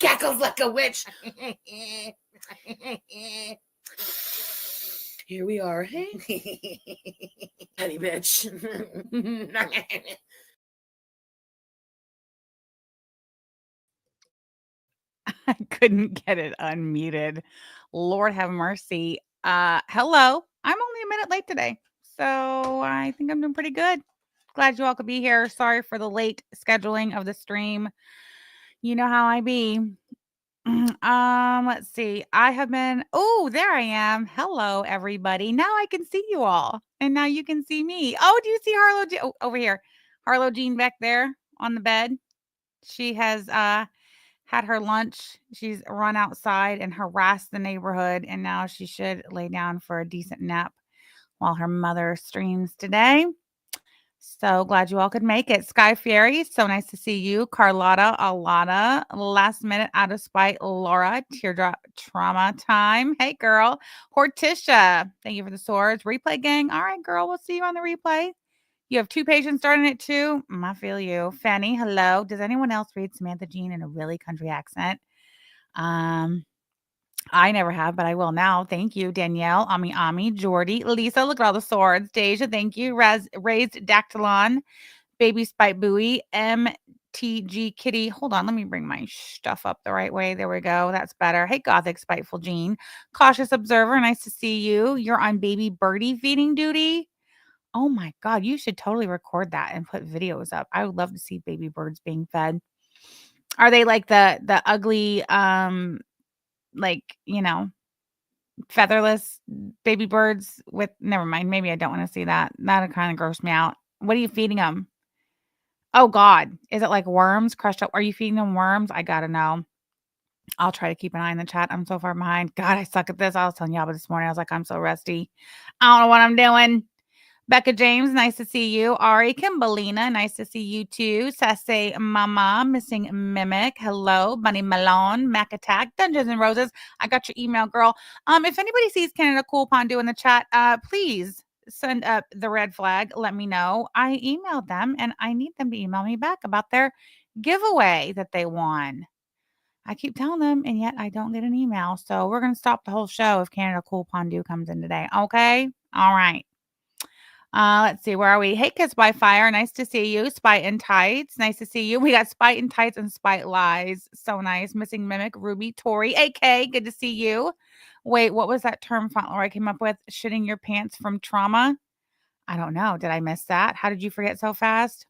cackles like a witch. Here we are. Hey, honey bitch. I couldn't get it unmuted. Lord have mercy. Hello. I'm only a minute late today, so I think I'm doing pretty good. Glad you all could be here. Sorry for the late scheduling of the stream. You know how I be. Let's see. I have been. Oh, there I am. Hello, everybody. Now I can see you all, and now you can see me. Oh, do you see Harlow? Oh, over here, Harlow Jean back there on the bed. She has had her lunch. She's run outside and harassed the neighborhood, and now she should lay down for a decent nap while her mother streams today. So glad you all could make it. Sky Fairy, so nice to see you. Carlotta, Alana, last minute out of spite, Laura, teardrop trauma time. Hey, girl. Horticia, thank you for the swords. Replay gang. All right, girl, we'll see you on the replay. You have 2 patients starting at 2. I feel you. Fanny, hello. Does anyone else read Samantha Jean in a really country accent? I never have, but I will now. Thank you, Danielle, Ami, Jordy, Lisa. Look at all the swords. Deja, thank you. Raised Dactylon, Baby Spite Buoy, MTG Kitty. Hold on, let me bring my stuff up the right way. There we go. That's better. Hey, Gothic Spiteful Jean, Cautious Observer. Nice to see you. You're on baby birdie feeding duty. Oh my God, you should totally record that and put videos up. I would love to see baby birds being fed. Are they like the ugly, like, featherless baby birds with never mind, maybe I don't wanna see that. That'll kinda gross me out. What are you feeding them? Oh god, is it like worms crushed up? Are you feeding them worms? I gotta know. I'll try to keep an eye on the chat. I'm so far behind. God, I suck at this. I was telling y'all about this morning. I was like, I'm so rusty. I don't know what I'm doing. Becca James, nice to see you. Ari Kimbalina, nice to see you too. Sassy Mama, Missing Mimic, hello. Bunny Malone, Mac Attack, Dungeons and Roses. I got your email, girl. If anybody sees Canada Cool Pondu in the chat, please send up the red flag. Let me know. I emailed them and I need them to email me back about their giveaway that they won. I keep telling them, and yet I don't get an email. So we're going to stop the whole show if Canada Cool Pondu comes in today. Okay? All right. Let's see, where are we? Hey, Kiss by Fire. Nice to see you. Spite in Tights. Nice to see you. We got Spite in Tights and Spite Lies. So nice. Missing Mimic, Ruby, Tori, AK. Good to see you. Wait, what was that term Fauntleroy came up with? Shitting your pants from trauma? I don't know. Did I miss that? How did you forget so fast?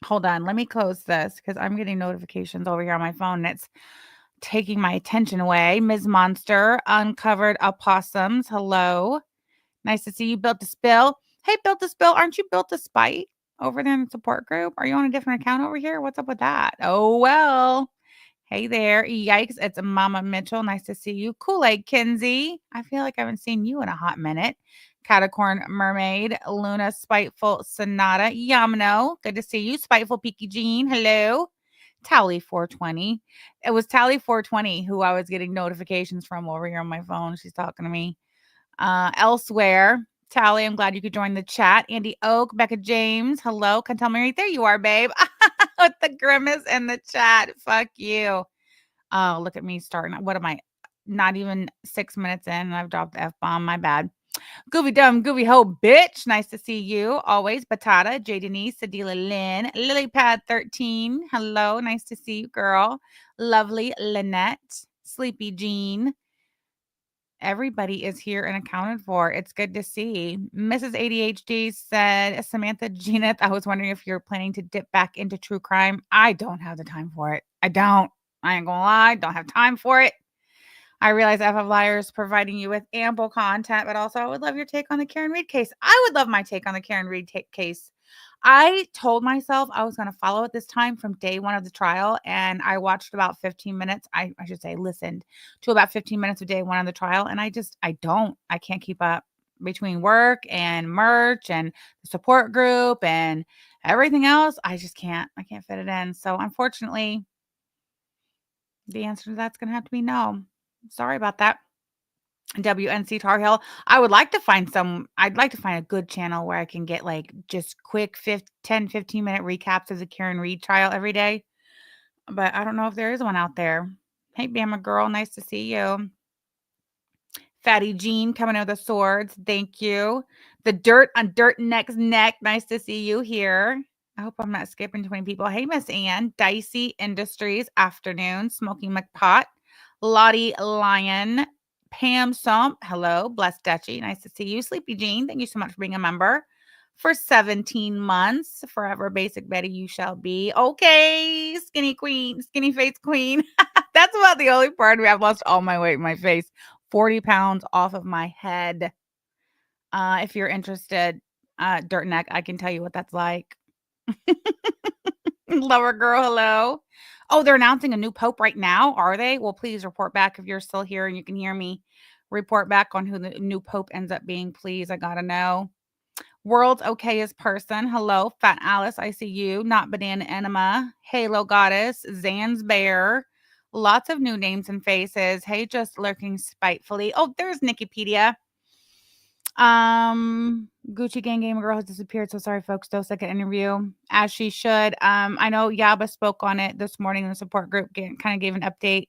Hold on. Let me close this because I'm getting notifications over here on my phone. And it's taking my attention away. Ms. Monster, Uncovered Opossums. Hello. Nice to see you. Built to Spill. Hey, Built to Spill, aren't you Built to Spite over there in the support group? Are you on a different account over here? What's up with that? Oh, well. Hey there. Yikes. It's Mama Mitchell. Nice to see you. Kool-Aid Kinsey. I feel like I haven't seen you in a hot minute. Catacorn Mermaid. Luna Spiteful Sonata. Yamino. Good to see you. Spiteful Peaky Jean. Hello. Tally 420. It was Tally 420 who I was getting notifications from over here on my phone. She's talking to me. Elsewhere, Tally, I'm glad you could join the chat. Andy Oak, Becca James, hello. Cantel Mary, there you are, babe. With the grimace in the chat. Fuck you. Oh, look at me starting. What am I? Not even 6 minutes in, and I've dropped the F-bomb. My bad. Goofy dumb, goofy ho, bitch. Nice to see you. Always. Batata, J. Denise, Sadila Lynn, Lilypad 13. Hello. Nice to see you, girl. Lovely Lynette, Sleepy Jean. Everybody is here and accounted for. It's good to see. Mrs. ADHD said, Samantha Geneth, I was wondering if you're planning to dip back into true crime. I don't have the time for it. I don't. I ain't gonna lie. Don't have time for it. I realize FF Liars providing you with ample content, but also I would love your take on the Karen Reed case. I would love my take on the Karen Reed case. I told myself I was going to follow it this time from day one of the trial, and I watched about 15 minutes. I should say listened to about 15 minutes of day one of the trial, and I can't keep up between work and merch and the support group and everything else. I can't fit it in. So unfortunately, the answer to that's going to have to be no. Sorry about that. WNC Tar Heel. I'd like to find a good channel where I can get like just quick 10, 15 minute recaps of the Karen Reed trial every day. but I don't know if there is one out there. Hey, Bama girl, nice to see you. Fatty Jean coming in with the swords. Thank you. The dirt on Dirt Neck's neck. Nice to see you here. I hope I'm not skipping 20 people. Hey, Miss Ann. Dicey Industries. Afternoon. Smoking McPot. Lottie Lion. Pam Sump. Hello. Blessed Dutchy. Nice to see you. Sleepy Jean. Thank you so much for being a member. For 17 months. Forever Basic Betty, you shall be. Okay. Skinny Queen. Skinny Face Queen. That's about the only part where I've lost all my weight in my face. 40 pounds off of my head. If you're interested, Dirt Neck, I can tell you what that's like. Lower girl, hello. Oh, they're announcing a new pope right now, are they? Well, please report back if you're still here and you can hear me. Report back on who the new pope ends up being, please. I gotta know. World's okayest person. Hello, Fat Alice. I see you. Not Banana Enema. Halo Goddess. Zan's Bear. Lots of new names and faces. Hey, just lurking spitefully. Oh, there's Nikipedia. Gucci Gang Gamer Girl has disappeared. So sorry, folks. Still second interview, as she should. I know Yaba spoke on it this morning in the support group. Kind of gave an update.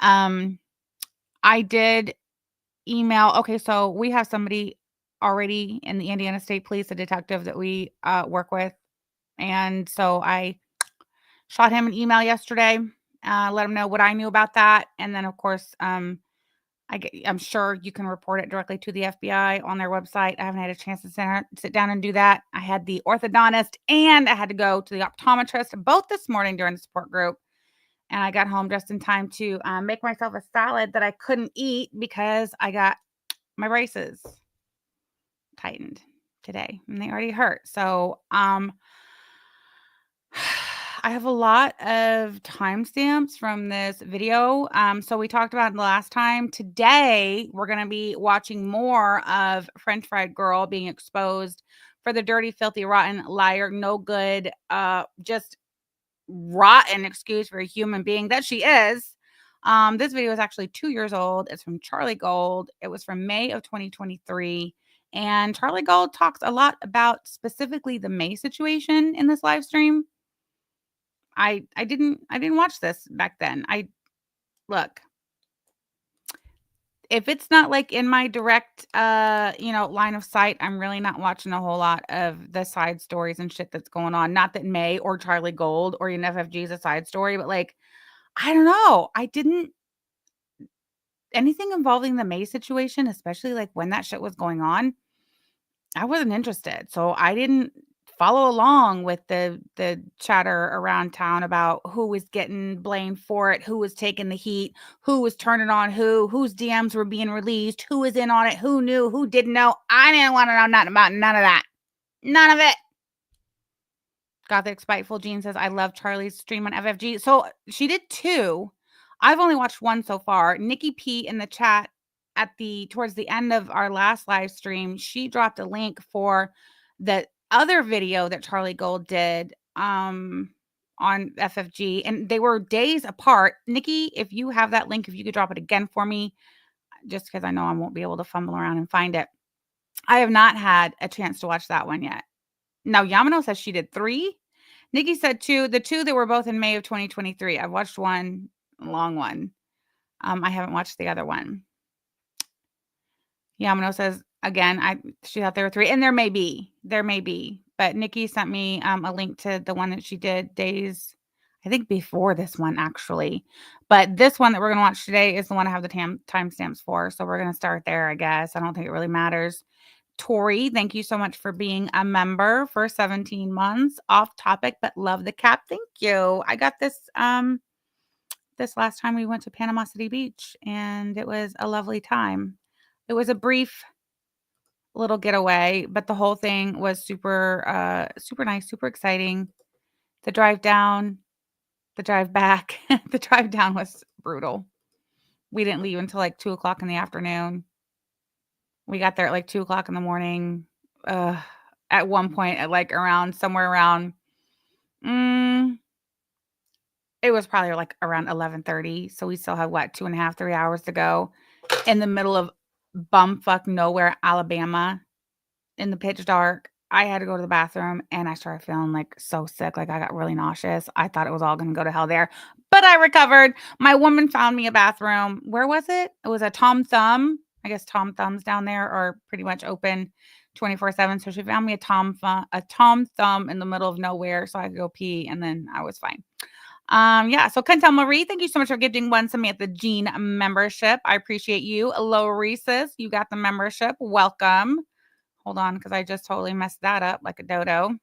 I did email. Okay, so we have somebody already in the Indiana State Police, a detective that we work with, and so I shot him an email yesterday. Let him know what I knew about that, and then of course, I'm sure you can report it directly to the FBI on their website. I haven't had a chance to sit down and do that. I had the orthodontist and I had to go to the optometrist both this morning during the support group. And I got home just in time to make myself a salad that I couldn't eat because I got my braces tightened today and they already hurt. So, I have a lot of timestamps from this video. So we talked about it the last time. Today, we're going to be watching more of French Fried Girl being exposed for the dirty, filthy, rotten, liar, no good, just rotten excuse for a human being that she is. This video is actually 2 years old. It's from Charlie Gold. It was from May of 2023. And Charlie Gold talks a lot about specifically the May situation in this live stream. I didn't watch this back then. Look, if it's not like in my direct line of sight, I'm really not watching a whole lot of the side stories and shit that's going on. Not that May or Charlie Gold or even FFG is a side story, but like, I don't know. Anything involving the May situation, especially like when that shit was going on, I wasn't interested. So I didn't follow along with the chatter around town about who was getting blamed for it, who was taking the heat, who was turning on whose DMs were being released, who was in on it, who knew, who didn't know. I didn't want to know nothing about none of that. None of it. Gothic Spiteful Jean says, I love Charlie's stream on FFG. So she did 2. I've only watched 1 so far. Nikki P in the chat towards the end of our last live stream, she dropped a link for the other video that Charlie Gold did on FFG, and they were days apart. Nikki, if you have that link, if you could drop it again for me, just because I know I won't be able to fumble around and find it. I have not had a chance to watch that one yet. Now, Yamano says she did 3. Nikki said 2. The 2 that were both in May of 2023. I've watched one, a long one. I haven't watched the other one. Yamano says, again, she thought there were 3. And there may be. But Nikki sent me a link to the one that she did days, I think before this one, actually. But this one that we're going to watch today is the one I have the timestamps for. So we're going to start there, I guess. I don't think it really matters. Tori, thank you so much for being a member for 17 months. Off topic, but love the cap. Thank you. I got this this last time we went to Panama City Beach, and it was a lovely time. It was a brief little getaway, but the whole thing was super nice, super exciting. The drive down, the drive back, the drive down was brutal. We didn't leave until like 2:00 in the afternoon. We got there at like 2:00 in the morning. At one point, at like somewhere around, it was probably like around 11:30. So we still have 2.5, 3 hours to go in the middle of bumfuck nowhere, Alabama, in the pitch dark. I had to go to the bathroom and I started feeling like so sick. Like I got really nauseous. I thought it was all going to go to hell there, but I recovered. My woman found me a bathroom. Where was it? It was a Tom Thumb. I guess Tom Thumbs down there are pretty much open 24/7. So she found me a Tom Thumb in the middle of nowhere so I could go pee and then I was fine. Yeah, so Kentel Marie, thank you so much for gifting one Samantha Jean membership. I appreciate you. Loresis, you got the membership. Welcome. Hold on, because I just totally messed that up like a dodo.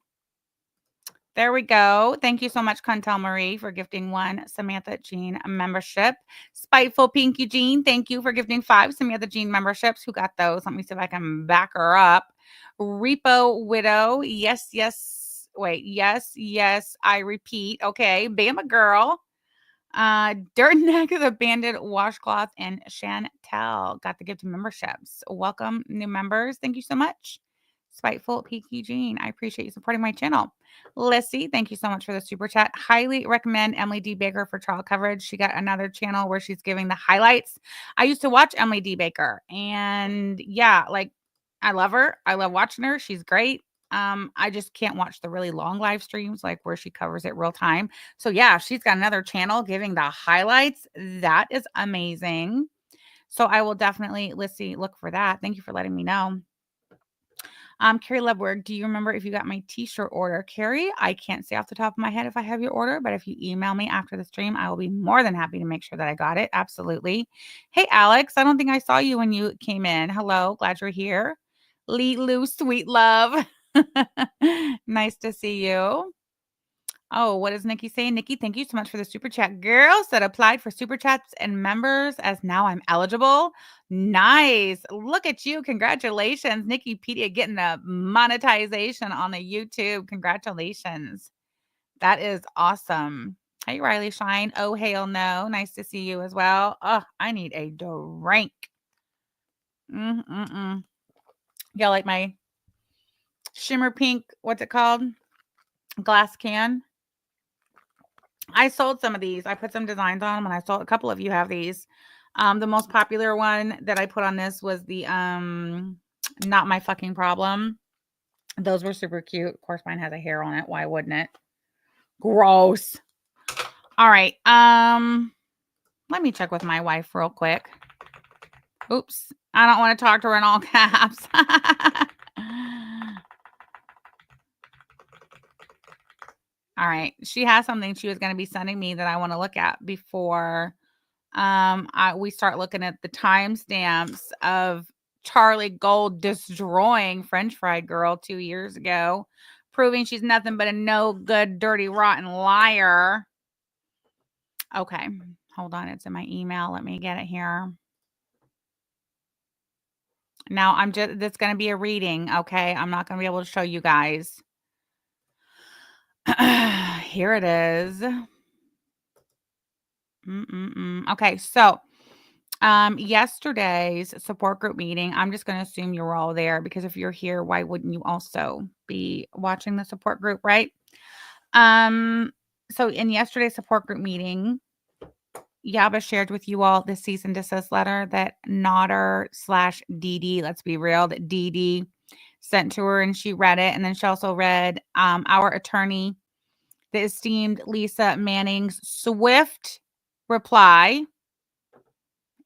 There we go. Thank you so much, Kentel Marie, for gifting one Samantha Jean membership. Spiteful Pinky Jean, thank you for gifting 5 Samantha Jean memberships. Who got those? Let me see if I can back her up. Repo Widow, yes, yes. Wait, yes, yes, I repeat. Okay, Bama Girl. Dirt Neck of the Bandit Washcloth and Chantel got the gift of memberships. Welcome, new members. Thank you so much. Spiteful Peaky Jean, I appreciate you supporting my channel. Lissy, thank you so much for the super chat. Highly recommend Emily D. Baker for trial coverage. She got another channel where she's giving the highlights. I used to watch Emily D. Baker, and yeah, like I love her. I love watching her. She's great. I just can't watch the really long live streams like where she covers it real time. So yeah, she's got another channel giving the highlights. That is amazing. So I will definitely, look for that. Thank you for letting me know. Carrie Lebberg, do you remember if you got my t-shirt order? Carrie, I can't say off the top of my head if I have your order, but if you email me after the stream, I will be more than happy to make sure that I got it. Absolutely. Hey, Alex, I don't think I saw you when you came in. Hello, glad you're here. Lee Lou, sweet love. Nice to see you. Oh, what does Nikki say? Nikki, thank you so much for the super chat. Girls that applied for super chats and members as now I'm eligible. Nice. Look at you. Congratulations. Nikkipedia getting the monetization on the YouTube. Congratulations. That is awesome. Hey, Riley Shine. Oh, hail no. Nice to see you as well. Oh, I need a drink. Y'all like my shimmer pink, what's it called? Glass can. I sold some of these. I put some designs on them and I sold a couple of you have these. The most popular one that I put on this was the Not My Fucking Problem. Those were super cute. Of course, mine has a hair on it. Why wouldn't it? Gross. All right. Let me check with my wife real quick. Oops. I don't want to talk to her in all caps. All right. She has something she was going to be sending me that I want to look at before we start looking at the timestamps of Charlie Gold destroying French Fry Girl 2 years ago, proving she's nothing but a no good, dirty, rotten liar. Okay. Hold on. It's in my email. Let me get it here. Now that's going to be a reading. Okay. I'm not going to be able to show you guys. Here it is. Okay, so yesterday's support group meeting, I'm just going to assume you were all there because if you're here, why wouldn't you also be watching the support group, right? So in yesterday's support group meeting, Yaba shared with you all the cease and desist letter that Nodder/DD, let's be real, that DD sent to her, and she read it, and then she also read our attorney, the esteemed Lisa Manning's swift reply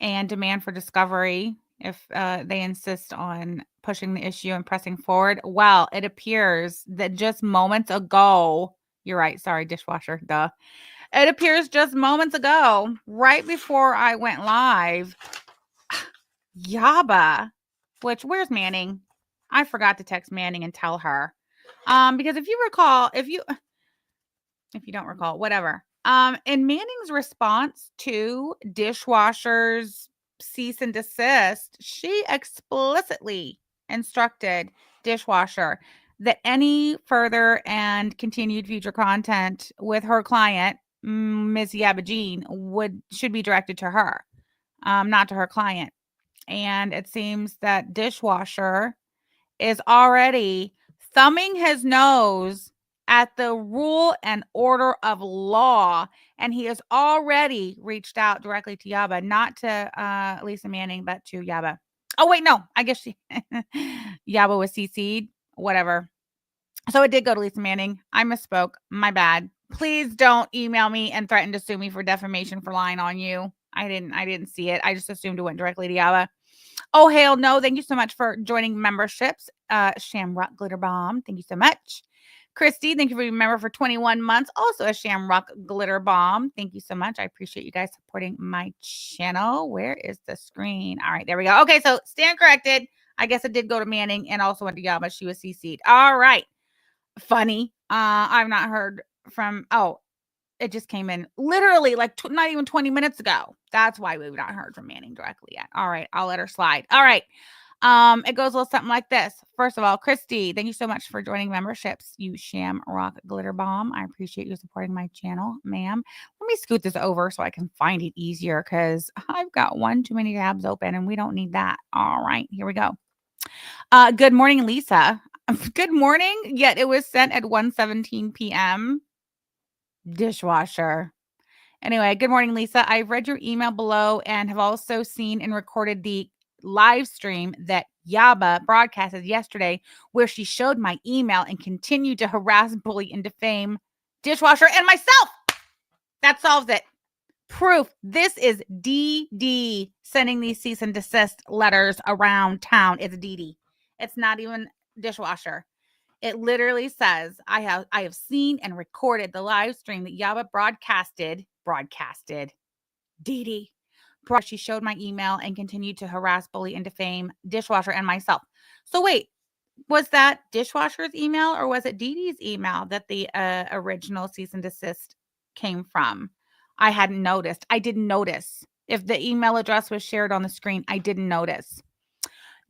and demand for discovery if they insist on pushing the issue and pressing forward. Well, it appears that just moments ago, you're right, sorry, dishwasher, duh. It appears just moments ago, right before I went live, Yaba, where's Manning? I forgot to text Manning and tell her. Because if you recall, if you don't recall, whatever. In Manning's response to dishwasher's cease and desist, she explicitly instructed dishwasher that any further and continued future content with her client, Ms. Yaba Jean, should be directed to her, not to her client. And it seems that dishwasher is already thumbing his nose at the rule and order of law, and he has already reached out directly to Yaba, not to Lisa Manning, but to Yaba. Oh wait, no, I guess Yaba was CC'd. Whatever. So it did go to Lisa Manning. I misspoke. My bad. Please don't email me and threaten to sue me for defamation for lying on you. I didn't see it. I just assumed it went directly to Yaba. Oh, hell no. Thank you so much for joining memberships. Shamrock Glitter Bomb. Thank you so much. Christy, thank you for being a member for 21 months. Also a Shamrock Glitter Bomb. Thank you so much. I appreciate you guys supporting my channel. Where is the screen? All right, there we go. Okay, so stand corrected. I guess it did go to Manning and also went to Yaba. She was CC'd. All right. Funny. I've not heard from, it just came in literally like not even 20 minutes ago. That's why we've not heard from Manning directly yet. All right, I'll let her slide. All right. It goes a little something like this. First of all, Christy, thank you so much for joining memberships. You Shamrock Glitter Bomb. I appreciate you supporting my channel, ma'am. Let me scoot this over so I can find it easier because I've got one too many tabs open and we don't need that. All right, here we go. Good morning, Lisa. Good morning. Yet it was sent at 1:17 p.m. Dishwasher. Anyway, good morning, Lisa. I've read your email below and have also seen and recorded the live stream that Yaba broadcasted yesterday where she showed my email and continued to harass, bully, and defame Dishwasher and myself. That solves it. Proof. This is DD sending these cease and desist letters around town. It's DD. It's not even Dishwasher. It literally says, I have seen and recorded the live stream that Yaba broadcasted, Dee. She showed my email and continued to harass, bully, and defame Dishwasher and myself. So wait, was that Dishwasher's email or was it Dee Dee's email that the original cease and desist came from? I hadn't noticed. I didn't notice. If the email address was shared on the screen, I didn't notice.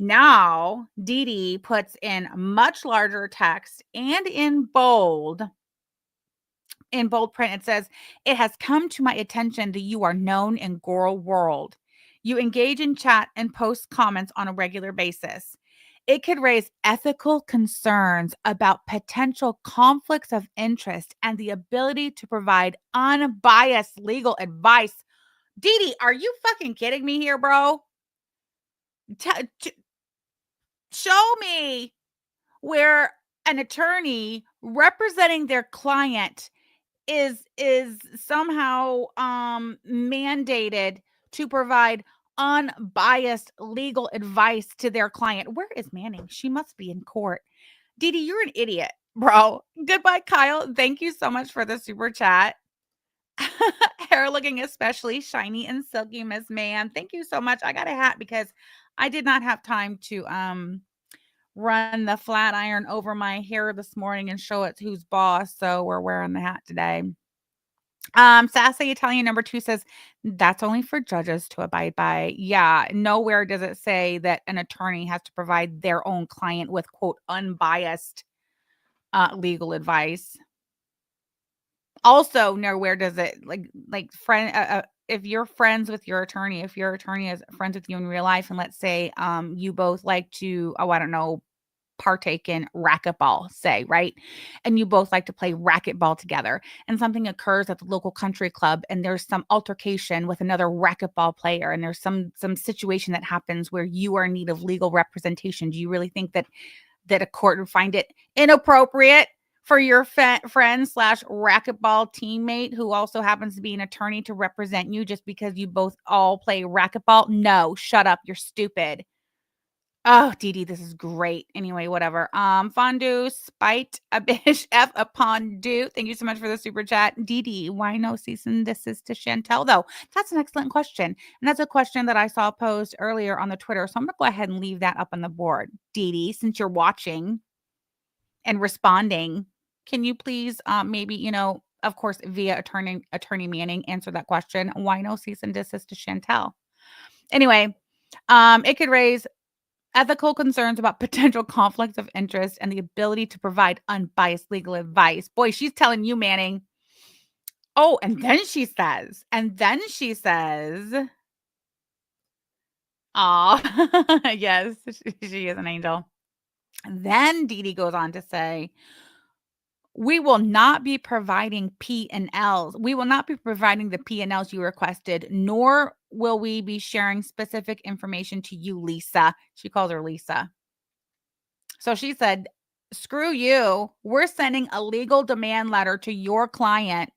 Now, Dee Dee puts in much larger text and in bold print, it says, it has come to my attention that you are known in Gorl world. You engage in chat and post comments on a regular basis. It could raise ethical concerns about potential conflicts of interest and the ability to provide unbiased legal advice. Dee Dee, are you fucking kidding me here, bro? Show me where an attorney representing their client is somehow mandated to provide unbiased legal advice to their client. Where is Manning? She must be in court. Dee Dee, you're an idiot, bro. Goodbye, Kyle. Thank you so much for the super chat. Hair looking especially shiny and silky, Miss Man. Thank you so much. I got a hat because I did not have time to run the flat iron over my hair this morning and show it who's boss. So we're wearing the hat today. Sassy Italian number 2 says that's only for judges to abide by. Yeah, nowhere does it say that an attorney has to provide their own client with quote unbiased legal advice. Also, nowhere does it like friend if you're friends with your attorney, if your attorney is friends with you in real life, and let's say you both like to, I don't know, partake in racquetball, say, right? And you both like to play racquetball together, and something occurs at the local country club, and there's some altercation with another racquetball player, and there's some situation that happens where you are in need of legal representation. Do you really think that a court would find it inappropriate for your friend / racquetball teammate who also happens to be an attorney to represent you just because you both all play racquetball? No, shut up. You're stupid. Oh, Dee Dee, this is great. Anyway, whatever. Fondue, spite, a bish, F upon do. Thank you so much for the super chat. Dee Dee, why no cease and desist to Chantel, though? That's an excellent question. And that's a question that I saw posed earlier on the Twitter. So I'm going to go ahead and leave that up on the board. Dee Dee, since you're watching and responding, can you please maybe, of course, via attorney Manning, answer that question? Why no cease and desist to Chantel? Anyway, it could raise ethical concerns about potential conflicts of interest and the ability to provide unbiased legal advice. Boy, she's telling you, Manning. Oh, and then she says, oh, yes, she is an angel. Then Dee Dee goes on to say, we will not be providing P&Ls. We will not be providing the P&Ls you requested, nor will we be sharing specific information to you, Lisa. She calls her Lisa. So she said, screw you. We're sending a legal demand letter to your client.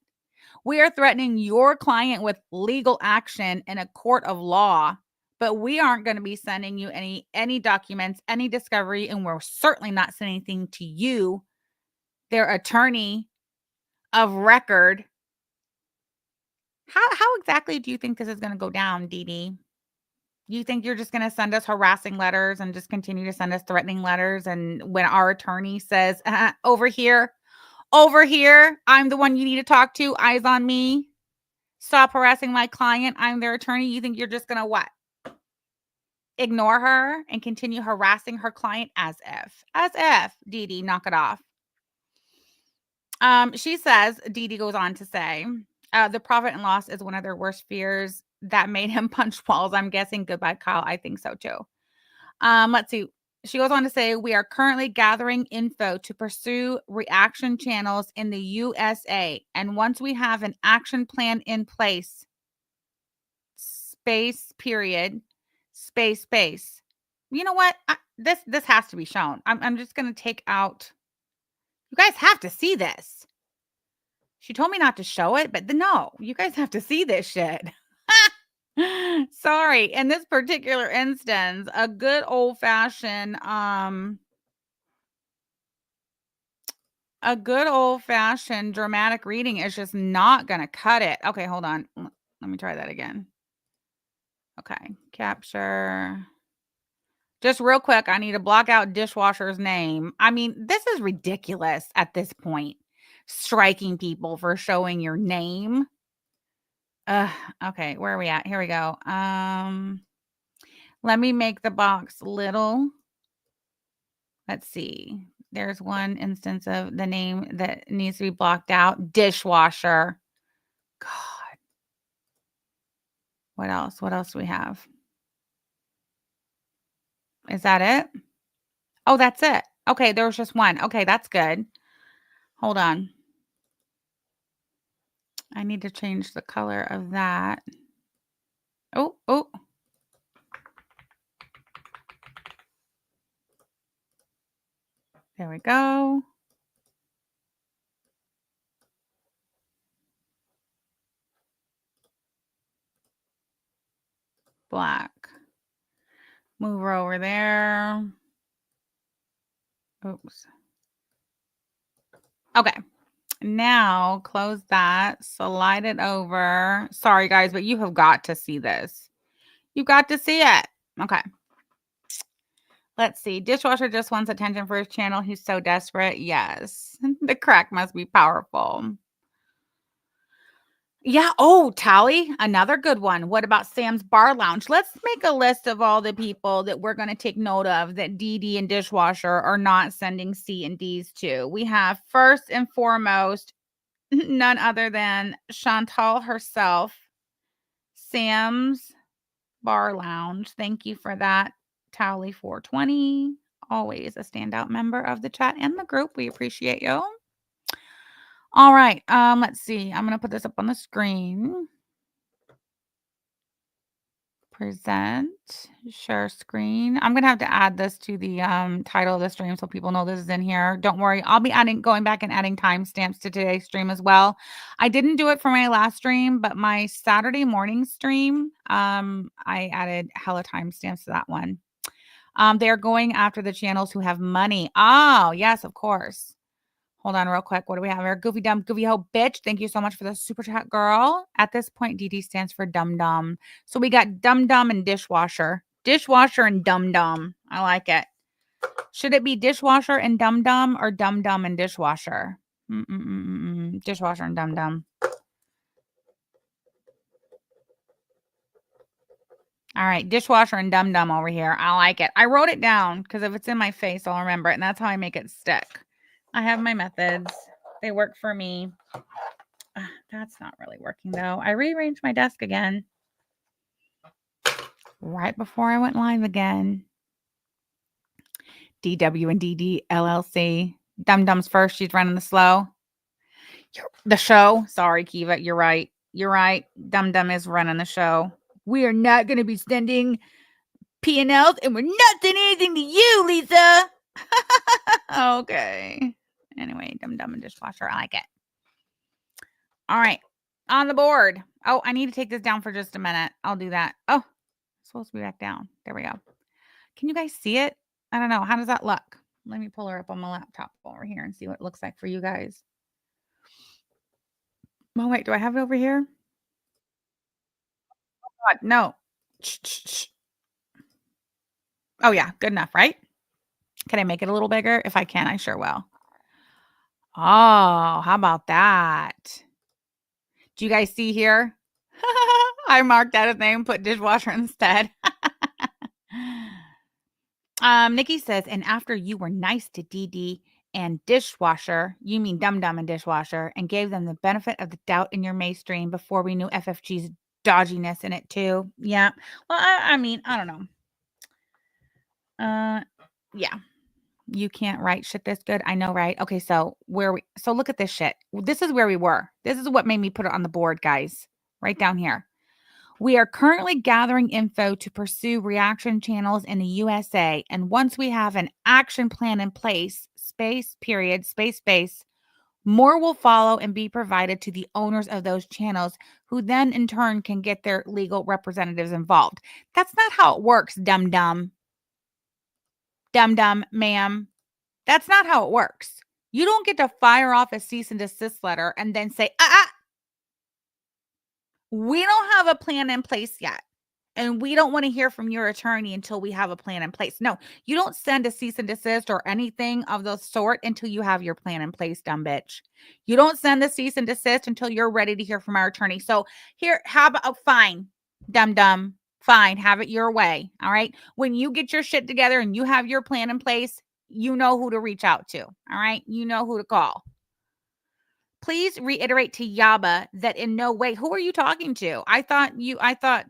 We are threatening your client with legal action in a court of law, but we aren't going to be sending you any documents, any discovery, and we're certainly not sending anything to you, their attorney of record. How exactly do you think this is going to go down, Dee Dee? You think you're just going to send us harassing letters and just continue to send us threatening letters? And when our attorney says, over here, I'm the one you need to talk to, eyes on me, stop harassing my client, I'm their attorney, you think you're just going to what? Ignore her and continue harassing her client as if, Dee Dee, knock it off. She says, Dee Dee goes on to say, the profit and loss is one of their worst fears. That made him punch walls. I'm guessing. Goodbye, Kyle. I think so too. Let's see. She goes on to say, we are currently gathering info to pursue reaction channels in the USA. And once we have an action plan in place, space. You know what? This has to be shown. I'm just going to take out. You guys have to see this. She told me not to show it, but no, you guys have to see this shit. Sorry. In this particular instance, a good old-fashioned dramatic reading is just not going to cut it. Okay, hold on. Let me try that again. Okay, capture. Just real quick, I need to block out dishwasher's name. I mean, this is ridiculous at this point. Striking people for showing your name. Okay, where are we at? Here we go. Let me make the box little. Let's see. There's one instance of the name that needs to be blocked out. Dishwasher. God. What else? What else do we have? Is that it? Oh, that's it. Okay, there was just one. Okay, that's good. Hold on. I need to change the color of that. Oh. There we go. Black. Move her over there. Oops. Okay. Now close that, slide it over. Sorry, guys, but you have got to see this. You've got to see it. Okay. Let's see. Dishwasher just wants attention for his channel. He's so desperate. Yes. The crack must be powerful. Yeah. Oh, Tally, another good one. What about Sam's Bar Lounge? Let's make a list of all the people that we're going to take note of that Dee Dee and Dishwasher are not sending C and D's to. We have first and foremost, none other than Chantal herself, Sam's Bar Lounge. Thank you for that, Tally 420. Always a standout member of the chat and the group. We appreciate you. All right. Let's see. I'm going to put this up on the screen. Present, share screen. I'm going to have to add this to the title of the stream so people know this is in here. Don't worry. I'll be going back and adding timestamps to today's stream as well. I didn't do it for my last stream, but my Saturday morning stream, I added hella timestamps to that one. They're going after the channels who have money. Oh, yes, of course. Hold on real quick. What do we have here? Goofy Dumb, Goofy Ho Bitch. Thank you so much for the super chat, girl. At this point, DD stands for Dum Dum. So we got Dum Dum and Dishwasher. Dishwasher and Dum Dum. I like it. Should it be Dishwasher and Dum Dum or Dum Dum and Dishwasher? Dishwasher and Dum Dum. All right, Dishwasher and Dum Dum over here. I like it. I wrote it down because if it's in my face, I'll remember it. And that's how I make it stick. I have my methods. They work for me. That's not really working, though. I rearranged my desk again right before I went live again. DW and DD LLC. Dum Dum's first. She's running the slow. The show. Sorry, Kiva. You're right. You're right. Dum Dum is running the show. We are not going to be sending P&Ls, and we're not sending anything to you, Lisa. Okay. Anyway, dum-dum and dishwasher. I like it. All right. On the board. Oh, I need to take this down for just a minute. I'll do that. Oh, it's supposed to be back down. There we go. Can you guys see it? I don't know. How does that look? Let me pull her up on my laptop over here and see what it looks like for you guys. Oh, wait. Do I have it over here? Oh, God, no. Oh, yeah. Good enough, right? Can I make it a little bigger? If I can, I sure will. Oh, how about that? Do you guys see here? I marked out his name, put dishwasher instead. Nikki says, and after you were nice to Dee Dee and dishwasher, you mean Dum Dum and dishwasher, and gave them the benefit of the doubt in your May stream before we knew FFG's dodginess in it too. Yeah. Well, I mean, I don't know. Yeah. You can't write shit this good. I know, right? Okay, so look at this shit. This is where we were. This is what made me put it on the board, guys. Right down here. We are currently gathering info to pursue reaction channels in the USA. And once we have an action plan in place, space, more will follow and be provided to the owners of those channels, who then in turn can get their legal representatives involved. That's not how it works, dum-dum. Dum-dum, ma'am. That's not how it works. You don't get to fire off a cease and desist letter and then say, we don't have a plan in place yet. And we don't want to hear from your attorney until we have a plan in place. No, you don't send a cease and desist or anything of the sort until you have your plan in place, dumb bitch. You don't send the cease and desist until you're ready to hear from our attorney. So here, how about, fine, dumb, fine, have it your way. All right. When you get your shit together and you have your plan in place, you know who to reach out to. All right. You know who to call. Please reiterate to Yaba that in no way, who are you talking to? I thought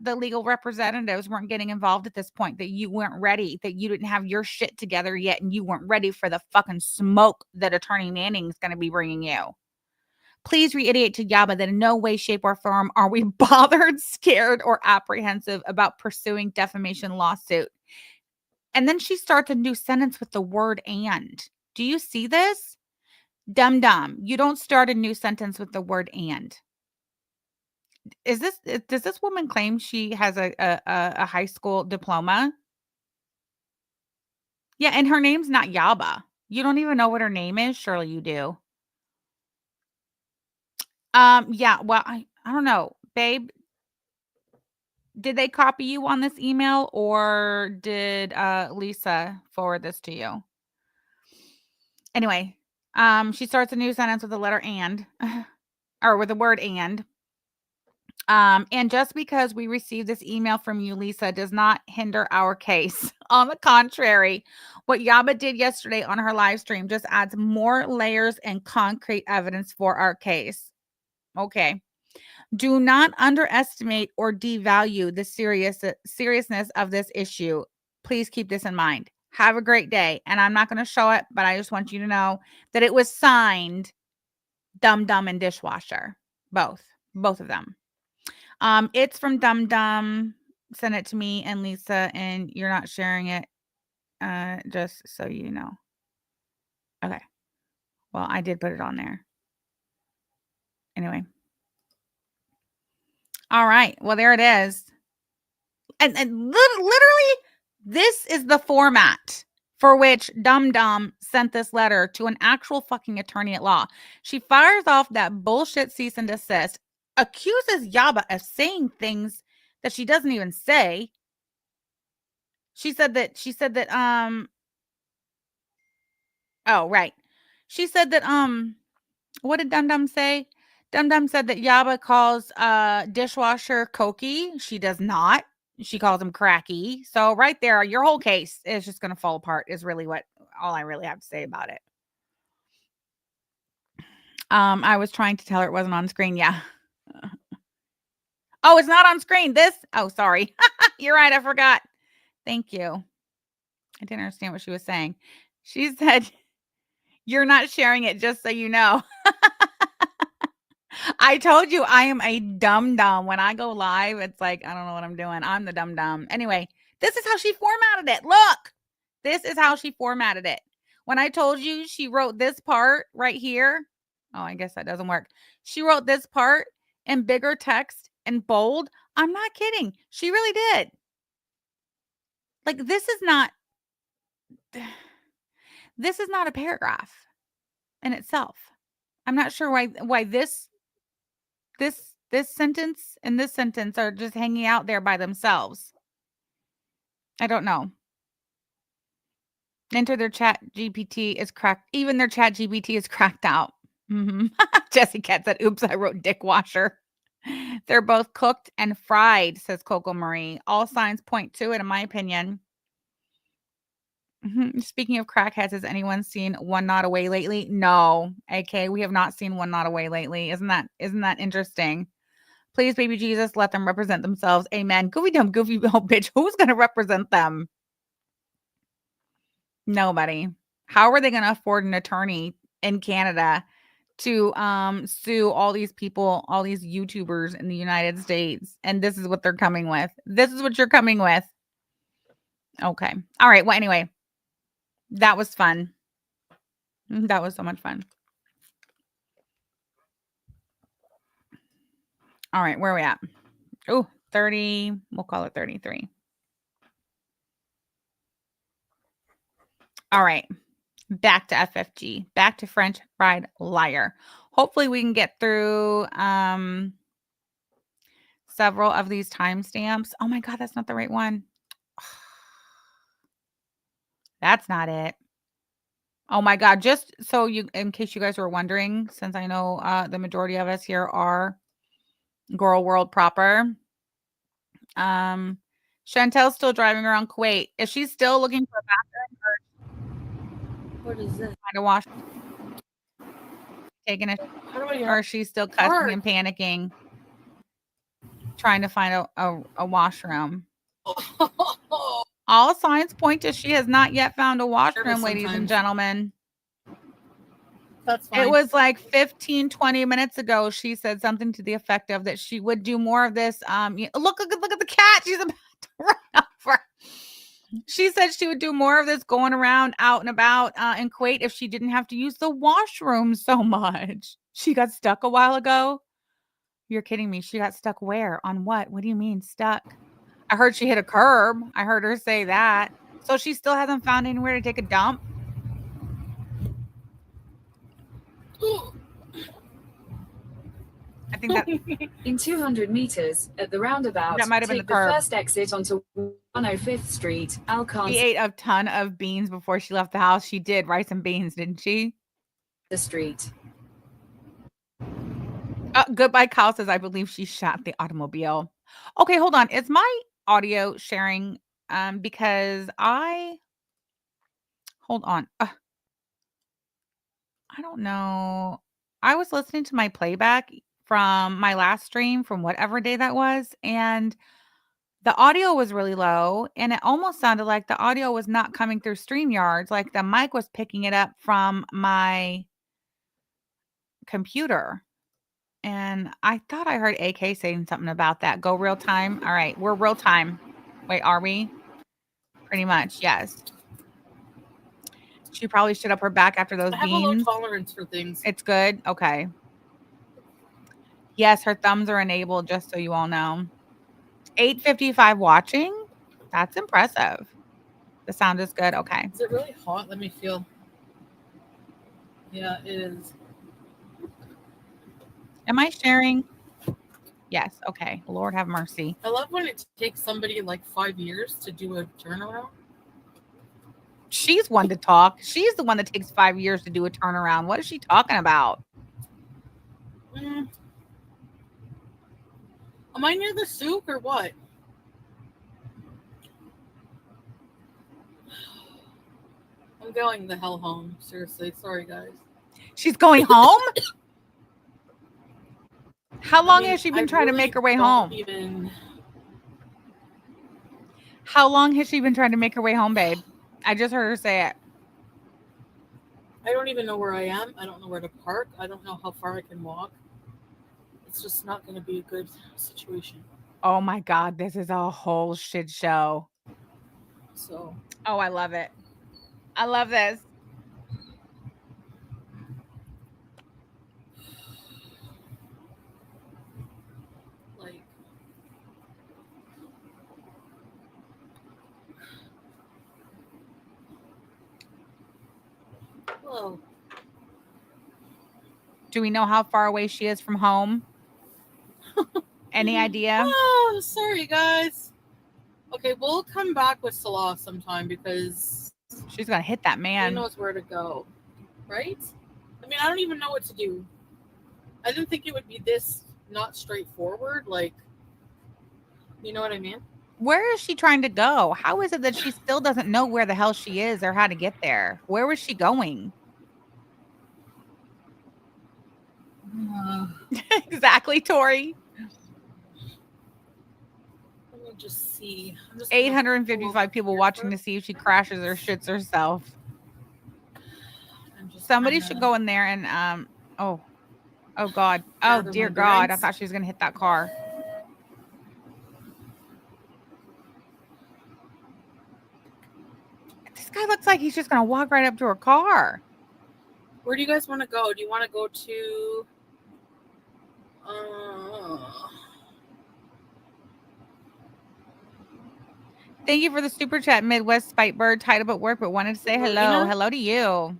the legal representatives weren't getting involved at this point, that you weren't ready, that you didn't have your shit together yet, and you weren't ready for the fucking smoke that Attorney Manning's going to be bringing you. Please reiterate to Yaba that in no way, shape, or form are we bothered, scared, or apprehensive about pursuing defamation lawsuit. And then she starts a new sentence with the word "and." Do you see this? Dum-dum, you don't start a new sentence with the word "and." Does this woman claim she has a high school diploma? Yeah, and her name's not Yaba. You don't even know what her name is? Surely you do. Yeah, well, I don't know. Babe, did they copy you on this email, or did Lisa forward this to you? Anyway, she starts a new sentence with the letter "and," or with the word "and." And just because we received this email from you, Lisa, does not hinder our case. On the contrary, what Yaba did yesterday on her live stream just adds more layers and concrete evidence for our case. Okay. Do not underestimate or devalue the seriousness of this issue. Please keep this in mind. Have a great day. And I'm not going to show it, but I just want you to know that it was signed Dum Dum and Dishwasher. Both of them. It's from Dum Dum. Send it to me and Lisa, and you're not sharing it. Just so you know. Okay. Well, I did put it on there. Anyway. All right. Well, there it is. And literally, this is the format for which Dum Dum sent this letter to an actual fucking attorney at law. She fires off that bullshit cease and desist, accuses Yaba of saying things that she doesn't even say. She said that oh, right. She said that what did Dum Dum say? Dum Dum said that Yaba calls dishwasher Koki. She does not. She calls him cracky. So right there, your whole case is just going to fall apart, is really all I really have to say about it. I was trying to tell her it wasn't on screen. Yeah. Oh, it's not on screen. Oh, sorry. You're right. I forgot. Thank you. I didn't understand what she was saying. She said, you're not sharing it, just so you know. I told you I am a dum-dum. When I go live, it's like, I don't know what I'm doing. I'm the dum-dum. Anyway, this is how she formatted it. Look, this is how she formatted it. When I told you she wrote this part right here, oh, I guess that doesn't work. She wrote this part in bigger text and bold. I'm not kidding. She really did. Like this is not a paragraph in itself. I'm not sure why this sentence and this sentence are just hanging out there by themselves. I don't know. Enter their chat GPT is cracked. Even their chat GPT is cracked out. Jesse Cat said, oops, I wrote dick washer. They're both cooked and fried, says Coco Marie. All signs point to it, in my opinion. Speaking of crackheads, has anyone seen One Not Away lately? No. AK, we have not seen One Not Away lately. Isn't that interesting? Please, baby Jesus, let them represent themselves. Amen. Goofy dumb goofy oh bitch. Who's gonna represent them? Nobody. How are they gonna afford an attorney in Canada to sue all these people, all these YouTubers in the United States? And this is what they're coming with. This is what you're coming with. Okay. All right. Well, anyway, that was fun. That was so much fun. All right. Where are we at? Oh, 30. We'll call it 33. All right. Back to FFG. Back to French Fried Liar. Hopefully we can get through several of these timestamps. Oh my God, that's not the right one. That's not it. Oh my God. Just so you, in case you guys were wondering, since I know the majority of us here are Gorl World proper. Chantel's still driving around Kuwait. Is she still looking for a bathroom? What is this? Trying to wash, taking it, or is she still cussing and panicking, trying to find a washroom? All signs point to she has not yet found a washroom, ladies and gentlemen. That's fine. It was like 15, 20 minutes ago. She said something to the effect of that she would do more of this. Look at the cat. She's about to run over. She said she would do more of this going around out and about in Kuwait if she didn't have to use the washroom so much. She got stuck a while ago. You're kidding me. She got stuck where? On what? What do you mean stuck? I heard she hit a curb. I heard her say that. So she still hasn't found anywhere to take a dump? I think that in 200 meters at the roundabout, that might have been take the curb. first exit onto 105th Street, Alcon. She ate a ton of beans before she left the house. She did rice and beans, didn't she? The street. Goodbye, Kyle says, I believe she shot the automobile. Okay, hold on. Is my audio sharing? Because hold on. I don't know. I was listening to my playback from my last stream from whatever day that was, and the audio was really low, and it almost sounded like the audio was not coming through StreamYards, like the mic was picking it up from my computer. And I thought I heard AK saying something about that. Go real time. All right, we're real time. Wait, are we? Pretty much, yes. She probably stood up her back after those beans. I have a low tolerance for things. It's good? Okay. Yes, her thumbs are enabled, just so you all know. 8:55 watching? That's impressive. The sound is good? Okay. Is it really hot? Let me feel. Yeah, it is. Am I sharing? Yes. Okay. Lord have mercy. I love when it takes somebody like 5 years to do a turnaround. She's one to talk. She's the one that takes 5 years to do a turnaround. What is she talking about? Am I near the souk or what? I'm going the hell home. Seriously. Sorry, guys. She's going home? How long has she been trying to make her way home? How long has she been trying to make her way home, babe? I just heard her say it. I don't even know where I am. I don't know where to park. I don't know how far I can walk. It's just not going to be a good situation. Oh my God, this is a whole shit show. So. Oh, I love it. I love this. Hello. Do we know how far away she is from home? Any idea? Oh, sorry, guys. Okay, we'll come back with Salah sometime because She's gonna hit that he man. knows where to go, right? I mean, I don't even know what to do. I didn't think it would be this not straightforward. Like, you know what I mean? Where is she trying to go? How is it that she still doesn't know where the hell she is or how to get there? Where was she going? Exactly, Tori. Let me just see. I'm just gonna pull 855 over people here watching to first. see if she crashes or shits herself. I'm just Somebody trying should to go in there and oh God. Oh gather dear my God. I bearings. thought she was gonna hit that car. This guy looks like he's just gonna walk right up to her car. Where do you guys want to go? Do you want to go to? Thank you for the super chat, Midwest Spitebird. Tied up at work, but wanted to say hello. Marina? Hello to you.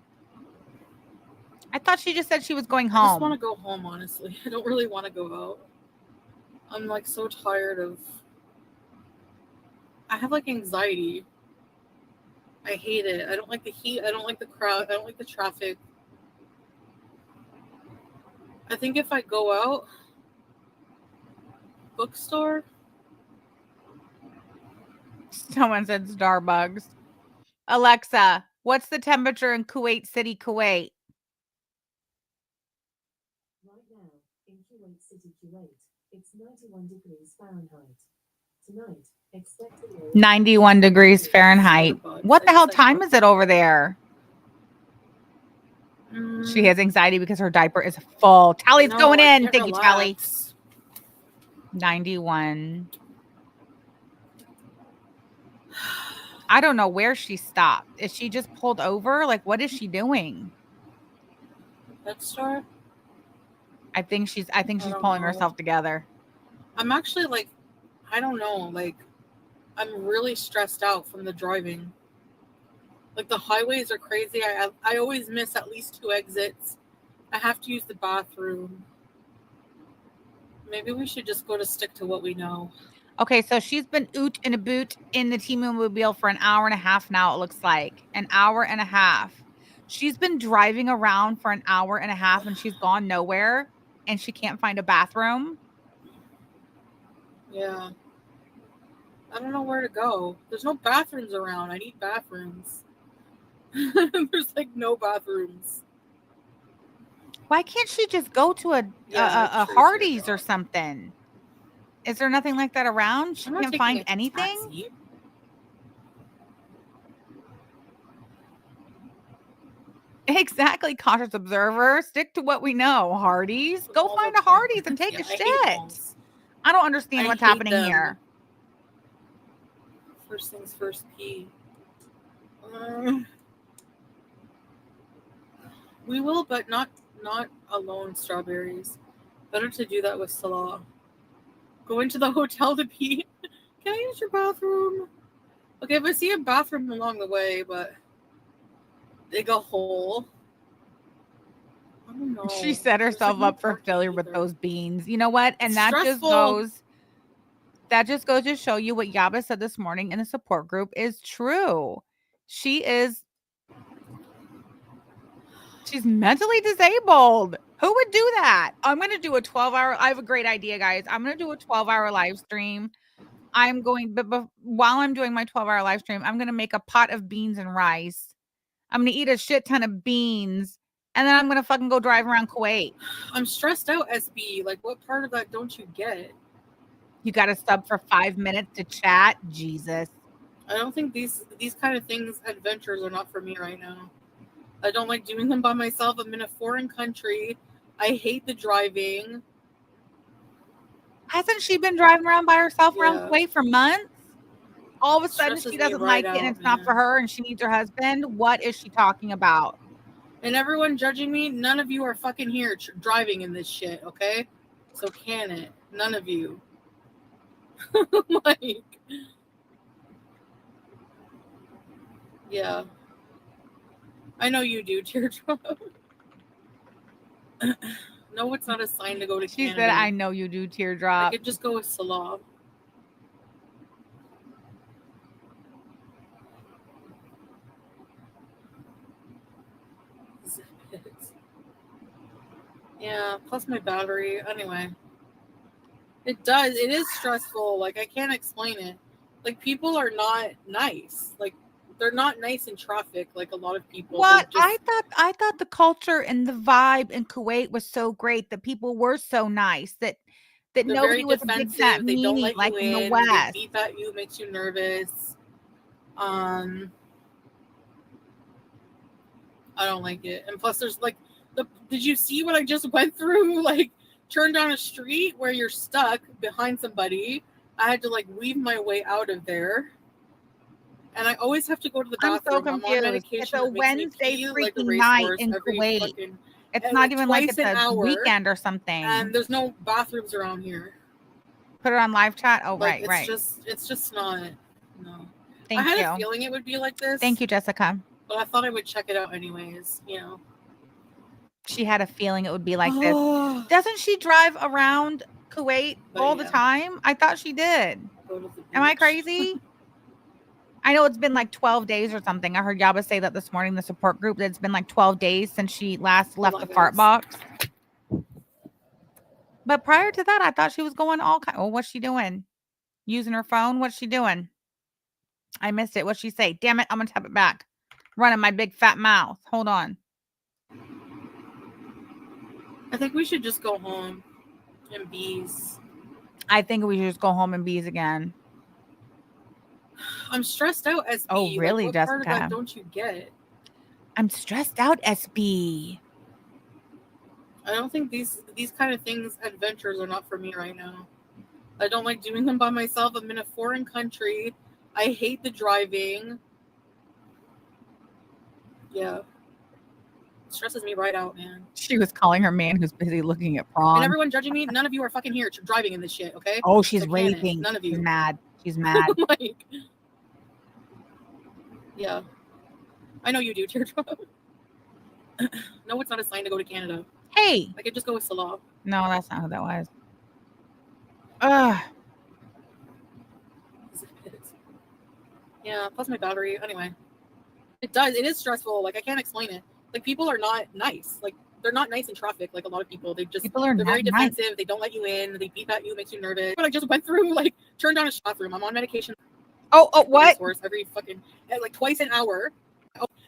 I thought she just said she was going I just want home. to go home, honestly. I don't really want to go out. I'm like so tired of. I have like anxiety. I hate it. I don't like the heat. I don't like the crowd. I don't like the traffic. I think if I go out, bookstore. Someone said Starbucks. Alexa, what's the temperature in Kuwait City, Kuwait? Right now, in Kuwait City, Kuwait, it's 91 degrees Fahrenheit. Tonight, expected low 91 degrees Fahrenheit. What the hell time is it over there? She has anxiety because her diaper is full. Tally's No, going I in. can't Thank you, Tally. relax. 91. I don't know where she stopped. Is she just pulled over? Like, what is she doing? Bookstore. I think she's don't pulling know. herself together. I'm actually like, I don't know. Like, I'm really stressed out from the driving. Like the highways are crazy. I always miss at least 2 exits. I have to use the bathroom. Maybe we should just go to stick to what we know. Okay, so she's been oot and a boot in the T-Mobile for an hour and a half now, it looks like. An hour and a half. She's been driving around for an hour and a half and she's gone nowhere and she can't find a bathroom. Yeah. I don't know where to go. There's no bathrooms around. I need bathrooms. There's like no bathrooms. Why can't she just go to a True, Hardee's or something? Is there nothing like that around? She I'm not can't taking find a anything? taxi. Exactly, cautious observer. Stick to what we know. Hardee's. Go All find the a Hardee's and time. take a I hate shit. malls. I don't understand I what's hate happening them. here. First things first, pee. We will, but not alone. Strawberries. Better to do that with Salah. Go into the hotel to pee. Can I use your bathroom? Okay, if I see a bathroom along the way, but dig a hole. I don't know. She set herself up for failure with those beans. You know what? And It's that stressful. just goes to show you what Yaba said this morning in the support group is true. She's mentally disabled. Who would do that? I'm going to do a 12-hour. I have a great idea, guys. I'm going to do a 12-hour live stream. But while I'm doing my 12-hour live stream, I'm going to make a pot of beans and rice. I'm going to eat a shit ton of beans. And then I'm going to fucking go drive around Kuwait. I'm stressed out, SB. Like, what part of that don't you get? You got to sub for 5 minutes to chat? Jesus. I don't think these kind of things, adventures, are not for me right now. I don't like doing them by myself. I'm in a foreign country. I hate the driving. Hasn't she been driving around by herself around Yeah. Kuwait for months? All of a sudden, Stresses she me doesn't right like it and out, it's not for man. her and she needs her husband. What is she talking about? And everyone judging me, none of you are fucking here driving in this shit, okay? So can it? None of you. Like, yeah. I know you do, Teardrop. No, it's not a sign to go to She Canada. said, I know you do, I Teardrop. could just go with Salah. Yeah, plus my battery. Anyway. It does. It is stressful. Like, I can't explain it. Like, people are not nice. Like, they're not nice in traffic like a lot of people. What? They're just, I thought the culture and the vibe in Kuwait was so great that people were so nice that they're nobody very was a big fat defensive. They don't meanie let like you in the in. They West. beep at you, makes you nervous. I don't like it. And plus, there's like, did you see what I just went through? Like, turn down a street where you're stuck behind somebody. I had to like weave my way out of there. And I always have to go to the I'm bathroom. so I'm on confused. medication. It's a that makes me Wednesday pee like a freaking night racehorse in every Kuwait. fucking, It's and, not like, even like twice it's an a hour, weekend or and something. there's no bathrooms around here. Put it on live chat. Oh, Like, right. it's just not. No. Thank I had you. a feeling it would be like this. Thank you, Jessica. But I thought I would check it out anyways. You know. She had a feeling it would be like this. Doesn't she drive around Kuwait But all the yeah. time? I thought she did. Go to the Am I beach. crazy? I know it's been like 12 days or something. I heard Yaba say that this morning, the support group, that it's been like 12 days since she last left on, the guys. fart box. But prior to that, I thought she was going all kind. Oh, what's she doing? Using her phone? What's she doing? I missed it. What'd she say? Damn it, I'm going to tap it back. Running my big fat mouth. Hold on. I think we should just go home and bees. I think we should just go home and bees again. I'm stressed out, SB. Oh, really, like, what part of Jessica? that don't you get? I'm stressed out, SB. I don't think these kind of things, adventures, are not for me right now. I don't like doing them by myself. I'm in a foreign country. I hate the driving. Yeah. It stresses me right out, man. She was calling her man who's busy looking at prom. And everyone judging me, none of you are fucking here driving in this shit, okay? Oh, she's So can it. raging. None of you. She's mad. She's mad. Like, yeah. I know you do, Teardrop. No, it's not a sign to go to Canada. Hey. I could just go with Salah. No, that's not who that was. Ugh. Yeah, plus my battery. Anyway. It does. It is stressful. Like, I can't explain it. Like, people are not nice. Like, they're not nice in traffic like a lot of people. They're very defensive. They don't let you in. They beep at you, makes you nervous. But I just went through, like, turned down a bathroom. I'm on medication. Oh, what? Every fucking, like, twice an hour.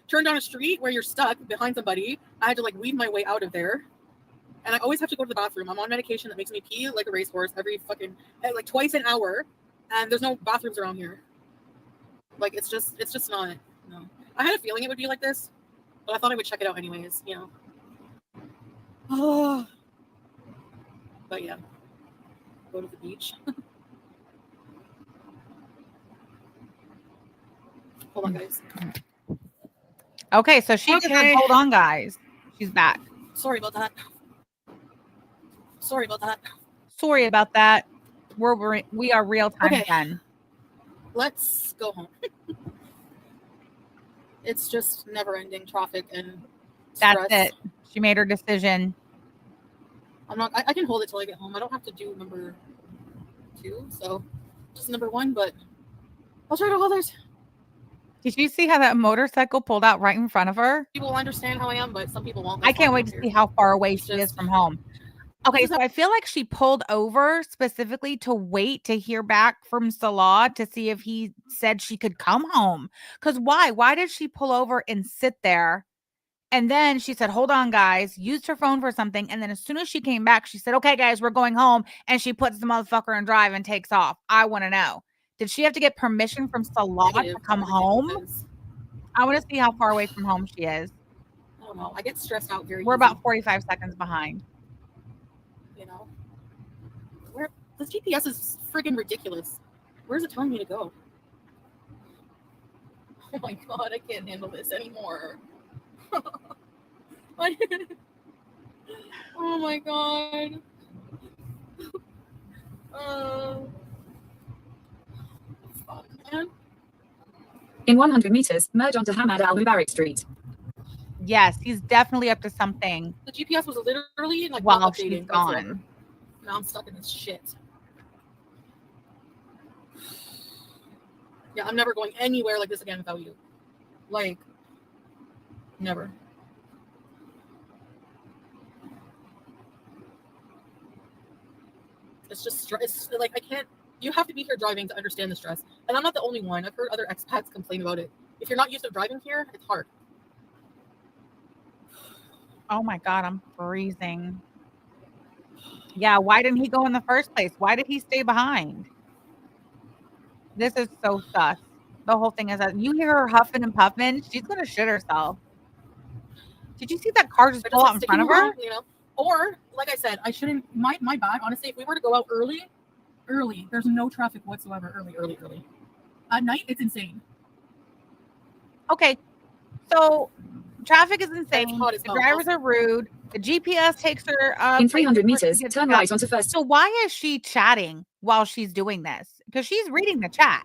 Turn down a street where you're stuck behind somebody. I had to like weave my way out of there. And I always have to go to the bathroom. I'm on medication that makes me pee like a racehorse every fucking, like, twice an hour. And there's no bathrooms around here. Like, it's just not, no. I had a feeling it would be like this, but I thought I would check it out anyways, you know. Oh. But yeah. Go to the beach. Hold on, guys. Okay, so she just said, hold on, guys. She's back. Sorry about that. Sorry about that. Sorry about that. We are real time again. Let's go home. It's just never-ending traffic and stress. That's it. She made her decision. I can hold it till I get home. I don't have to do number 2, so just number 1, but I'll try to hold it. Did you see how that motorcycle pulled out right in front of her? People will understand how I am, but some people won't. I can't wait to see how far away she is from home. Okay, so I feel like she pulled over specifically to wait to hear back from Salah to see if he said she could come home. Because why? Why did she pull over and sit there? And then she said, hold on, guys, used her phone for something. And then as soon as she came back, she said, okay, guys, we're going home. And she puts the motherfucker in drive and takes off. I want to know. Did she have to get permission from Salah to come home? I want to see how far away from home she is. I don't know. I get stressed out very easy. We're about 45 seconds behind. You know? This GPS is friggin' ridiculous. Where's it telling me to go? Oh my god, I can't handle this anymore. Oh my god. Fuck, man. In 100 meters, merge onto Hamad Al Mubarak Street. Yes, he's definitely up to something The GPS was literally like while not she's updating whatsoever. gone. Now I'm stuck in this shit. Yeah, I'm never going anywhere like this again without you. Like, never. It's just stress. It's like I can't. You have to be here driving to understand the stress. And I'm not the only one. I've heard other expats complain about it. If you're not used to driving here, it's hard. Oh my God, I'm freezing. Yeah, why didn't he go in the first place? Why did he stay behind? This is so sus. The whole thing is that you hear her huffing and puffing, she's gonna shit herself. Did you see that car just I pull just out like in front of sticking her? around, you know. Or like I said, I shouldn't. My bad. Honestly, if we were to go out early, there's no traffic whatsoever. Early. At night, it's insane. Okay, so traffic is And it's insane. hot as The hell. drivers are rude. The GPS takes her In 300 places where she meters, gets turn stuck. right onto First. So why is she chatting while she's doing this? Because she's reading the chat.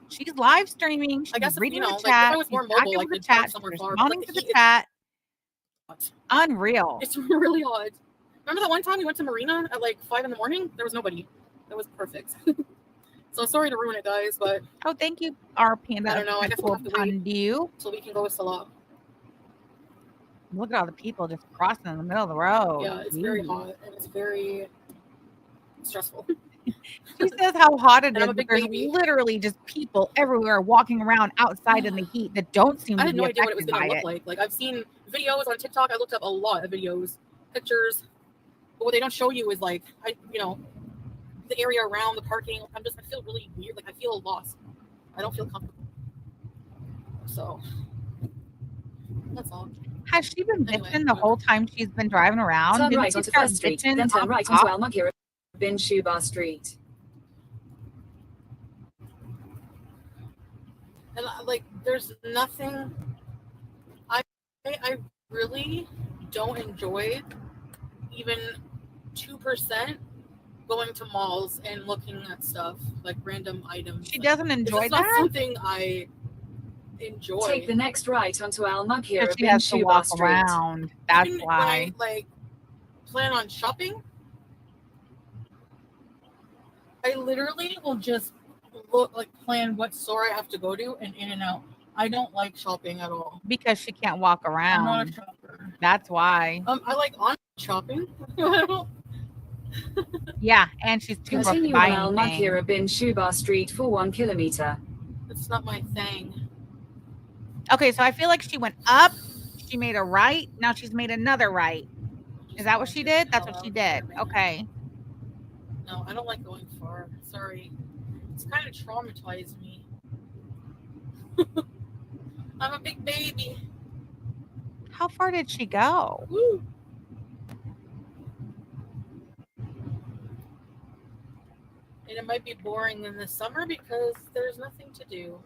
She's live streaming. She's I guess if, reading you know, the like if chat. I was She's more mobile, active I with the could park chat. somewhere She's far. responding But to the the heat, chat. Unreal. it's really odd. Remember that one time we went to Marina at like 5 a.m? There was nobody. That was perfect. So sorry to ruin it, guys, but Oh, thank you, our panda. I don't know. I guess we'll have to wait You. till we can go with Salah. Look at all the people just crossing in the middle of the road. Yeah, it's very hot and it's very stressful. She says how hot it And is, I'm a but big there's baby. literally just people everywhere walking around outside in the heat that don't seem I to had be no idea what it was affected going by to look it. like. Like, I've seen videos on TikTok. I looked up a lot of videos, pictures. But what they don't show you is, like, the area around the parking. I feel really weird. Like, I feel lost. I don't feel comfortable. So, that's all. Has she been Anyway, bitching the whole time she's been driving around? Turn Didn't right she onto start First Street, bitching then turn off right the onto top? Al Mughira bin Shubar Street. And, like, there's nothing. I really don't enjoy even 2% going to malls and looking at stuff, like random items. She Like, doesn't it's enjoy just not that something I enjoy. Take the next right onto Al because Mughira she bin has to Shubar walk Street. around. That's Even why. when I like plan on shopping, I literally will just plan what store I have to go to and in and out. I don't like shopping at all. Because she can't walk I'm not around. a shopper. That's why. I like on shopping. I don't. Yeah, and she's too broke to Continue buy on Al anything. Mughira bin Shubar Street for 1 kilometer. It's not my thing. Okay, so I feel like she went up, she made a right, now she's made another right. Is that what she did? That's what she did. Okay. No, I don't like going far. Sorry. It's kind of traumatized me. I'm a big baby. How far did she go? Woo. And it might be boring in the summer because there's nothing to do.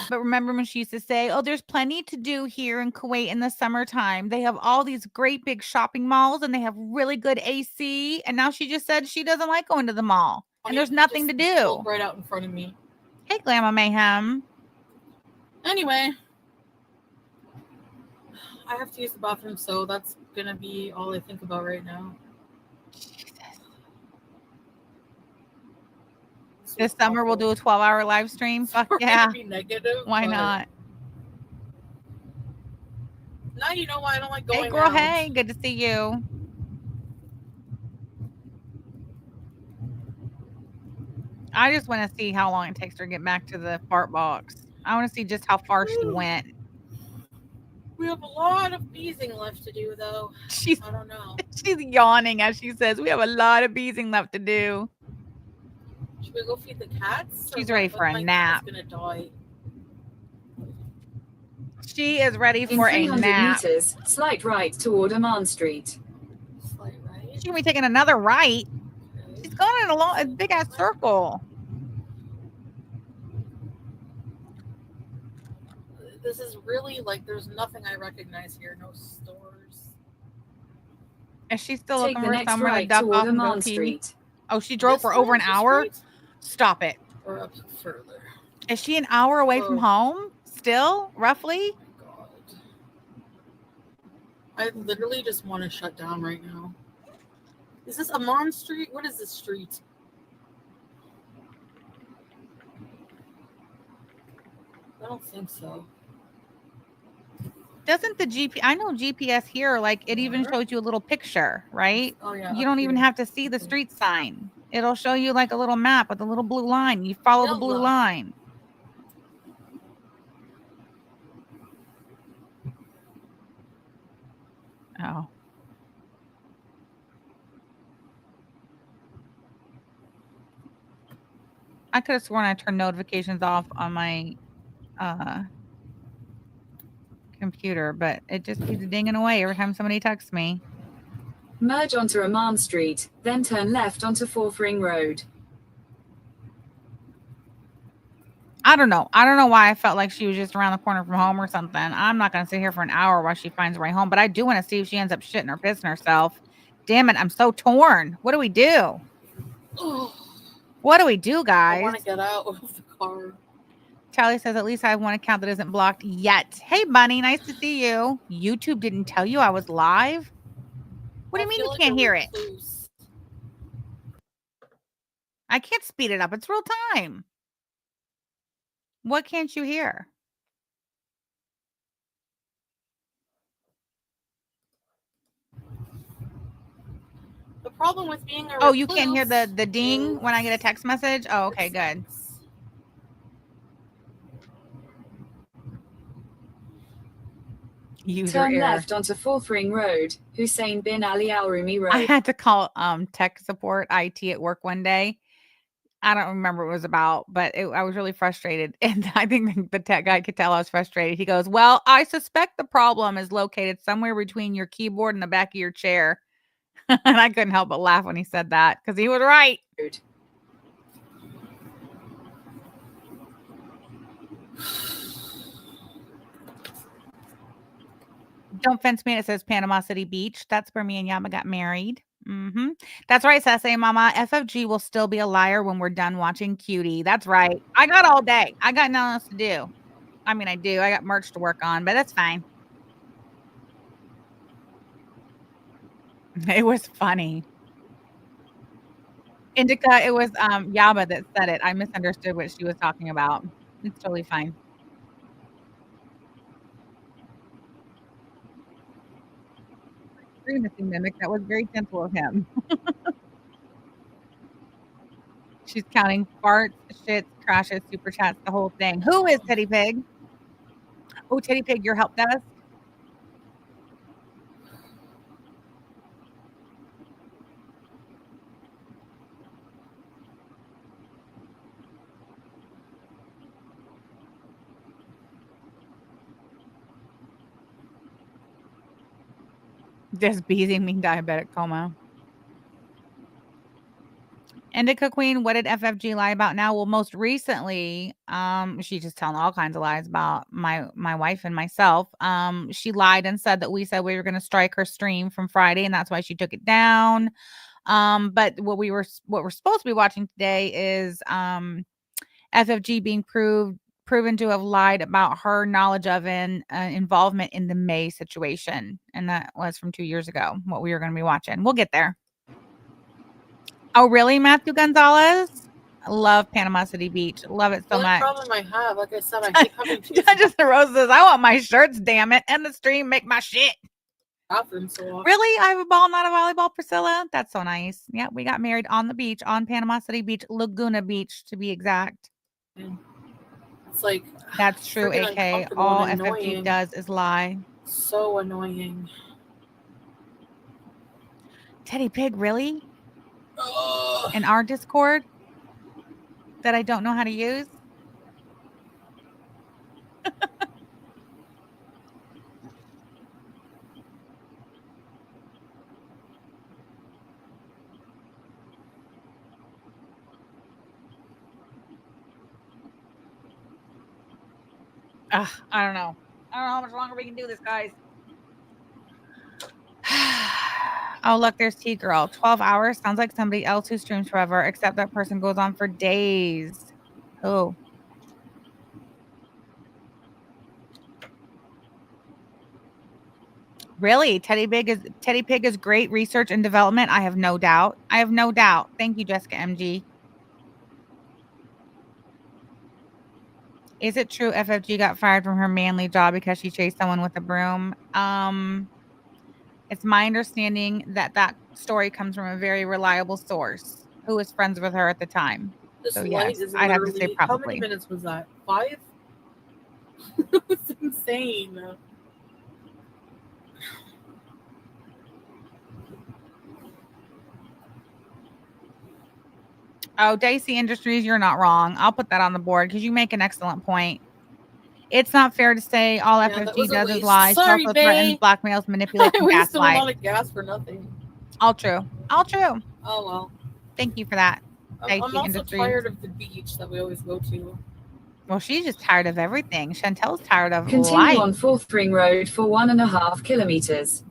But remember when she used to say, oh, there's plenty to do here in Kuwait in the summertime. They have all these great big shopping malls and they have really good AC. And now she just said she doesn't like going to the mall. And there's nothing to do. Right out in front of me. Hey, Glamour Mayhem. Anyway, I have to use the bathroom, so that's going to be all I think about right now. Jesus. This summer we'll do a 12-hour live stream. Fuck yeah. Be negative, Why not? Now you know why I don't like going Hey, girl. out. Hey, good to see you. I just want to see how long it takes her to get back to the fart box. I want to see just how far she went. We have a lot of beezing left to do, though. I don't know. She's yawning as she says, we have a lot of beezing left to do. Should we go feed the cats? She's ready for a nap. Gonna die. She is ready In for a 300 nap. meters, slight right toward Amman Street. Slight right. She's gonna be taking another right. Okay. She's going in a big ass circle. This is really like there's nothing I recognize here. No stores. Is she still Take looking the for next somewhere to right duck off toward and go Amman pee? Street. Oh, she drove for over an hour? Stop it. Or up further. Is she an hour away from home? still, roughly? God. I literally just want to shut down right now. Is this Amon Street? What is this street? I don't think so. Doesn't the I know GPS here, like it even Where? shows you a little picture, right? Oh yeah. You up don't even here. have to see the street sign. It'll show you like a little map with a little blue line. You follow the blue Yalla. line. Oh. I could have sworn I turned notifications off on my computer, but it just keeps dinging away every time somebody texts me. Merge onto Amman Street, then turn left onto Fourth Ring Road. I don't know. I don't know why I felt like she was just around the corner from home or something. I'm not going to sit here for an hour while she finds her way home, but I do want to see if she ends up shitting or pissing herself. Damn it. I'm so torn. What do we do? What do we do, guys? I want to get out of the car. Charlie says, at least I have one account that isn't blocked yet. Hey, Bunny. Nice to see you. YouTube didn't tell you I was live? What do you mean you can't hear it? I can't speed it up. It's real time. What can't you hear? The problem with being a Oh, you can't hear the ding when I get a text message? Oh, okay, good. Turn left onto Fourth Ring Road, Hussein bin Ali Al Rumi Road. I had to call tech support IT at work one day. I don't remember what it was about, but I was really frustrated. And I think the tech guy could tell I was frustrated. He goes, well, I suspect the problem is located somewhere between your keyboard and the back of your chair. And I couldn't help but laugh when he said that because he was right. Don't fence me. It says Panama City Beach. That's where me and Yama got married. Mm-hmm. That's right, Sassy Mama. FFG will still be a liar when we're done watching Cutie. That's right. I got all day. I got nothing else to do. I mean, I do. I got merch to work on, but that's fine. It was funny. Indica, it was Yaba that said it. I misunderstood what she was talking about. It's totally fine. Missing mimic. That was very gentle of him. She's counting farts, shits, crashes, super chats, the whole thing. Who is Teddy Pig? Oh, Teddy Pig, your help desk. Just beezing me diabetic coma. Indica Queen, what did FFG lie about now? Well, most recently, she's just telling all kinds of lies about my wife and myself. She lied and said that we said we were going to strike her stream from Friday, and that's why she took it down. But what we're supposed to be watching today is FFG being proven to have lied about her knowledge of and involvement in the May situation, and that was from 2 years ago. What we were going to be watching. We'll get there. Oh, really, Matthew Gonzalez? I love Panama City Beach. Love it so much. The only problem I have, like I said, I keep having to Just the roses. I want my shirts, damn it, and the stream make my shit. bathroom so often. Really? I have a ball, not a volleyball, Priscilla? That's so nice. Yeah, we got married on the beach, on Panama City Beach, Laguna Beach, to be exact. It's like that's true, AK. All FFG does is lie. So annoying. Teddy Pig, really? In our Discord that I don't know how to use? I don't know. I don't know how much longer we can do this, guys. Oh, look, there's T-Girl. 12 hours. Sounds like somebody else who streams forever, except that person goes on for days. Oh. Really? Teddy Pig is great research and development. I have no doubt. I have no doubt. Thank you, Jessica MG. Is it true FFG got fired from her manly job because she chased someone with a broom? It's my understanding that that story comes from a very reliable source who was friends with her at the time. This So light yes, is I'd have to say literally. How many probably. minutes was that? 5? It's insane. Oh, Dicey Industries, you're not wrong. I'll put that on the board because you make an excellent point. It's not fair to say all Yeah, that was FFG a does is waste. lie. She Sorry, also threatens, babe. blackmails, manipulates, I and wasted a lot gaslights. of gas for nothing. All true. All true. Oh well. Thank you for that, I'm Dicey also Industries. tired of the beach that we always go to. Well, she's just tired of everything. Chantel's tired of Continue life. on 4th Ring Road for 1.5 kilometers.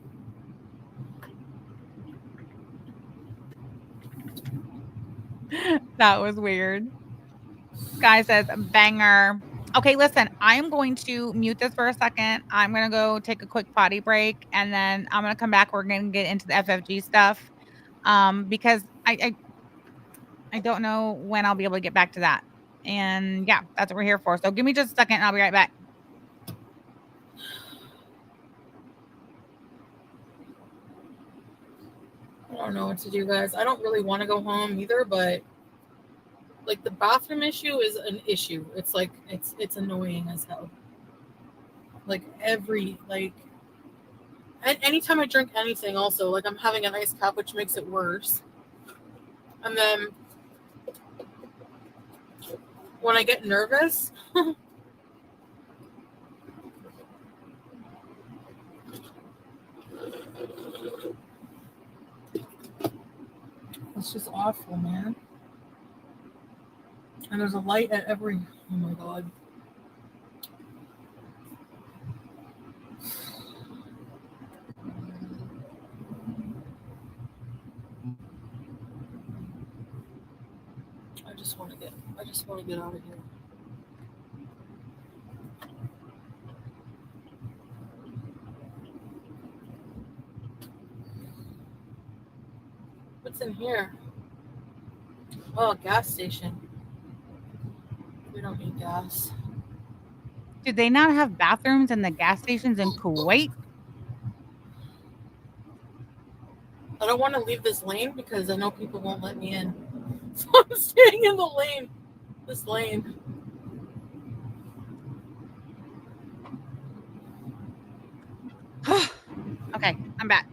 That was weird. Guy says banger. Okay, listen, I'm going to mute this for a second. I'm going to go take a quick potty break and then I'm going to come back. We're going to get into the FFG stuff. Because I don't know when I'll be able to get back to that. And yeah, that's what we're here for. So give me just a second and I'll be right back. I don't know what to do, guys. I don't really want to go home either, but like the bathroom issue is an issue. It's like it's annoying as hell. Like anytime I drink anything, also like I'm having an iced cap, which makes it worse. And then when I get nervous, it's just awful, man. And there's a light at every. Oh my god. I just want to get out of here. What's in here? Oh, a gas station. We don't need gas. Do they not have bathrooms in the gas stations in Kuwait? I don't want to leave this lane because I know people won't let me in. So I'm staying in the lane. This lane. Okay, I'm back.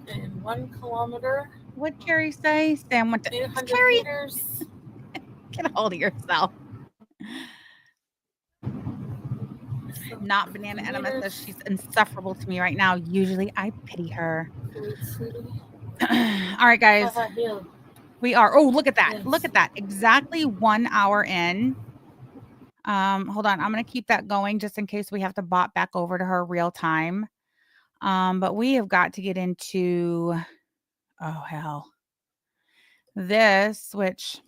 In 1 kilometer. What'd Carrie say? Sam went to 800 Carrie, meters. get a hold of yourself. Not Banana Enema says she's insufferable to me right now. Usually I pity her. All right, guys. We are. Oh, look at that. Yes. Look at that. Exactly 1 hour in. Hold on. I'm going to keep that going just in case we have to bot back over to her real time. But we have got to get into, oh, hell. This, which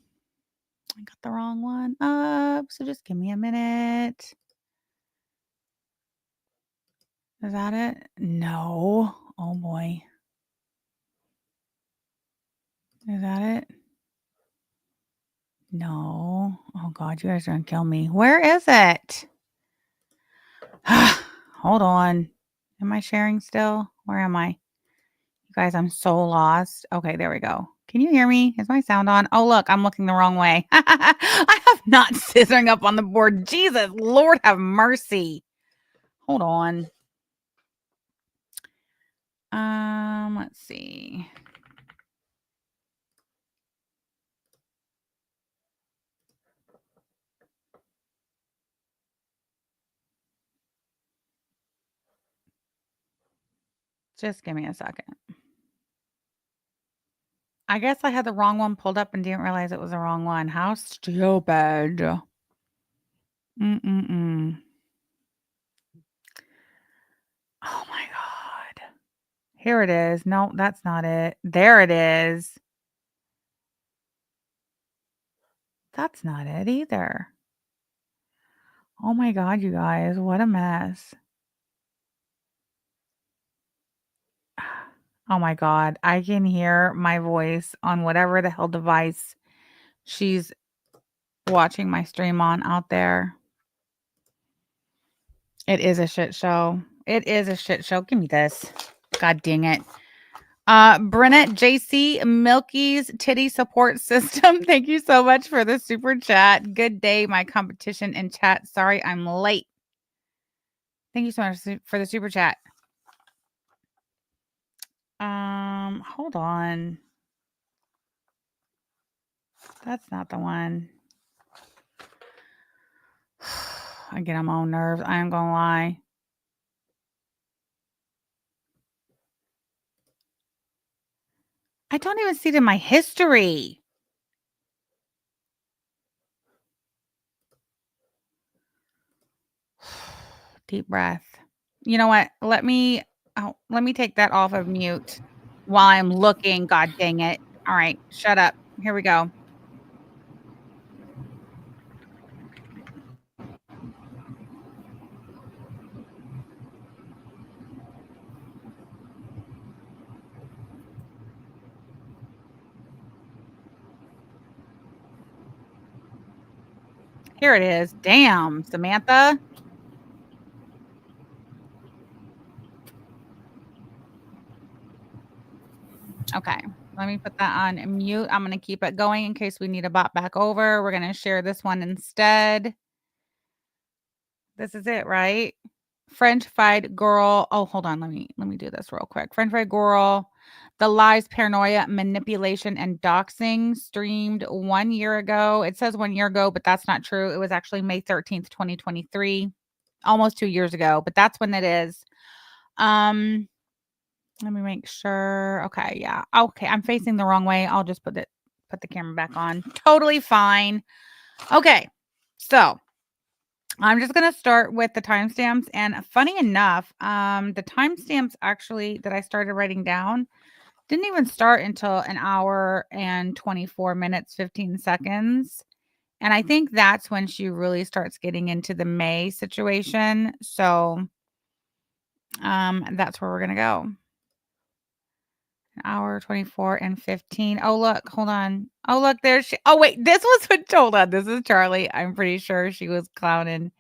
I got the wrong one up. So just give me a minute. Is that it? No. Oh, boy. Is that it? No. Oh, God. You guys are going to kill me. Where is it? Hold on. Am I sharing still? Where am I? You guys, I'm so lost. Okay, there we go. Can you hear me? Is my sound on? Oh, look, I'm looking the wrong way. I have not scissoring up on the board. Jesus, Lord have mercy. Hold on. Let's see. Just give me a second. I guess I had the wrong one pulled up and didn't realize it was the wrong one. How stupid. Oh my God. Here it is. No, that's not it. There it is. That's not it either. Oh my God, you guys, what a mess. Oh my God. I can hear my voice on whatever the hell device she's watching my stream on out there. It is a shit show. It is a shit show. Give me this. God dang it. Brennet JC Milky's Titty Support System. Thank you so much for the super chat. Good day, my competition in chat. Sorry I'm late. Thank you so much for the super chat. Hold on. That's not the one. I get on my own nerves. I am gonna lie. I don't even see it in my history. Deep breath. You know what? Let me take that off of mute while I'm looking. God dang it. All right, shut up. Here we go. Here it is. Damn, Samantha. Okay, let me put that on mute. I'm going to keep it going in case we need to bot back over. We're going to share this one instead. This is it, right? French fried girl. Oh, hold on. Let me do this real quick. French fried girl. The lies, paranoia, manipulation, and doxing streamed 1 year ago. It says 1 year ago, but that's not true. It was actually May 13th, 2023. Almost 2 years ago, but that's when it is. Let me make sure. Okay, yeah. Okay, I'm facing the wrong way. I'll just put the camera back on. Totally fine. Okay. So, I'm just going to start with the timestamps, and funny enough, the timestamps actually that I started writing down didn't even start until 1 hour and 24 minutes 15 seconds. And I think that's when she really starts getting into the May situation. So that's where we're going to go. 1 hour, 24 and 15. Oh, look, hold on. Oh, look, there's she. Oh, wait, this was what, hold on. This is Charlie. I'm pretty sure she was clowning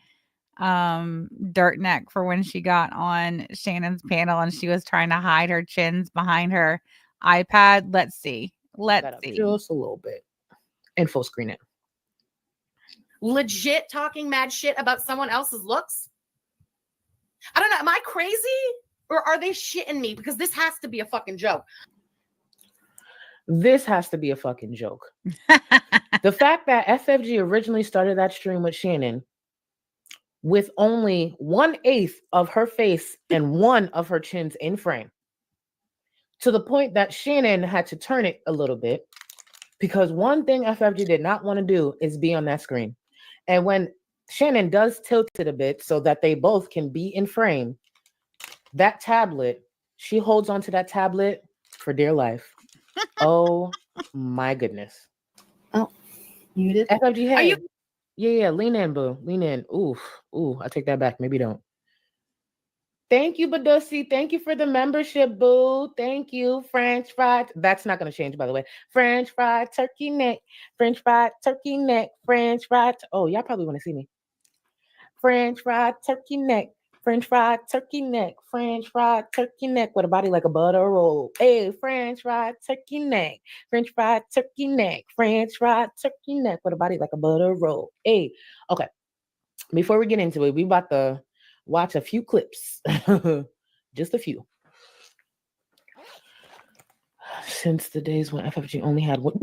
Dirt Neck for when she got on Shannon's panel and she was trying to hide her chins behind her iPad. Let's see. Let's see. Just a little bit. And full screen it. Legit talking mad shit about someone else's looks? I don't know. Am I crazy? Or are they shitting me? Because this has to be a fucking joke. This has to be a fucking joke. The fact that FFG originally started that stream with Shannon with only 1/8 of her face and one of her chins in frame, to the point that Shannon had to turn it a little bit, because one thing FFG did not want to do is be on that screen. And when Shannon does tilt it a bit so that they both can be in frame, that tablet, she holds onto that tablet for dear life. Oh my goodness. Oh, you did? FFG, hey. Are you? Yeah, lean in, boo. Lean in. Ooh, I take that back. Maybe don't. Thank you, Badusi. Thank you for the membership, boo. Thank you. French fried. That's not going to change, by the way. French fried turkey neck. French fried turkey neck. French fried. Oh, y'all probably want to see me. French fried turkey neck. French fried turkey neck. French fried turkey neck with a body like a butter roll. Hey, French fried turkey neck. French fried turkey neck. French fried turkey neck with a body like a butter roll. Hey, okay. Before we get into it, we about to watch a few clips. Just a few. Since the days when FFG only had one.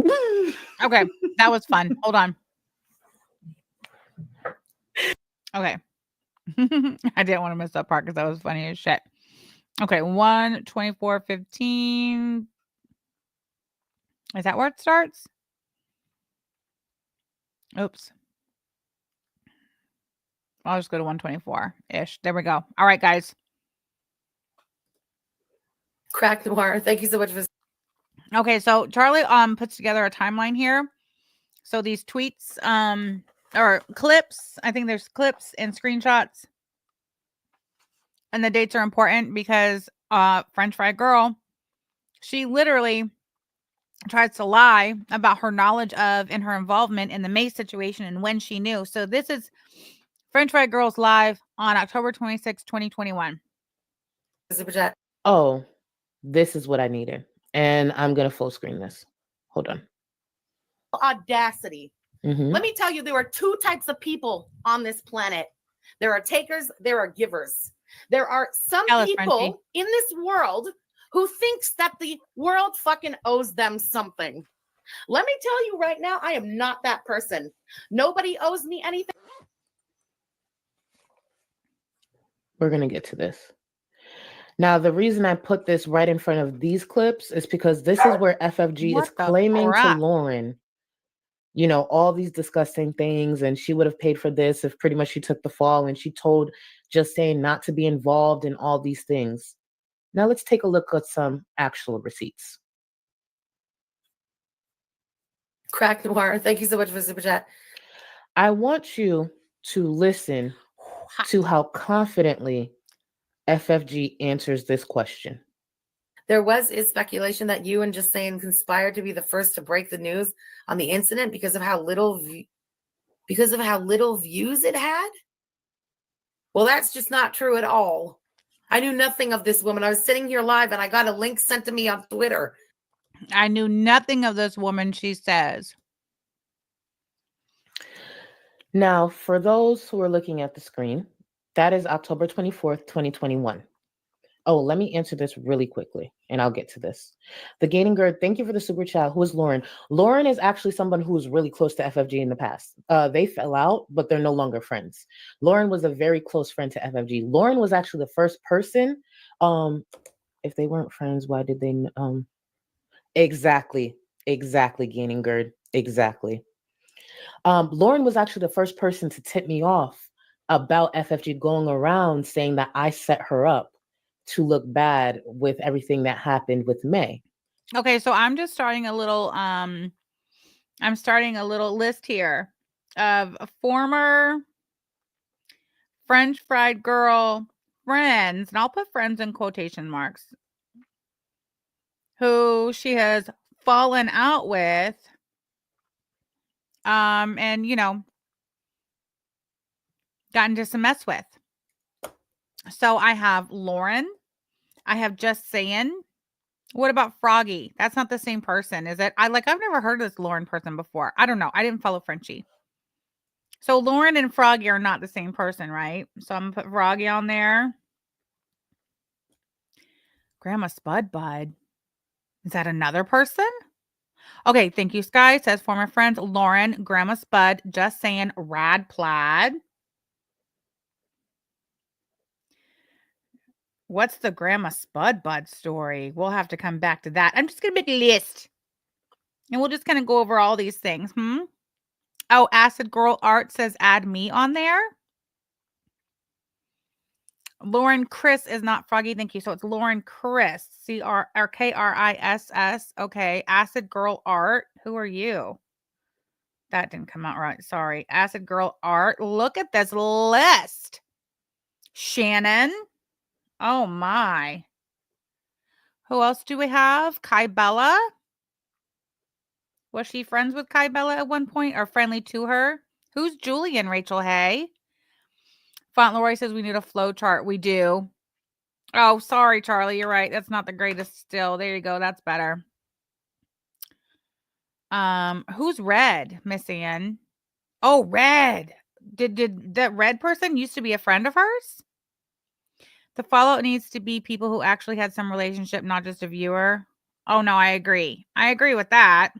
Okay, that was fun. Hold on. Okay. I didn't want to miss that part because that was funny as shit. Okay, 1:24:15. Is that where it starts? Oops. I'll just go to 1:24-ish. There we go. All right, guys. Crack Noir. Thank you so much for. Okay, so Charlie puts together a timeline here. So these tweets or clips, I think there's clips and screenshots. And the dates are important because French Fried Girl She literally tries to lie about her knowledge of and her involvement in the May situation and when she knew. So this is French Fried Girls live on October 26, 2021. Super chat. Oh, this is what I needed. And I'm going to full screen this. Hold on. Audacity. Mhm. Let me tell you, there are two types of people on this planet. There are takers, there are givers. There are some Tell us, people Frenchie. in this world who thinks that the world fucking owes them something. Let me tell you right now, I am not that person. Nobody owes me anything. We're going to get to this. Now, the reason I put this right in front of these clips is because this is where FFG What is the claiming to crap? Lauren, you know, all these disgusting things, and she would have paid for this if pretty much she took the fall, and she told Just Saying not to be involved in all these things. Now, let's take a look at some actual receipts. Crack Noir, thank you so much for the super chat. I want you to listen to how confidently FFG answers this question. There is speculation that you and Just Saying conspired to be the first to break the news on the incident because of how little views it had. Well, that's just not true at all. I knew nothing of this woman. I was sitting here live and I got a link sent to me on Twitter. I knew nothing of this woman, she says. Now, for those who are looking at the screen, that is October 24th, 2021. Oh, let me answer this really quickly, and I'll get to this. The Gaining Gird, thank you for the super chat. Who is Lauren? Lauren is actually someone who was really close to FFG in the past. They fell out, but they're no longer friends. Lauren was a very close friend to FFG. Lauren was actually the first person. If they weren't friends, why did they? Exactly, Gaining Gird, exactly. Lauren was actually the first person to tip me off about FFG going around saying that I set her up to look bad with everything that happened with May. Okay, so I'm just starting a little list here of former French Fried Girl friends, and I'll put friends in quotation marks, who she has fallen out with, and you know, gotten into some mess with. So I have Lauren, I have Just Saying. What about Froggy? That's not the same person, is it? I've never heard of this Lauren person before. I don't know. I didn't follow Frenchie. So Lauren and Froggy are not the same person, right? So I'm gonna put Froggy on there. Grandma Spud Bud. Is that another person? Okay, thank you, Sky. Says former friends Lauren, Grandma Spud, Just Saying, Rad Plaid. What's the Grandma Spud Bud story? We'll have to come back to that. I'm just gonna make a list. And we'll just kind of go over all these things. Oh, Acid Girl Art says add me on there. Lauren Chris is not Froggy. Thank you. So it's Lauren Chris. Kriss. Okay. Acid Girl Art. Who are you? That didn't come out right. Sorry. Acid Girl Art. Look at this list. Shannon. Oh my. Who else do we have? Kai Bella. Was she friends with Kai Bella at one point or friendly to her? Who's Julian, Rachel Hay? Fauntleroy says we need a flow chart. We do. Oh, sorry, Charlie. You're right. That's not the greatest still. There you go. That's better. Who's Red, Miss Ann? Oh, Red. Did that Red person used to be a friend of hers? The follow-up needs to be people who actually had some relationship, not just a viewer. Oh, no, I agree. I agree with that.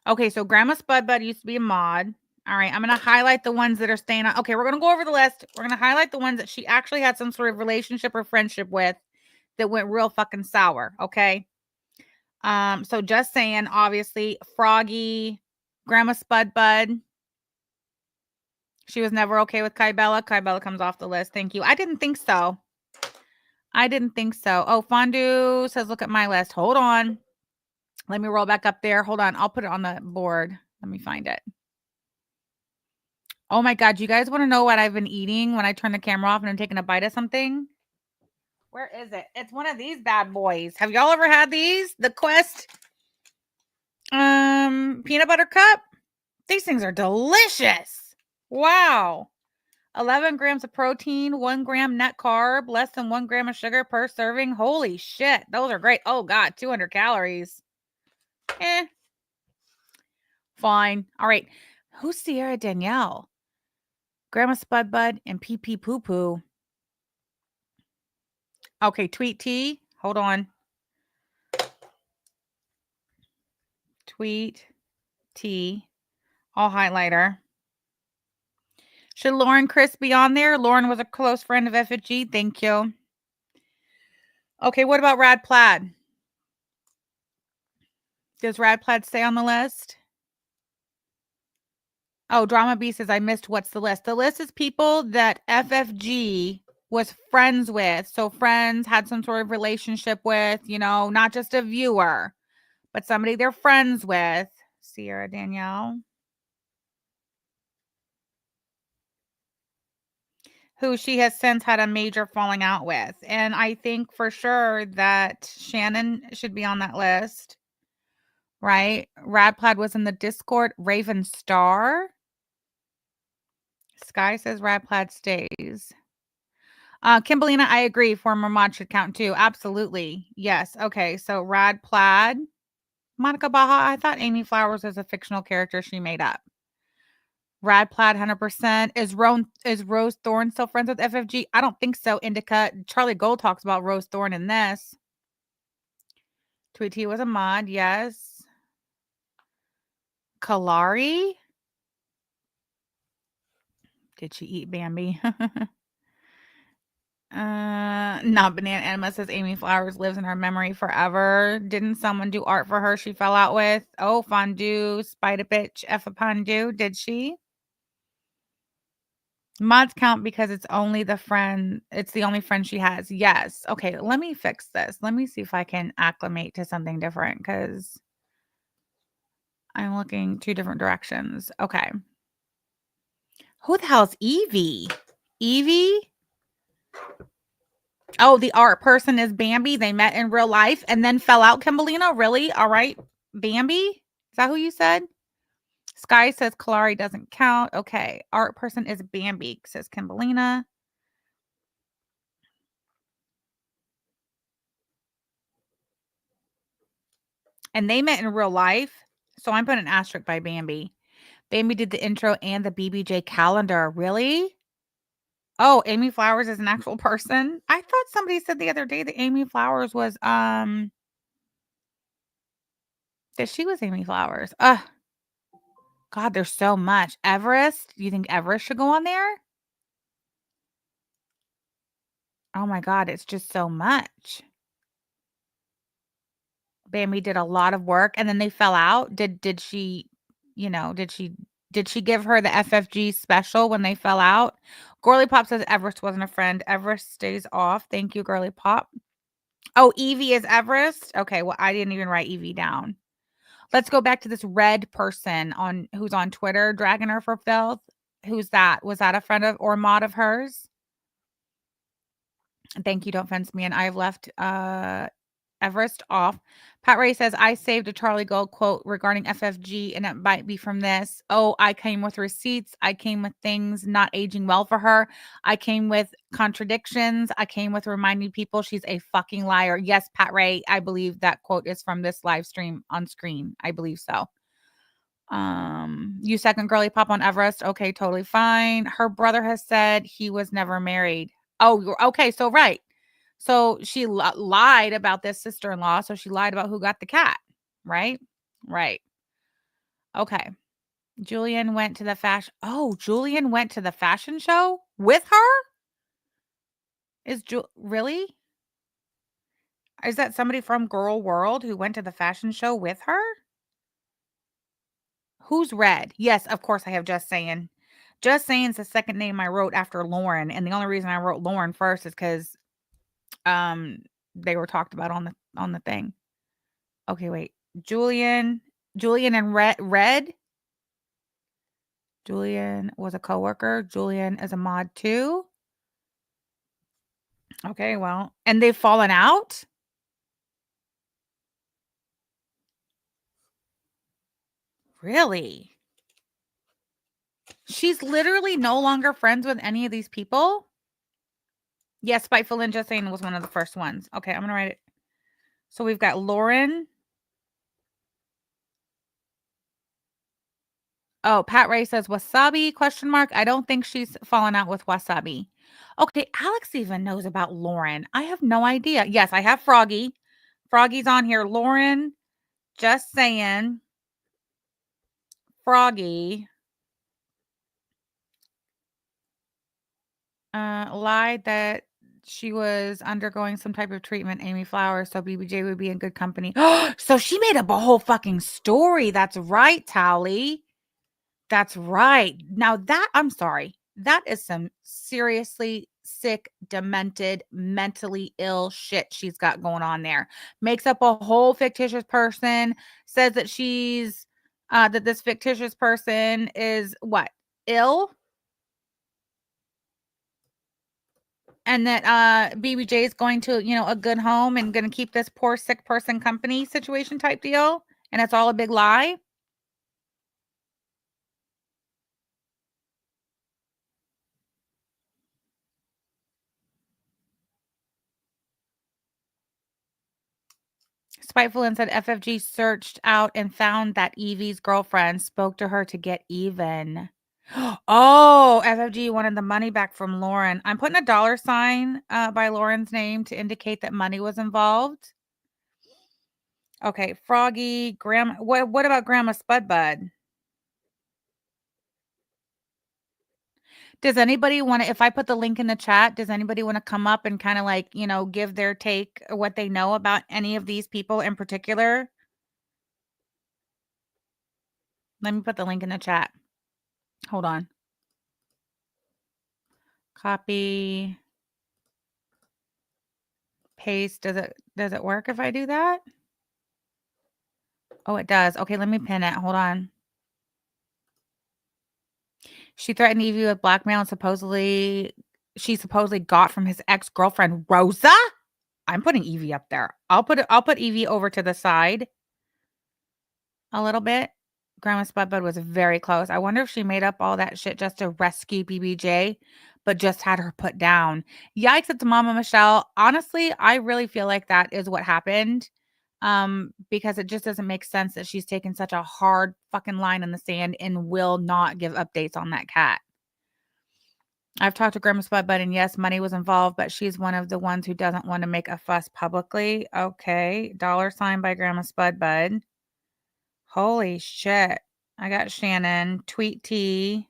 Okay, so Grandma Spud Bud used to be a mod. All right, I'm going to highlight the ones that are staying on. Okay, we're going to go over the list. We're going to highlight the ones that she actually had some sort of relationship or friendship with that went real fucking sour, okay? So Just Saying, obviously, Froggy, Grandma Spud Bud. She was never okay with Kai Bella. Kai Bella comes off the list. Thank you. I didn't think so. Oh, Fondue says, look at my list. Hold on. Let me roll back up there. Hold on. I'll put it on the board. Let me find it. Oh my God. You guys want to know what I've been eating when I turn the camera off and I'm taking a bite of something? Where is it? It's one of these bad boys. Have y'all ever had these? The Quest peanut butter cup. These things are delicious. Wow. 11 grams of protein, 1 gram net carb, less than 1 gram of sugar per serving. Holy shit. Those are great. Oh God, 200 calories. Fine. All right. Who's Sierra Danielle? Grandma Spud Bud and PP Poo Poo. Okay, Tweet T. Hold on. Tweet T. I'll highlight her. Should Lauren Chris be on there? Lauren was a close friend of FFG. Thank you. Okay, what about Rad Plaid? Does Rad Plaid stay on the list? Oh, Drama B says I missed what's the list. The list is people that FFG was friends with. So friends had some sort of relationship with, you know, not just a viewer, but somebody they're friends with. Sierra Danielle. Who she has since had a major falling out with. And I think for sure that Shannon should be on that list. Right? Radplaid was in the Discord. Raven Star. Sky says Radplaid stays. Kimberlina, I agree. Former mod should count too. Absolutely. Yes. Okay. So Radplaid. Monica Baja. I thought Amy Flowers was a fictional character she made up. Radplaid 100%. Is Rose Thorne still friends with FFG? I don't think so. Indica. Charlie Gold talks about Rose Thorne in this. Tweety was a mod. Yes. Kalari. Did she eat Bambi? Not Banana Enema says Amy Flowers lives in her memory forever. Didn't someone do art for her she fell out with? Oh, Fondue, Spider Bitch, Effa Fondue. Did she? Mods count because it's only the friend. It's the only friend she has. Yes. Okay, let me fix this. Let me see if I can acclimate to something different because I'm looking two different directions. Okay. Who the hell's Evie? Evie? Oh, the art person is Bambi. They met in real life and then fell out, Kimberlina. Really? All right. Bambi? Is that who you said? Sky says Kalari doesn't count. Okay. Art person is Bambi, says Kimberlina. And they met in real life. So I'm putting an asterisk by Bambi. Bambi did the intro and the BBJ calendar. Really? Oh, Amy Flowers is an actual person. I thought somebody said the other day that Amy Flowers was that she was Amy Flowers. God, there's so much. Everest? You think Everest should go on there? Oh my God, it's just so much. Bambi did a lot of work and then they fell out. Did she, you know, did she give her the FFG special when they fell out? Gorly Pop says Everest wasn't a friend. Everest stays off. Thank you, Girly Pop. Oh, Evie is Everest? Okay, well, I didn't even write Evie down. Let's go back to this red person who's on Twitter, dragging her for filth. Who's that? Was that a friend of or mod of hers? Thank you. Don't fence me. And I've left Everest off. Pat Ray says, I saved a Charlie Gold quote regarding FFG, and it might be from this. Oh, I came with receipts. I came with things not aging well for her. I came with contradictions. I came with reminding people she's a fucking liar. Yes, Pat Ray, I believe that quote is from this live stream on screen. I believe so. You second Girly Pop on Everest. Okay, totally fine. Her brother has said he was never married. Oh, okay. So, right. So she lied about this sister-in-law. So she lied about who got the cat. Right? Right. Okay. Julian went to the fashion. Oh, Julian went to the fashion show with her? Really? Is that somebody from Girl World who went to the fashion show with her? Who's Red? Yes, of course I have Just Saying. Just Saying's the second name I wrote after Lauren. And the only reason I wrote Lauren first is because they were talked about on the thing. Okay, wait. Julian and Red. Julian was a coworker. Julian is a mod too. Okay, well, and they've fallen out? Really? She's literally no longer friends with any of these people? Yes, Spiteful and Just Saying was one of the first ones. Okay, I'm gonna write it. So we've got Lauren. Oh, Pat Ray says Wasabi, question mark. I don't think she's fallen out with Wasabi. Okay, Alex even knows about Lauren. I have no idea. Yes, I have Froggy. Froggy's on here. Lauren, Just Saying. Froggy. Lied that she was undergoing some type of treatment, Amy Flowers, so BBJ would be in good company. So she made up a whole fucking story. That's right, Tally. That's right. Now that, I'm sorry, that is some seriously sick, demented, mentally ill shit she's got going on there. Makes up a whole fictitious person, says that she's, that this fictitious person is what? Ill? And that BBJ is going to, a good home and going to keep this poor sick person company situation type deal. And it's all a big lie. Spiteful and said FFG searched out and found that Evie's girlfriend spoke to her to get even. Oh, FFG wanted the money back from Lauren. I'm putting a $sign by Lauren's name to indicate that money was involved. Okay, Froggy, Grandma. What about Grandma Spudbud? Does anybody want to, if I put the link in the chat, does anybody want to come up and kind of like, give their take, what they know about any of these people in particular? Let me put the link in the chat. Hold on. Copy. Paste. Does it work if I do that? Oh, it does. Okay, let me pin it. Hold on. She threatened Evie with blackmail and she supposedly got from his ex-girlfriend Rosa. I'm putting Evie up there. I'll put Evie over to the side a little bit. Grandma Spudbud was very close. I wonder if she made up all that shit just to rescue BBJ, but just had her put down. Yikes at the Mama Michelle. Honestly, I really feel like that is what happened. Because it just doesn't make sense that she's taken such a hard fucking line in the sand and will not give updates on that cat. I've talked to Grandma Spudbud, and yes, money was involved, but she's one of the ones who doesn't want to make a fuss publicly. Okay. $sign by Grandma Spudbud. Holy shit. I got Shannon. Tweet T.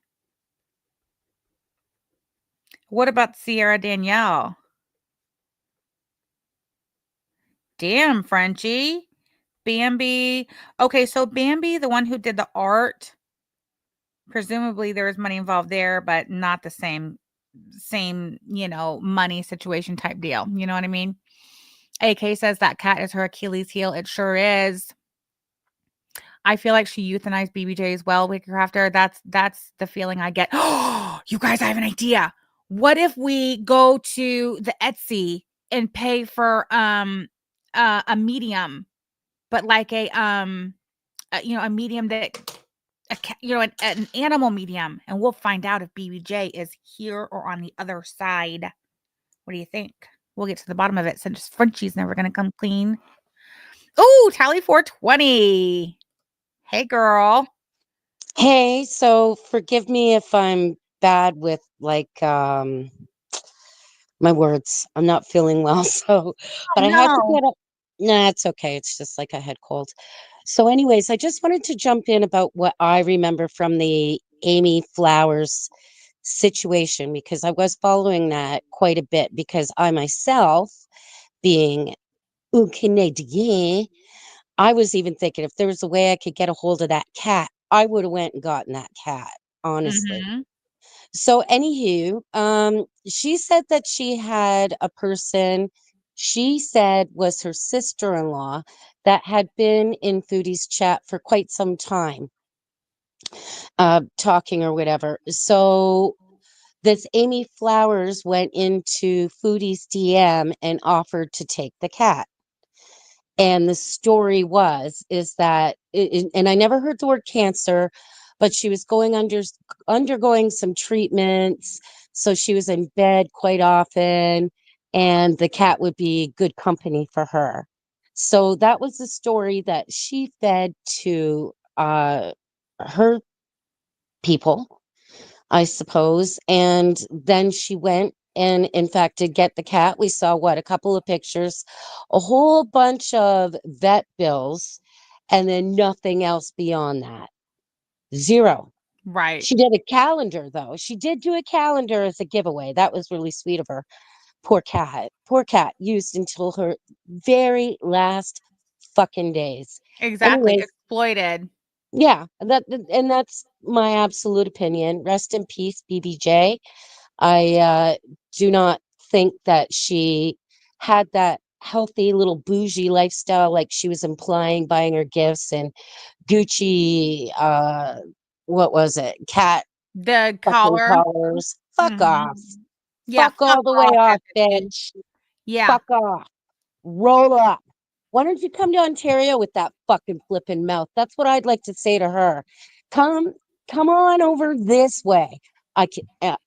What about Sierra Danielle? Damn, Frenchie. Bambi. Okay, so Bambi, the one who did the art, presumably there was money involved there, but not the same, money situation type deal. You know what I mean? AK says that cat is her Achilles heel. It sure is. I feel like she euthanized BBJ as well, Wickercrafter. That's the feeling I get. Oh, you guys, I have an idea. What if we go to the Etsy and pay for a medium, but like a medium that an animal medium, and we'll find out if BBJ is here or on the other side. What do you think? We'll get to the bottom of it since Frenchie's never going to come clean. Oh, Tally 420. Hey, girl. Hey, so forgive me if I'm bad with my words. I'm not feeling well, but I had to No. get up. Nah, it's okay. It's just like a head cold. So, anyways, I just wanted to jump in about what I remember from the Amy Flowers situation because I was following that quite a bit because I myself, being un Canadien, I was even thinking if there was a way I could get a hold of that cat, I would have went and gotten that cat, honestly. Mm-hmm. So, anywho, she said that she had a person she said was her sister-in-law that had been in Foodie's chat for quite some time, talking or whatever. So this Amy Flowers went into Foodie's DM and offered to take the cat. And the story is that, and I never heard the word cancer, but she was undergoing some treatments. So she was in bed quite often, and the cat would be good company for her. So that was the story that she fed to her people, I suppose. And then she went and, in fact, did get the cat. We saw a couple of pictures, a whole bunch of vet bills, and then nothing else beyond that. Zero. Right. She did a calendar, though. She did do a calendar as a giveaway. That was really sweet of her. Poor cat. Poor cat, used until her very last fucking days. Exactly. Anyways, Exploited. yeah, and that's my absolute opinion. Rest in peace, BBJ. I do not think that she had that healthy little bougie lifestyle like she was implying, buying her gifts and Gucci, what was it? Cat The fucking collar. collars. Fuck Mhm. off. Yeah. Fuck all the way off, everybody. bitch. Yeah. Fuck off. Roll up. Why don't you come to Ontario with that fucking flipping mouth? That's what I'd like to say to her. Come, come on over this way. I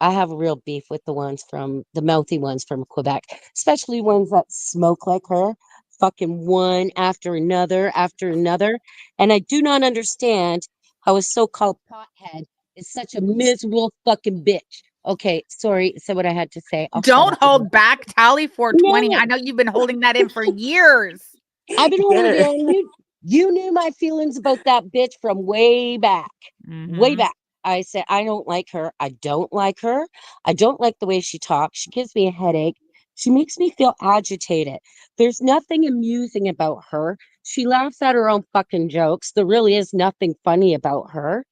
have a real beef with the mouthy ones from Quebec, especially ones that smoke like her, fucking one after another after another. And I do not understand how a so-called pothead is such a miserable fucking bitch. Okay, sorry, said what I had to say. I'll shut Don't up now. hold back Tally 420. No. I know you've been holding that in for years. I've been holding Get it her. in. You knew my feelings about that bitch from way back. Way Mhm. back. I said, I don't like her. I don't like her. I don't like the way she talks. She gives me a headache. She makes me feel agitated. There's nothing amusing about her. She laughs at her own fucking jokes. There really is nothing funny about her.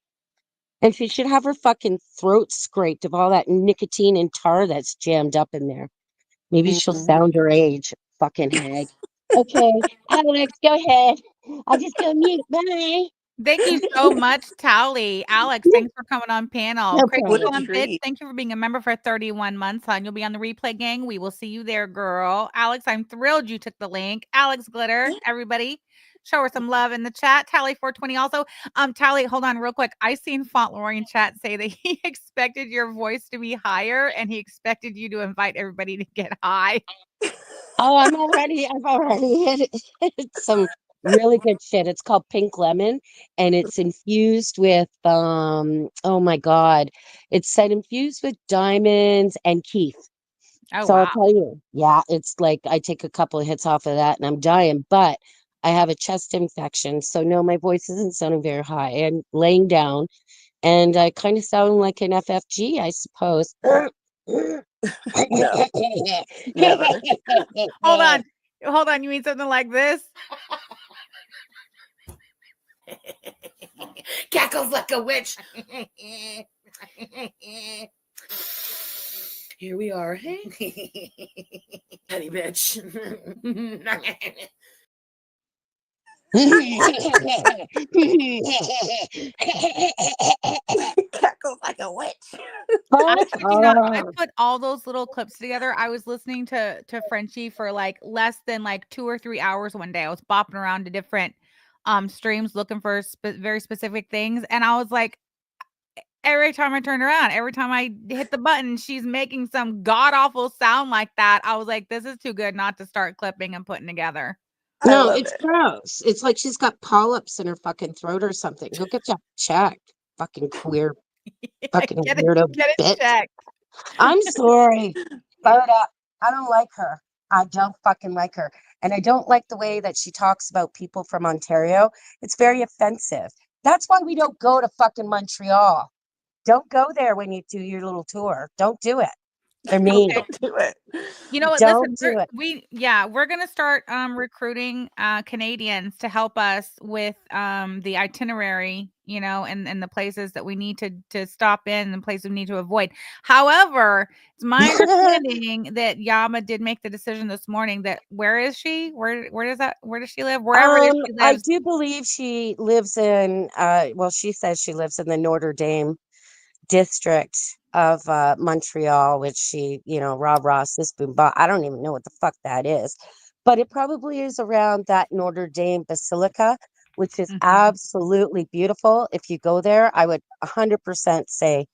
And she should have her fucking throat scraped of all that nicotine and tar that's jammed up in there. Maybe she'll Mhm. sound her age, fucking hag. Okay, Alex, go ahead. I'll just go mute. Bye. Thank you so much, Tally. Alex, thanks for coming on panel. No Crazy What a problem. Fun Bitch, treat. thank you for being a member for 31 months, hon. You'll be on the replay gang. We will see you there, girl. Alex, I'm thrilled you took the link. Alex Glitter, everybody. Show her some love in the chat. Tally 420 also. Tally, hold on real quick. I seen Fauntleroy in chat say that he expected your voice to be higher and he expected you to invite everybody to get high. Oh, I've already hit some really good shit. It's called Pink Lemon and it's infused with oh my God. It's said infused with diamonds and Keith. Oh, So I'll wow. tell you, yeah, it's like I take a couple of hits off of that and I'm dying, but I have a chest infection. So no, my voice isn't sounding very high. I'm laying down and I kind of sound like an FFG, I suppose. No, never. Hold on. Hold on. You mean something like this? Cackles like a witch. Here we are. Honey bitch. Cackles like a witch. I Fuck kid you not, I off. put all those little clips together. I was listening to Frenchie for like less than like 2 or 3 hours one day. I was bopping around to different streams looking for very specific things, and I was like, every time I turned around, every time I hit the button, she's making some god awful sound like that. I was like, this is too good not to start clipping and putting together. I No, love it's it. gross. It's like she's got polyps in her fucking throat or something. Go get that checked. Fucking queer, fucking Get weirdo it bitch. checked. I'm sorry. Fired up. I don't like her. I don't fucking like her. And I don't like the way that she talks about people from Ontario. It's very offensive. That's why we don't go to fucking Montreal. Don't go there when you do your little tour. Don't do it. They're mean. Okay. Don't do it. You know what? Listen, Don't do it. we're gonna start recruiting Canadians to help us with the itinerary, you know, and the places that we need to stop in and places we need to avoid. However, it's my understanding that Yama did make the decision this morning that where is she? Where does she live? Wherever it is she I lives. do believe she lives in well, she says she lives in the Notre Dame district. of Montreal, which she, rah rah, sis boom bah. I don't even know what the fuck that is, but it probably is around that Notre Dame Basilica, which is absolutely beautiful. If you go there, I would 100% say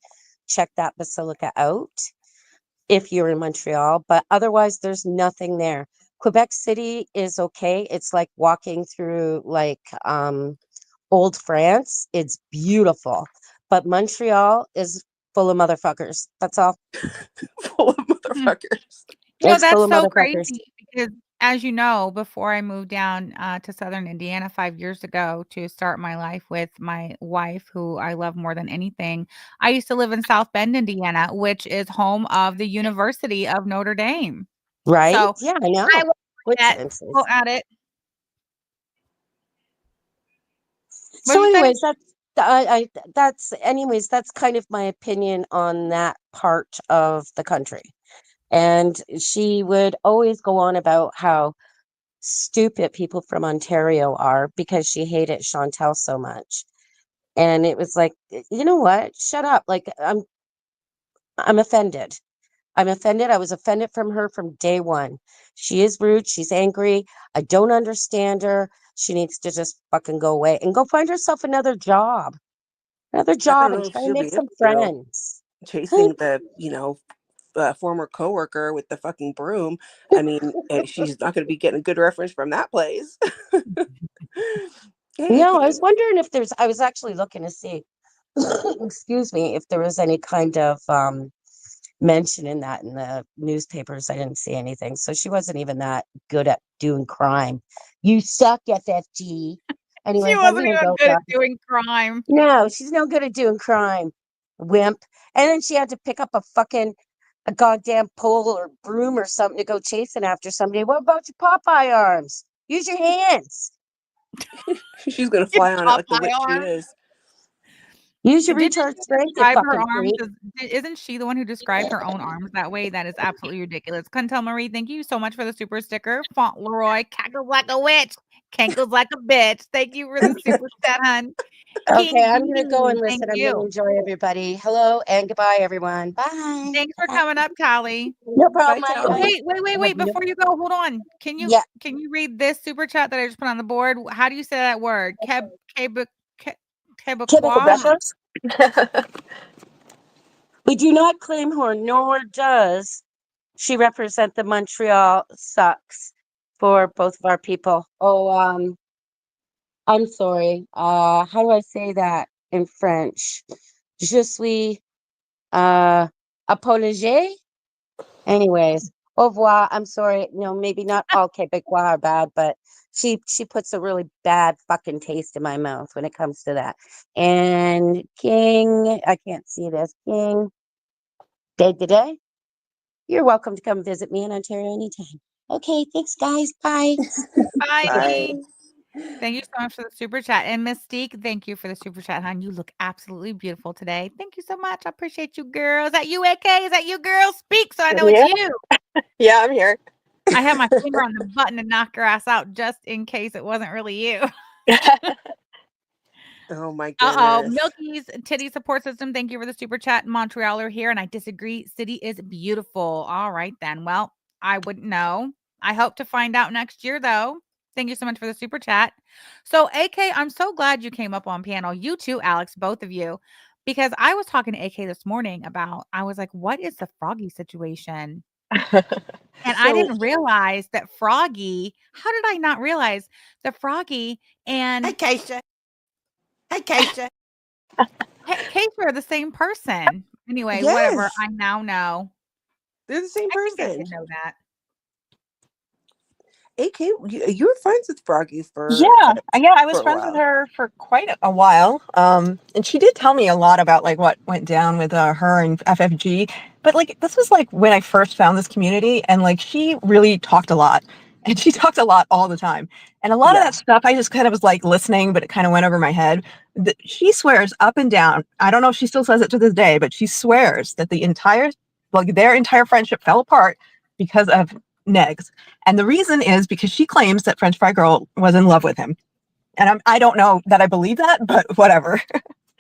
check that basilica out if you're in Montreal, but otherwise there's nothing there. Quebec City is okay. It's like walking through like old France. It's beautiful. But Montreal is full of motherfuckers. That's all. Full of motherfuckers. It's full That's of so motherfuckers. crazy because, as you know, before I moved down to Southern Indiana 5 years ago to start my life with my wife, who I love more than anything, I used to live in South Bend, Indiana, which is home of the University of Notre Dame. Right? So Yeah, I know. I will Coincidences. go at it. So, What'd you say? anyways, that's kind of my opinion on that part of the country. And she would always go on about how stupid people from Ontario are because she hated Chantel so much. And it was like, you know what? Shut up. Like I'm offended. I'm offended. I was offended from her from day one. She is rude. She's angry. I don't understand her. She needs to just fucking go away and go find herself another job. Another I job don't and know if try and she'll make be able some to. friends. Chasing the, former coworker with the fucking broom. I mean, she's not going to be getting a good reference from that place. Hey, No, I AK. was wondering if I was actually looking to see, excuse me, if there was any kind of mention in that in the newspapers. I didn't see anything. So she wasn't even that good at doing crime. You suck, FFG. She Anyways, I'm wasn't going to even go, good guys. at doing crime. No, she's no good at doing crime. Wimp. And then she had to pick up a goddamn pole or broom or something to go chasing after somebody. What about your Popeye arms? Use your hands. She's going to fly on it like the Popeye witch she arm. is. Use your Didn't retard she strength, you describe her fucking arms freak. isn't she the one who described her own arms that way? That is absolutely ridiculous. Cantel Marie, thank you so much for the super sticker. Fauntleroy, cackles like a witch, cankles like a bitch. Thank you for the super chat, hun. King Okay, I'm going to go Beanie, and thank listen. I'm going to you. enjoy everybody. Hello and goodbye, everyone. Bye. Thanks for coming up, Tally. No Bye, problem. Oh, Tally. wait. Before you go, hold on. Can you Yeah. read this super chat that I just put on the board? How do you say that word? Quebecois? Quebecers? We do not claim her, nor does she represent the Montreal sucks for both of our people. Oh, I'm sorry. How do I say that in French? Je suis apologé. Anyways, au revoir. I'm sorry. No, maybe not all Quebecois are bad, but she puts a really bad fucking taste in my mouth when it comes to that. And King, I can't see this. King, day. You're welcome to come visit me in Ontario anytime. Okay, thanks, guys. Bye. Bye. Bye. Thank you so much for the super chat. And Mystique, thank you for the super chat, hon. You look absolutely beautiful today. Thank you so much. I appreciate you, girl. Is that you, AK? Is that you, girl? Speak so I know Yeah. it's you. Yeah, I'm here. I had my finger on the button to knock her ass out just in case it wasn't really you. Oh my Uh-oh. goodness. Milky's Titty Support System. Thank you for the super chat. Montrealer here, and I disagree. City is beautiful. All right, then. Well, I wouldn't know. I hope to find out next year, though. Thank you so much for the super chat. So, AK, I'm so glad you came up on panel. You too, Alex, both of you. Because I was talking to AK this morning about, I was like, what is the Froggy situation? And I So didn't realize that Froggy, how did I not realize that Froggy and Hey, Keisha. Hey, Keisha. Keisha are the same person? Anyway, whatever. Yes, I now know. they're the same I think I person. did know that. AK, you were friends with Froggy Yeah, I was for a friends with while. her for quite a while. And she did tell me a lot about like what went down with her and FFG. But like this was like when I first found this community, and like she really talked a lot, and she talked a lot all the time. And a lot of Yeah. that stuff I just kind of was like listening, but it kind of went over my head. She swears up and down. I don't know if she still says it to this day, but she swears that their entire friendship fell apart because of Negs. And the reason is because she claims that French Fry Girl was in love with him. And I don't know that I believe that, but whatever.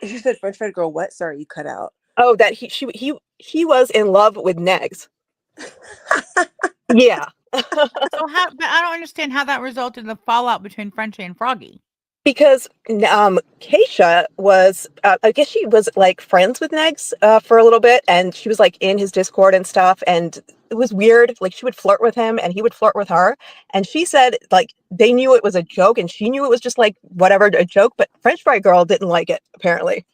She said French Fry Girl what? Sorry, you cut out. Oh, that he was in love with Negs. Yeah. So how? But I don't understand how that resulted in the fallout between Frenchie and Froggy. Because Keisha was, I guess she was like friends with Negs for a little bit, and she was like in his Discord and stuff, and it was weird. Like she would flirt with him, and he would flirt with her, and she said like they knew it was a joke, and she knew it was just like whatever, a joke, but French Fry Girl didn't like it apparently.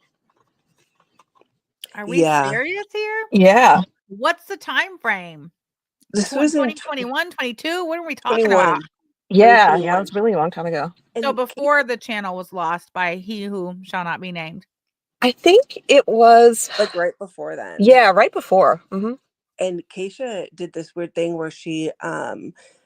Are we Yeah. serious here? Yeah. What's the time frame? This was in 2021, 22? What are we talking 21. about? Yeah, 2021. it was really a long time ago. And So before the channel was lost by he who shall not be named. I think it was like right before then. Yeah, right before. Mm-hmm. And Keisha did this weird thing where she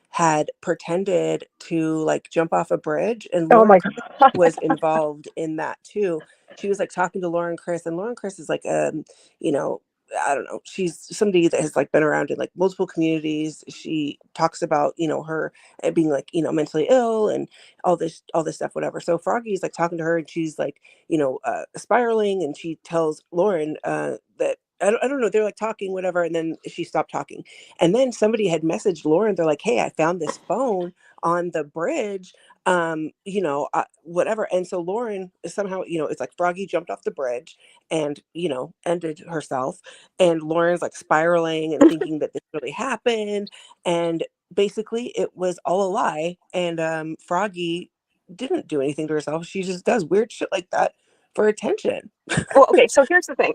had pretended to like jump off a bridge, and Oh Lauren my Chris God. was involved in that too. She was like talking to Lauren Chris, and Lauren Chris is like you know, I don't know, she's somebody that has like been around in like multiple communities. She talks about, you know, her being like, you know, mentally ill and all this stuff, whatever. So Froggy's like talking to her, and she's like, you know, spiraling, and she tells Lauren that I don't know, they're like talking, whatever, and then she stopped talking. And then somebody had messaged Lauren, they're like, hey, I found this phone on the bridge, you know, whatever. And so Lauren somehow, you know, it's like Froggy jumped off the bridge and, you know, ended herself. And Lauren's like spiraling and thinking that this really happened. And basically it was all a lie. And Froggy didn't do anything to herself. She just does weird shit like that for attention. Well, okay, so here's the thing.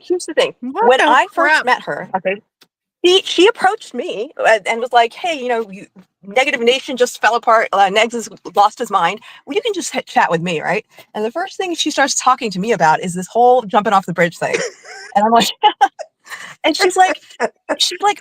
What When the I crap? first met her, okay, she approached me and was like, hey, you know, Negative Nation just fell apart. Negs has lost his mind. Well, you can just chat with me, right? And the first thing she starts talking to me about is this whole jumping off the bridge thing. And I'm like, and she's like,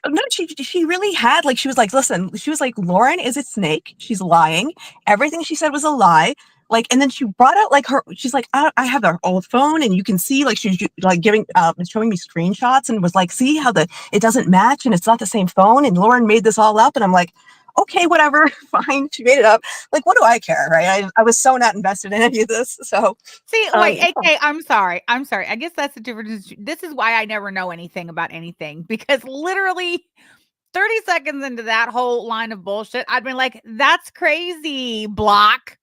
no, she really had, like, she was like, listen, she was like, Lauren is a snake. She's lying. Everything she said was a lie. Like, and then she brought out like she's like, I have her old phone, and you can see like she's like showing me screenshots, and was like, see how it doesn't match, and it's not the same phone, and Lauren made this all up. And I'm like, okay, whatever, fine, she made it up. Like, what do I care, right? I was so not invested in any of this. So see, wait, AK, I'm sorry. I guess that's the difference. This is why I never know anything about anything, because literally 30 seconds into that whole line of bullshit, I'd been like, that's crazy, block.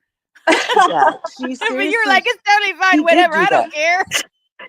Yeah, she But seriously, you're like, it's totally fine, did whatever, do I don't that. care.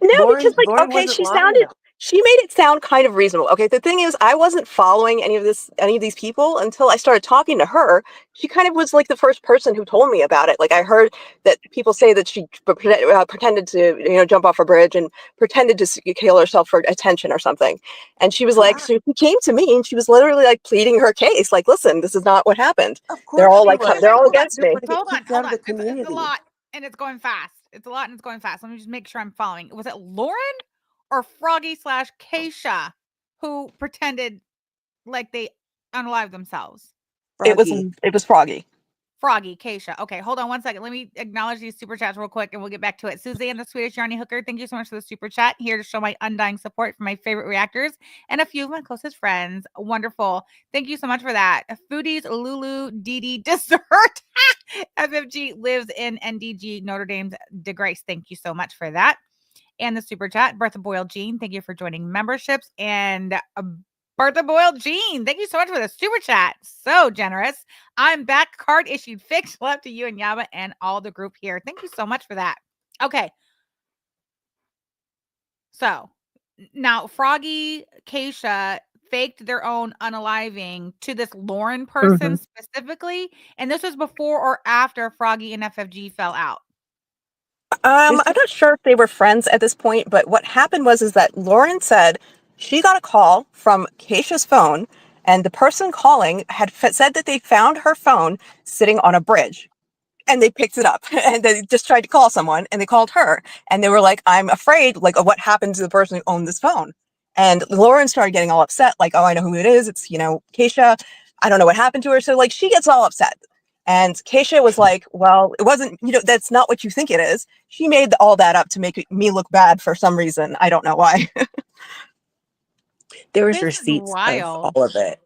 No, because like, Lauren okay, wasn't lying, though. she made it sound kind of reasonable. Okay, the thing is, I wasn't following any of these people until I started talking to her. She kind of was like the first person who told me about it. Like, I heard that people say that she pretended to, you know, jump off a bridge and pretended to kill herself for attention or something. And she was like, so she came to me and she was literally like pleading her case. Like, listen, this is not what happened. Of course They're all she like, was. they're all Of course against they me. were to get Hold on, kicked out of the It's a community. lot, and it's going fast. It's a lot, and it's going fast. Let me just make sure I'm following. Was it Lauren or Froggy / Keisha who pretended like they unalived themselves? Froggy. It was Froggy. Froggy, Keisha. Okay, hold on one second. Let me acknowledge these super chats real quick and we'll get back to it. Suzanne, the Swedish Yarny Hooker, thank you so much for the super chat. Here to show my undying support for my favorite reactors and a few of my closest friends. Wonderful. Thank you so much for that. Foodies, Lulu, Didi, Dessert. FFG lives in NDG, Notre Dame's DeGrace. Thank you so much for that. And the super chat. Bertha Boyle Jean, thank you for joining memberships. And Bertha Boyle Jean, thank you so much for the super chat. So generous. I'm back. Card issued fixed. Love to you and Yaba and all the group here. Thank you so much for that. Okay. So now Froggy, Keisha faked their own unaliving to this Lauren person specifically. And this was before or after Froggy and FFG fell out. I'm not sure if they were friends at this point, but what happened is that Lauren said she got a call from Keisha's phone, and the person calling had said that they found her phone sitting on a bridge, and they picked it up, and they just tried to call someone, and they called her, and they were like, I'm afraid, like, of what happened to the person who owned this phone. And Lauren started getting all upset, like, oh, I know who it is. It's, you know, Keisha. I don't know what happened to her. So, like, she gets all upset. And Keisha was like, well, it wasn't, you know, that's not what you think it is. She made all that up to make me look bad for some reason. I don't know why. There was This is receipts of wild. all of it.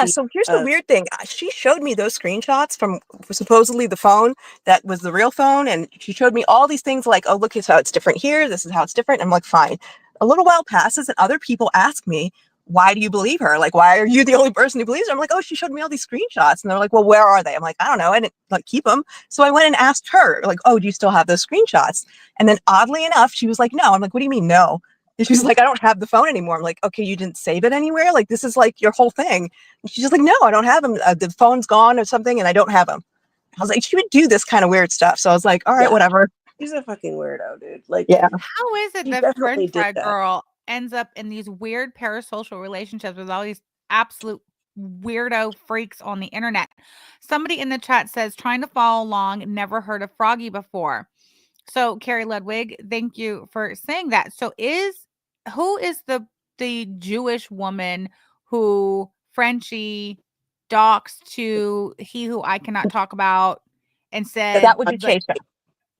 So here's the weird thing. She showed me those screenshots from supposedly the phone that was the real phone. And she showed me all these things like, oh, look at how it's different here. This is how it's different. I'm like, fine. a little while passes and other people ask me, why do you believe her? Like, why are you the only person who believes her? I'm like, oh, she showed me all these screenshots. And they're like, well, where are they? I'm like, I don't know. I didn't like keep them. So I went and asked her, like, oh, do you still have those screenshots? And then oddly enough, she was like, no. I'm like, what do you mean no? And she was like, I don't have the phone anymore. I'm like, okay, you didn't save it anywhere? Like, this is like your whole thing. And she's just like, no, I don't have them. The phone's gone or something, and I don't have them. I was like, she would do this kind of weird stuff. So I was like, all right, Yeah. whatever. She's a fucking weirdo, dude. Like, Yeah. How is it she that definitely French did fry that. girl ends up in these weird parasocial relationships with all these absolute weirdo freaks on the internet? Somebody in the chat says, trying to follow along, never heard of Froggy before. So Carrie Ludwig, thank you for saying that. So who is the Jewish woman who Frenchie doxed to he who I cannot talk about and said That would be like, Keisha.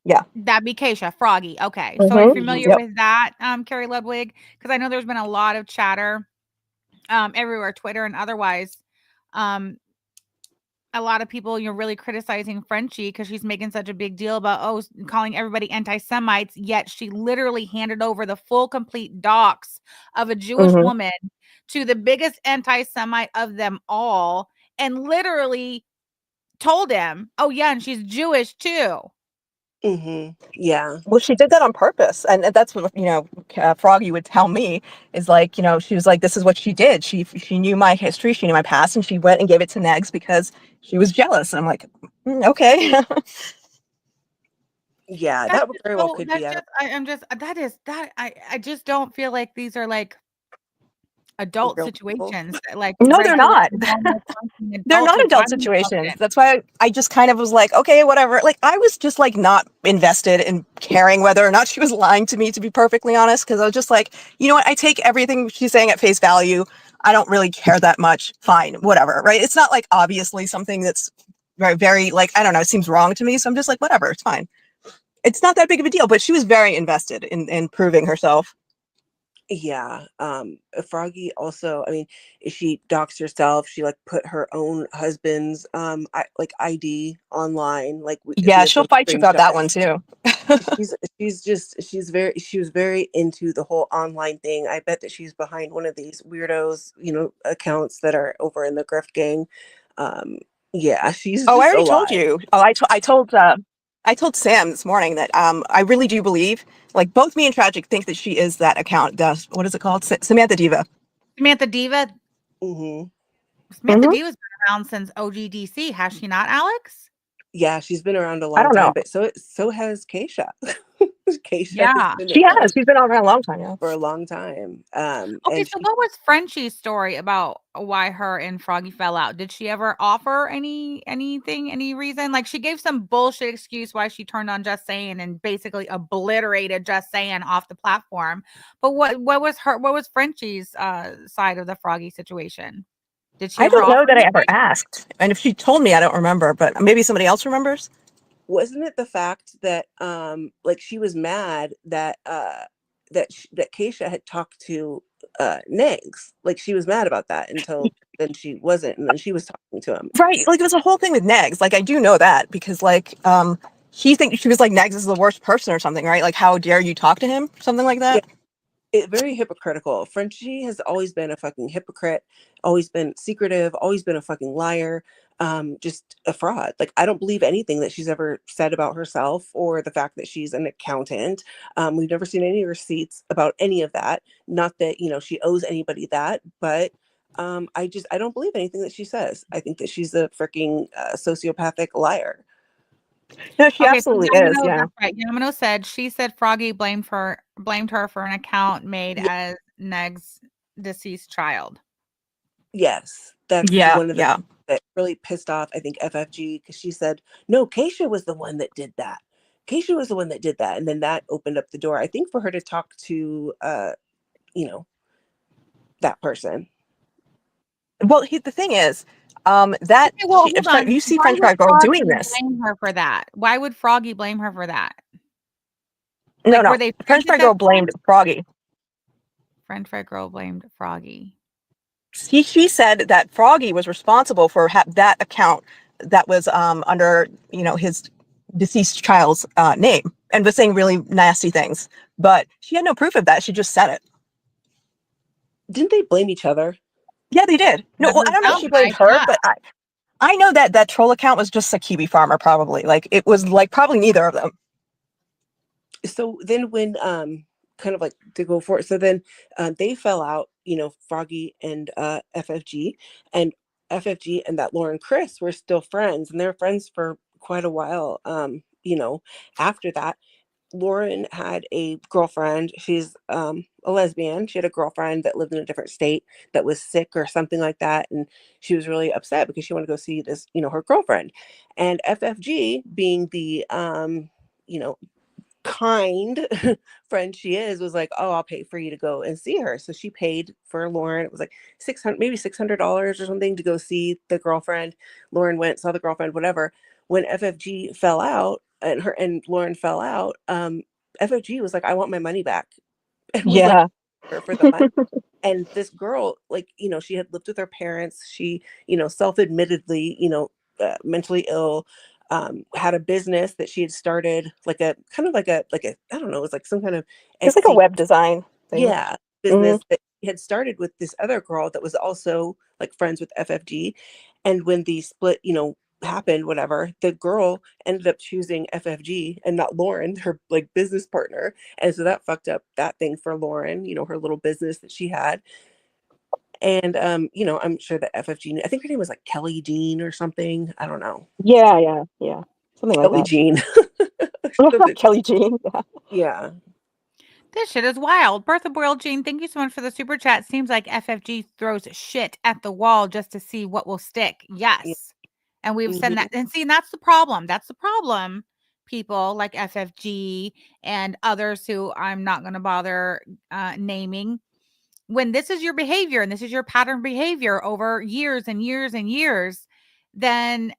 Yeah. that'd be Keisha, Froggy. Okay. So are you Mhm. familiar Yep. with that, Carrie Ludwig? Because I know there's been a lot of chatter everywhere, Twitter and otherwise. A lot of people, you're really criticizing Frenchie because she's making such a big deal about calling everybody anti-Semites, yet she literally handed over the full complete docs of a Jewish Mhm. woman to the biggest anti-Semite of them all, and literally told him, oh yeah, and she's Jewish too. Yeah. Well, she did that on purpose, and that's what Froggy would tell me is like, she was like, this is what she did. She knew my history, she knew my past, and she went and gave it to Negs because she was jealous. And I'm like, okay. Yeah, That's that just very well so could that's be. just I'm just that is that I just don't feel like these are like adult Real people. situations, like No, they're regular not. normal functioning They're adults not with adult driving situations. instructions. That's why I just kind of was like, okay, whatever. Like, I was just like not invested in caring whether or not she was lying to me, to be perfectly honest, because I was just like, you know what? I take everything she's saying at face value. I don't really care that much. Fine, whatever, right? It's not like obviously something that's very, very like, I don't know, it seems wrong to me. So I'm just like, whatever, it's fine. It's not that big of a deal, but she was very invested in proving herself. Yeah. Froggy also, I mean, she doxed herself. She like put her own husband's ID online. Like we Yeah, have she'll some fight you about that one screenshots. too. She was very into the whole online thing. I bet that she's behind one of these weirdos, accounts that are over in the grift gang. Yeah, she's Oh, I just a already told lot. you. Oh, I told Sam this morning that I really do believe, like, both me and Tragic think that she is that account. What is it called? Samantha Diva. Samantha Diva. Mm-hmm. Samantha Diva's been around since OGDC, has she not, Alex? Yeah, she's been around a I long don't time, know. but so has Keisha. Keisha Yeah. has been She has. around She's been around a long time, yeah. for a long time. Okay, And so what was Frenchie's story about why her and Froggy fell out? Did she ever offer any reason? Like, she gave some bullshit excuse why she turned on Just Saying and basically obliterated Just Saying off the platform. But what was Frenchie's side of the Froggy situation? Did she I ever don't know offer that I ever anything? asked. And if she told me, I don't remember, but maybe somebody else remembers. wasn't it the fact that like she was mad that that Keisha had talked to Negs? Like she was mad about that until then she wasn't, and then she was talking to him. Right. Like, there's a whole thing with Negs. Like, I do know that because, like, she was like, Negs is the worst person or something, right? Like, how dare you talk to him? Something like that. Very hypocritical. Frenchie has always been a fucking hypocrite, always been secretive, always been a fucking liar, just a fraud. Like, I don't believe anything that she's ever said about herself or the fact that she's an accountant. We've never seen any receipts about any of that. Not that, she owes anybody that, but I don't believe anything that she says. I think that she's a freaking sociopathic liar. No, she Okay, so absolutely is. Yeah. that's right. Yamano said she said Froggy blamed her for an account made as Neg's deceased child. Yes, that's Yeah. one of the Yeah. things that really pissed off, I think, FFG, because she said, no, Keisha was the one that did that. Keisha was the one that did that. And then that opened up the door, I think, for her to talk to, that person. Well, the thing is, that Okay, well, hold on. you see Why French would Fry Girl Froggy doing this. blame her for that? Why would Froggy blame her for that? No, Were they French friends Fry at Girl that blamed time? Froggy. French Fry Girl blamed Froggy. She said that Froggy was responsible for that account that was under his deceased child's name. and was saying really nasty things. But she had no proof of that. She just said it. Didn't they blame each other? Yeah, they did. No, That's well, what I it don't know if sounds she blamed like, her, yeah. but I know that that troll account was just a kiwi farmer, probably. Like, it was like probably neither of them. So then when kind of like to go for it, so then they fell out, Froggy and FFG, and FFG and that Lauren Chris were still friends, and they were friends for quite a while. After that, Lauren had a girlfriend. She's a lesbian. She had a girlfriend that lived in a different state that was sick or something like that, and she was really upset because she wanted to go see this, her girlfriend. And FFG, being the kind friend she is, was like, oh, I'll pay for you to go and see her. So she paid for Lauren. It was like $600 or something to go see the girlfriend. Lauren went, saw the girlfriend, whatever. When FFG fell out and Lauren fell out, FFG was like, I want my money back, and was like Yeah. for the money. And this girl, like, she had lived with her parents. She, self-admittedly, mentally ill, had a business that she had started, like a kind of like a I don't know, it was like some kind of It's like a Etsy, web design thing. yeah, Mhm. business that she had started with this other girl that was also like friends with FFG. And when the split, happened, whatever, the girl ended up choosing FFG and not Lauren, her like business partner. And so that fucked up that thing for Lauren, her little business that she had. And I'm sure that FFG, I think her name was like Kelly Jean or something. I don't know. Yeah. Something like Kelly that. Jean. Something- Kelly Jean. Yeah. yeah. This shit is wild. Bertha Boyle Jean, thank you so much for the super chat. Seems like FFG throws shit at the wall just to see what will stick. Yes. And we've said that. And see, that's the problem. That's the problem. People like FFG and others who I'm not going to bother naming. When this is your behavior and this is your pattern behavior over years and years and years, then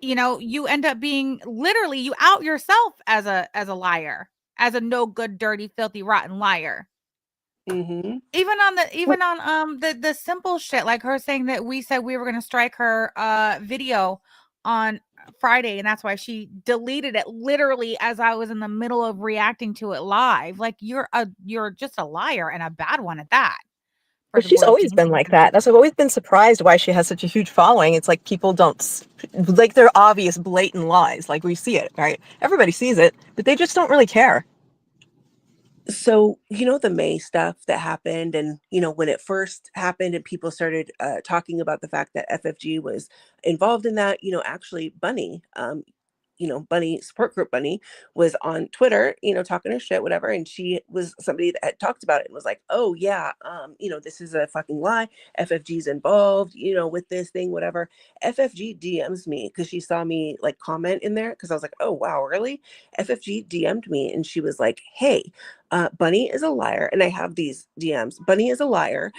you end up being literally, you out yourself as a liar, as a no good, dirty, filthy, rotten liar. Mm-hmm. Even on the simple shit, like her saying that we said we were going to strike her video on Friday, and that's why she deleted it literally as I was in the middle of reacting to it live. Like, you're just a liar, and a bad one at that. But she's always been like that. That's I've always been surprised why she has such a huge following. It's like people don't like, they're obvious, blatant lies. Like, we see it, right? Everybody sees it, but they just don't really care. So, the May stuff that happened, and, when it first happened and people started talking about the fact that FFG was involved in that, actually Bunny, Bunny, support group Bunny, was on Twitter, talking her shit, whatever. And she was somebody that had talked about it and was like, oh yeah, this is a fucking lie. FFG's involved, with this thing, whatever. FFG DMs me because she saw me like comment in there, because I was like, oh wow, really? FFG DM'd me and she was like, hey, Bunny is a liar. And I have these DMs. Bunny is a liar.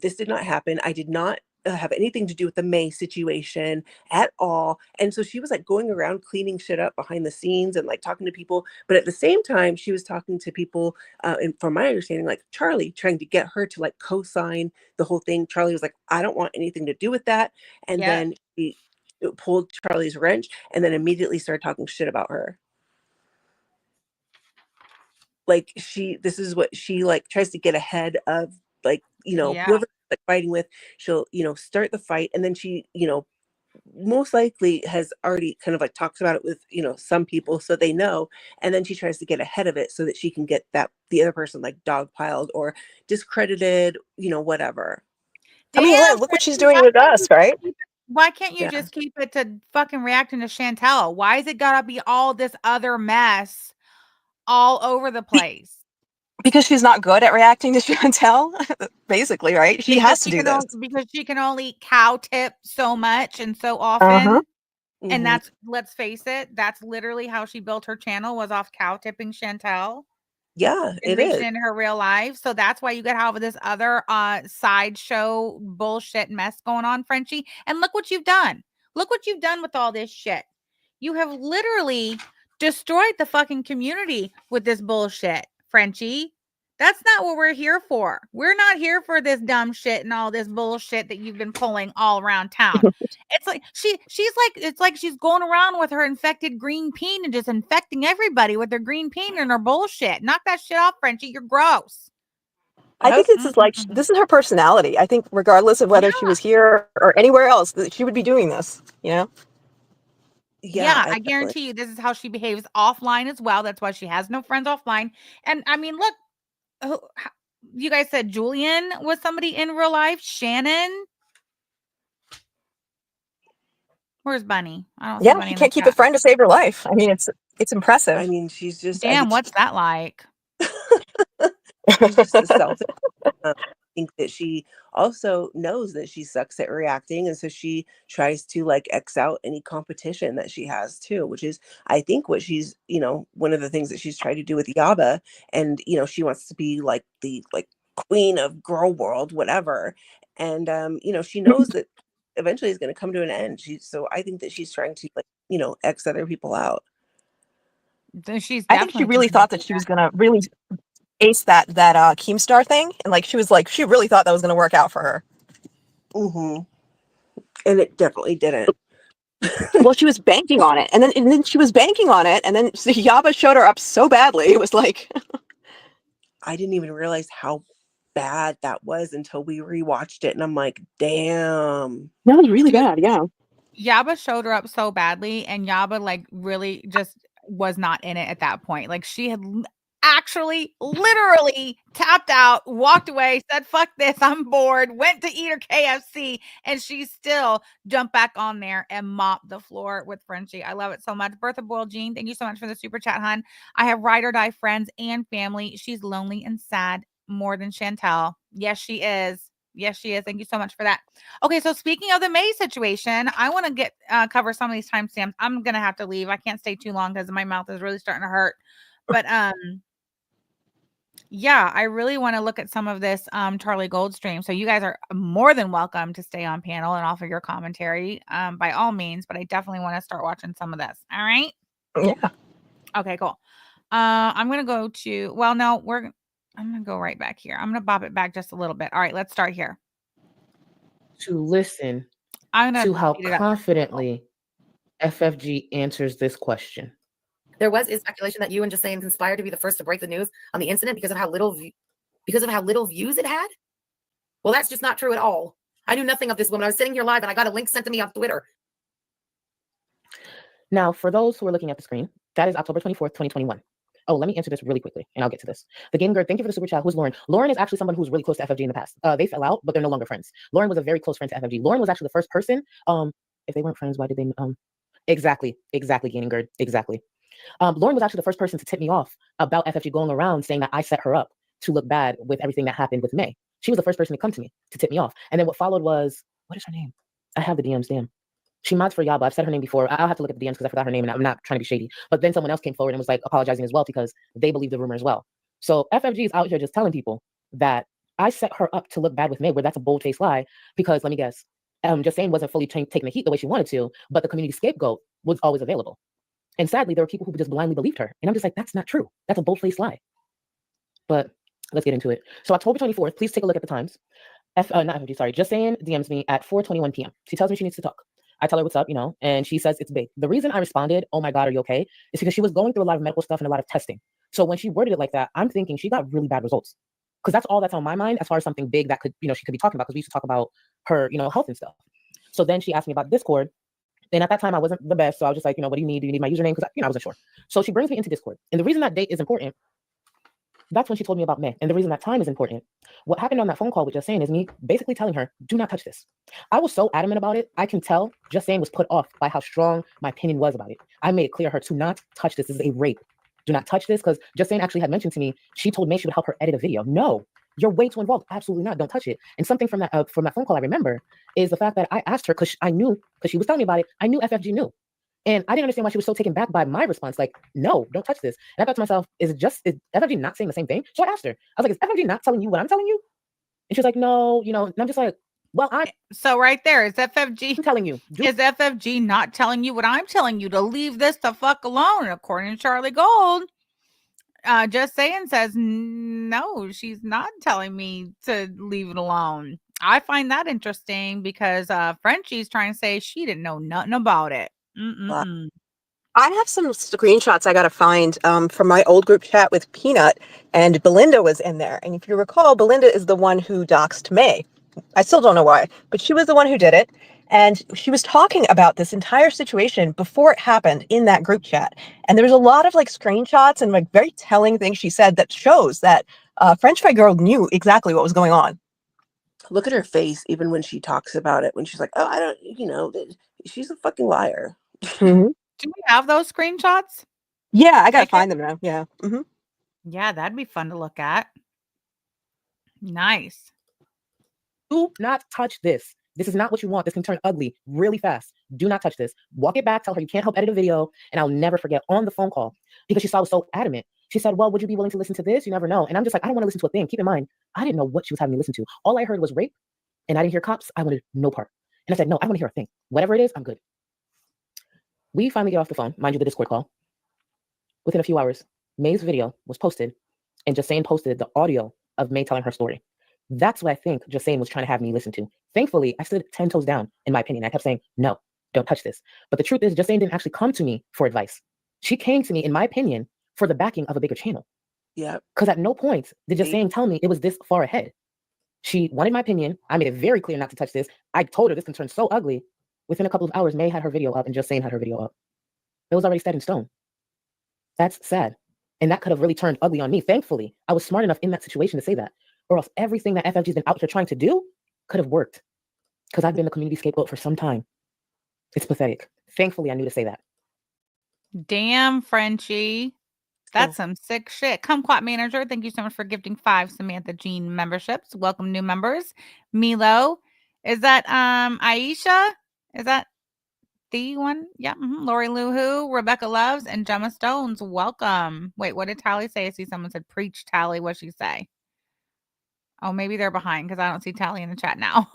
This did not happen. I did not have anything to do with the May situation at all. And so she was like going around cleaning shit up behind the scenes and like talking to people. But at the same time, she was talking to people, and from my understanding, like Charlie, trying to get her to like co-sign the whole thing. Charlie was like, I don't want anything to do with that. And then he pulled Charlie's wrench and then immediately started talking shit about her. Like, this is what she like tries to get ahead of, like, whoever like fighting with. She'll, start the fight, and then she, most likely has already kind of like talks about it with, some people, so they know. And then she tries to get ahead of it so that she can get the other person like dogpiled or discredited, whatever. I mean, look what she's doing with us, right? Why can't you just keep it to fucking reacting to Chantel? Why is it gotta be all this other mess all over the place? Because she's not good at reacting to Chantel, basically, right? She has to do this. Because she can only cow tip so much and so often. And that's, let's face it, that's literally how she built her channel, was off cow tipping Chantel. Yeah, it is in her real life. So that's why you get all of this other sideshow bullshit mess going on, Frenchie. And look what you've done. Look what you've done with all this shit. You have literally destroyed the fucking community with this bullshit, Frenchie. That's not what we're here for. We're not here for this dumb shit and all this bullshit that you've been pulling all around town. It's like it's like she's going around with her infected green peen and just infecting everybody with her green peen and her bullshit. Knock that shit off, Frenchie. You're gross. I think this is like this is her personality. I think regardless of whether she was here or anywhere else, that she would be doing this. You know. Yeah, I guarantee you this is how she behaves offline as well. That's why she has no friends offline. And I mean, look, you guys said Julian was somebody in real life. Shannon. Where's Bunny? I don't see Yeah, Bunny she in the can't keep a chat. friend to save her life. I mean, it's impressive. I mean, she's just Damn, what's that like? she's just a selfish. I think that she also knows that she sucks at reacting, and so she tries to like X out any competition that she has too, which is I think what she's one of the things that she's tried to do with Yaba, and she wants to be like the queen of girl world, whatever, and she knows that eventually it's going to come to an end. So I think that she's trying to X other people out. She's I think she really thought that she was gonna really ace that Keemstar thing, and like she really thought that was gonna work out for her. Mm-hmm. And it definitely didn't. Well, she was banking on it, and then she was banking on it, and then Yaba showed her up so badly. It was like I didn't even realize how bad that was until we rewatched it, and I'm like, damn. That was really bad. Yeah. Yaba showed her up so badly, and Yaba like really just was not in it at that point. Like she had actually literally tapped out, walked away, said fuck this, I'm bored, went to eat her KFC, and she still jumped back on there and mopped the floor with Frenchie. I love it so much. Bertha Boyle Jean, thank you so much for the super chat, hun. I have ride or die friends and family. She's lonely and sad more than Chantel. Yes, she is. Yes, she is. Thank you so much for that. Okay, so speaking of the May situation, I want to cover some of these timestamps. I'm gonna have to leave. I can't stay too long because my mouth is really starting to hurt. But yeah, I really want to look at some of this Charlie Gold stream. So you guys are more than welcome to stay on panel and offer your commentary by all means. But I definitely want to start watching some of this. All right. Yeah. Okay, cool. I'm gonna go to. Well, no, I'm gonna go right back here. I'm gonna bop it back just a little bit. All right, let's start here. To listen to how confidently FFG answers this question. There is speculation that you and Justine conspired to be the first to break the news on the incident because of how little views it had. Well, that's just not true at all. I knew nothing of this woman. I was sitting here live and I got a link sent to me on Twitter. Now, for those who are looking at the screen, that is October 24th, 2021. Oh, let me answer this really quickly, and I'll get to this. The Game Girl, thank you for the super chat. Who's Lauren? Lauren is actually someone who's really close to FFG in the past. They fell out, but they're no longer friends. Lauren was a very close friend to FFG. Lauren was actually the first person. If they weren't friends, why did they? Exactly, Gaming Girl, exactly. Lauren was actually the first person to tip me off about FFG going around saying that I set her up to look bad with everything that happened with May. She was the first person to come to me to tip me off. And then what followed was, what is her name? I have the DMs, damn. She mods for Yaba. I've said her name before. I'll have to look at the DMs because I forgot her name and I'm not trying to be shady. But then someone else came forward and was like apologizing as well because they believe the rumor as well. So FFG is out here just telling people that I set her up to look bad with May, where that's a bold-faced lie because let me guess, Justine wasn't fully taking the heat the way she wanted to, but the community scapegoat was always available. And sadly, there were people who just blindly believed her. And I'm just like, that's not true. That's a bold-faced lie. But let's get into it. So October 24th, please take a look at the times. Not FFG, sorry. Justine DMs me at 4:21 p.m. She tells me she needs to talk. I tell her what's up, and she says it's big. The reason I responded, oh my God, are you okay? Is because she was going through a lot of medical stuff and a lot of testing. So when she worded it like that, I'm thinking she got really bad results. Because that's all that's on my mind as far as something big that could, she could be talking about because we used to talk about her, health and stuff. So then she asked me about Discord. And at that time, I wasn't the best. So I was just like, what do you need? Do you need my username? Because, I wasn't sure. So she brings me into Discord. And the reason that date is important, that's when she told me about May. And the reason that time is important, what happened on that phone call with Justine is me basically telling her, do not touch this. I was so adamant about it. I can tell Justine was put off by how strong my opinion was about it. I made it clear to her to not touch this. This is a rape. Do not touch this because Justine actually had mentioned to me, she told May she would help her edit a video. No, you're way too involved. Absolutely not. Don't touch it. And something from that phone call I remember is the fact that I asked her because I knew, because she was telling me about it, I knew FFG knew. And I didn't understand why she was so taken back by my response. Like, no, don't touch this. And I thought to myself, is FFG not saying the same thing? So I asked her, I was like, is FFG not telling you what I'm telling you? And she was like, no, and I'm just like, well, so right there, is FFG telling you? Is FFG not telling you what I'm telling you to leave this the fuck alone? According to Charlie Gold, Just saying says no, she's not telling me to leave it alone. I find that interesting because Frenchie's trying to say she didn't know nothing about it. Mm-mm-mm. I have some screenshots I got to find from my old group chat with Peanut, and Belinda was in there. And if you recall, Belinda is the one who doxed May. I still don't know why, but she was the one who did it. And she was talking about this entire situation before it happened in that group chat. And there was a lot of like screenshots and like very telling things she said that shows that French Fry Girl knew exactly what was going on. Look at her face, even when she talks about it, when she's like, oh, I don't, she's a fucking liar. Mm-hmm. Do we have those screenshots? Yeah, I got to find them now. Yeah. Mm-hmm. Yeah, that'd be fun to look at. Nice. Do not touch this. This is not what you want. This can turn ugly really fast. Do not touch this. Walk it back. Tell her you can't help edit a video. And I'll never forget on the phone call, because she was so adamant. She said, well, would you be willing to listen to this? You never know. And I'm just like, I don't want to listen to a thing. Keep in mind, I didn't know what she was having me listen to. All I heard was rape, and I didn't hear cops. I wanted no part. And I said, no, I don't want to hear a thing. Whatever it is, I'm good. We finally get off the phone. Mind you, the Discord call. Within a few hours, May's video was posted, and Justine posted the audio of May telling her story. That's what I think Justine was trying to have me listen to. Thankfully, I stood 10 toes down, in my opinion. I kept saying, no, don't touch this. But the truth is, Justine didn't actually come to me for advice. She came to me, in my opinion, for the backing of a bigger channel. Yeah. Because at no point did Justine tell me it was this far ahead. She wanted my opinion. I made it very clear not to touch this. I told her this can turn so ugly. Within a couple of hours, May had her video up and Justine had her video up. It was already set in stone. That's sad. And that could have really turned ugly on me. Thankfully, I was smart enough in that situation to say that. Or else everything that FFG's been out there trying to do could have worked. Because I've been the community scapegoat for some time. It's pathetic. Thankfully, I knew to say that. Damn, Frenchie. That's some sick shit. Kumquat Manager, thank you so much for gifting 5 Samantha Jean memberships. Welcome new members. Milo. Is that Aisha? Is that the one? Yeah. Lori Luhu, Rebecca Loves, and Gemma Stones. Welcome. Wait, what did Tally say? I see someone said preach, Tally. What'd she say? Oh, maybe they're behind because I don't see Tally in the chat now.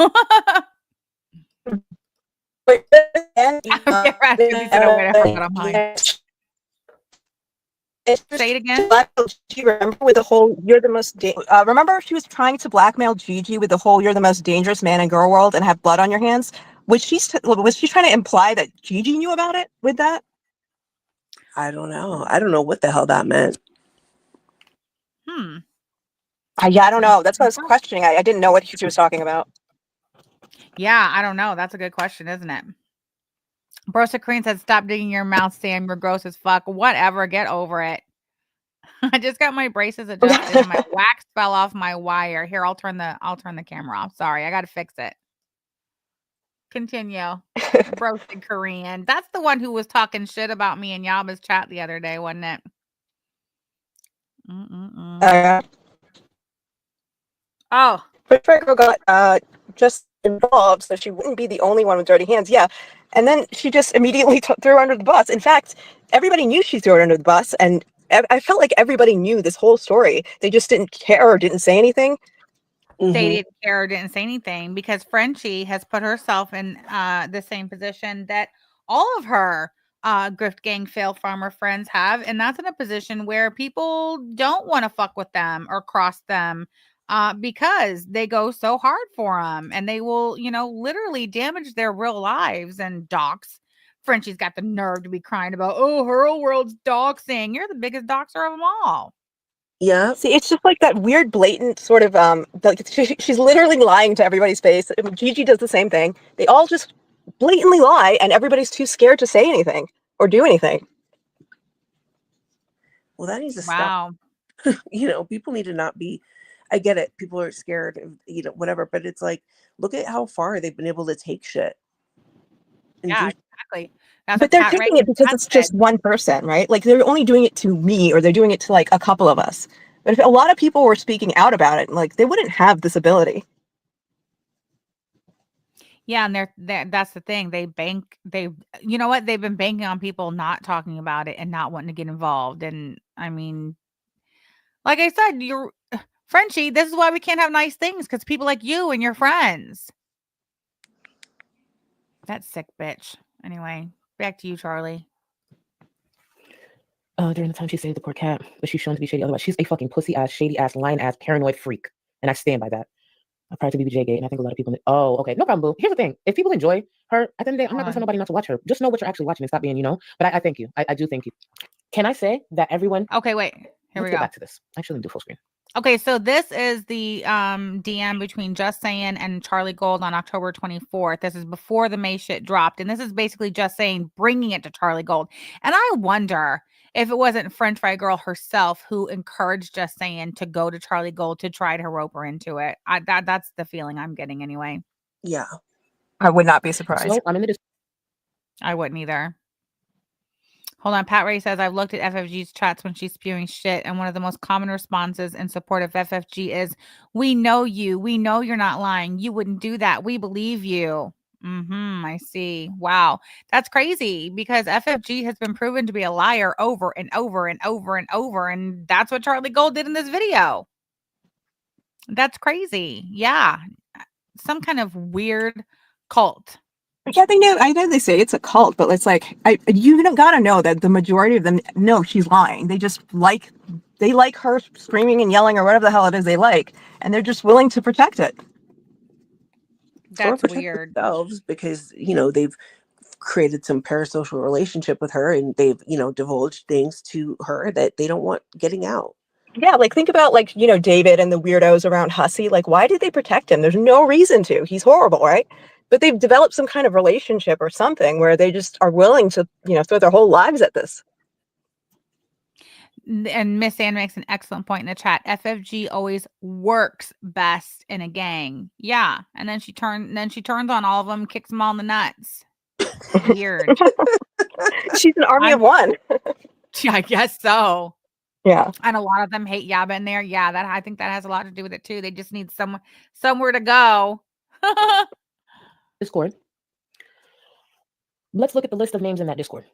Say it again. Do you remember with the whole "you're the most"? Remember she was trying to blackmail Gigi with the whole "you're the most dangerous man in girl world" and have blood on your hands. Was she trying to imply that Gigi knew about it with that? I don't know. I don't know what the hell that meant. Yeah, I don't know. That's what I was questioning. I didn't know what she was talking about. Yeah, I don't know. That's a good question, isn't it? Brosa Crean said, stop digging your mouth, Sam. You're gross as fuck. Whatever. Get over it. I just got my braces adjusted and my wax fell off my wire. Here, I'll turn the camera off. Sorry, I gotta fix it. Continue. Broasted Korean. That's the one who was talking shit about me in Yaba's chat the other day, wasn't it? Oh. But Franco got just involved so she wouldn't be the only one with dirty hands. Yeah. And then she just immediately threw her under the bus. In fact, everybody knew she threw her under the bus. And I felt like everybody knew this whole story. They just didn't care or didn't say anything. They didn't care or didn't say anything because Frenchie has put herself in the same position that all of her grift gang fail farmer friends have. And that's in a position where people don't want to fuck with them or cross them because they go so hard for them and they will, literally damage their real lives and dox. Frenchie's got the nerve to be crying about, oh, her whole world's doxing. You're the biggest doxer of them all. Yeah. See, it's just like that weird, blatant sort of, like she's literally lying to everybody's face. Gigi does the same thing. They all just blatantly lie, and everybody's too scared to say anything or do anything. Well, that needs to stop. People need to not be, I get it. People are scared of, whatever, but it's like, look at how far they've been able to take shit. Yeah, exactly. But they're taking it because it's just one person, right? Like they're only doing it to me or they're doing it to like a couple of us. But if a lot of people were speaking out about it, like they wouldn't have this ability. Yeah, and that's the thing. You know what? They've been banking on people not talking about it and not wanting to get involved. And I mean, like I said, Frenchie, this is why we can't have nice things because people like you and your friends. That sick bitch. Anyway, back to you, Charlie. During the time she saved the poor cat, but she's shown to be shady otherwise. She's a fucking pussy ass, shady ass, lying ass, paranoid freak. And I stand by that. Prior to BBJ Gate, and I think a lot of people. Oh, okay, no problem, boo. Here's the thing: if people enjoy her, at the end of the day, I'm not gonna tell nobody not to watch her. Just know what you're actually watching and stop being, But I thank you. I do thank you. Can I say that everyone? Okay, wait. Here we Let's get go. back to this. Actually, let me do full screen. Okay, so this is the DM between Just Saying and Charlie Gold on October 24th. This is before the May shit dropped, and this is basically Just Saying bringing it to Charlie Gold. And I wonder if it wasn't French Fry Girl herself who encouraged Just Saying to go to Charlie Gold to try to rope her into it. That's the feeling I'm getting anyway. Yeah. I would not be surprised. So I'm in the I wouldn't either. Hold on. Pat Ray says, I've looked at FFG's chats when she's spewing shit, and one of the most common responses in support of FFG is, we know you. We know you're not lying. You wouldn't do that. We believe you. I see. Wow. That's crazy because FFG has been proven to be a liar over and over and over and over. And that's what Charlie Gold did in this video. That's crazy. Yeah. Some kind of weird cult. Yeah, I know they say it's a cult, but it's like you don't gotta know that the majority of them know she's lying. They just like her screaming and yelling or whatever the hell it is they like, and they're just willing to protect it. That's protect weird. Themselves because they've created some parasocial relationship with her, and they've divulged things to her that they don't want getting out. Yeah, like think about David and the weirdos around Hussey. Like, why did they protect him? There's no reason to. He's horrible, right? But they've developed some kind of relationship or something where they just are willing to, throw their whole lives at this. And Miss Ann makes an excellent point in the chat. FFG always works best in a gang. Yeah. And then she turns on all of them, kicks them all in the nuts. Weird. She's an army of one. Yeah, I guess so. Yeah. And a lot of them hate Yaba in there. Yeah, I think that has a lot to do with it too. They just need somewhere to go. Discord. Let's look at the list of names in that Discord.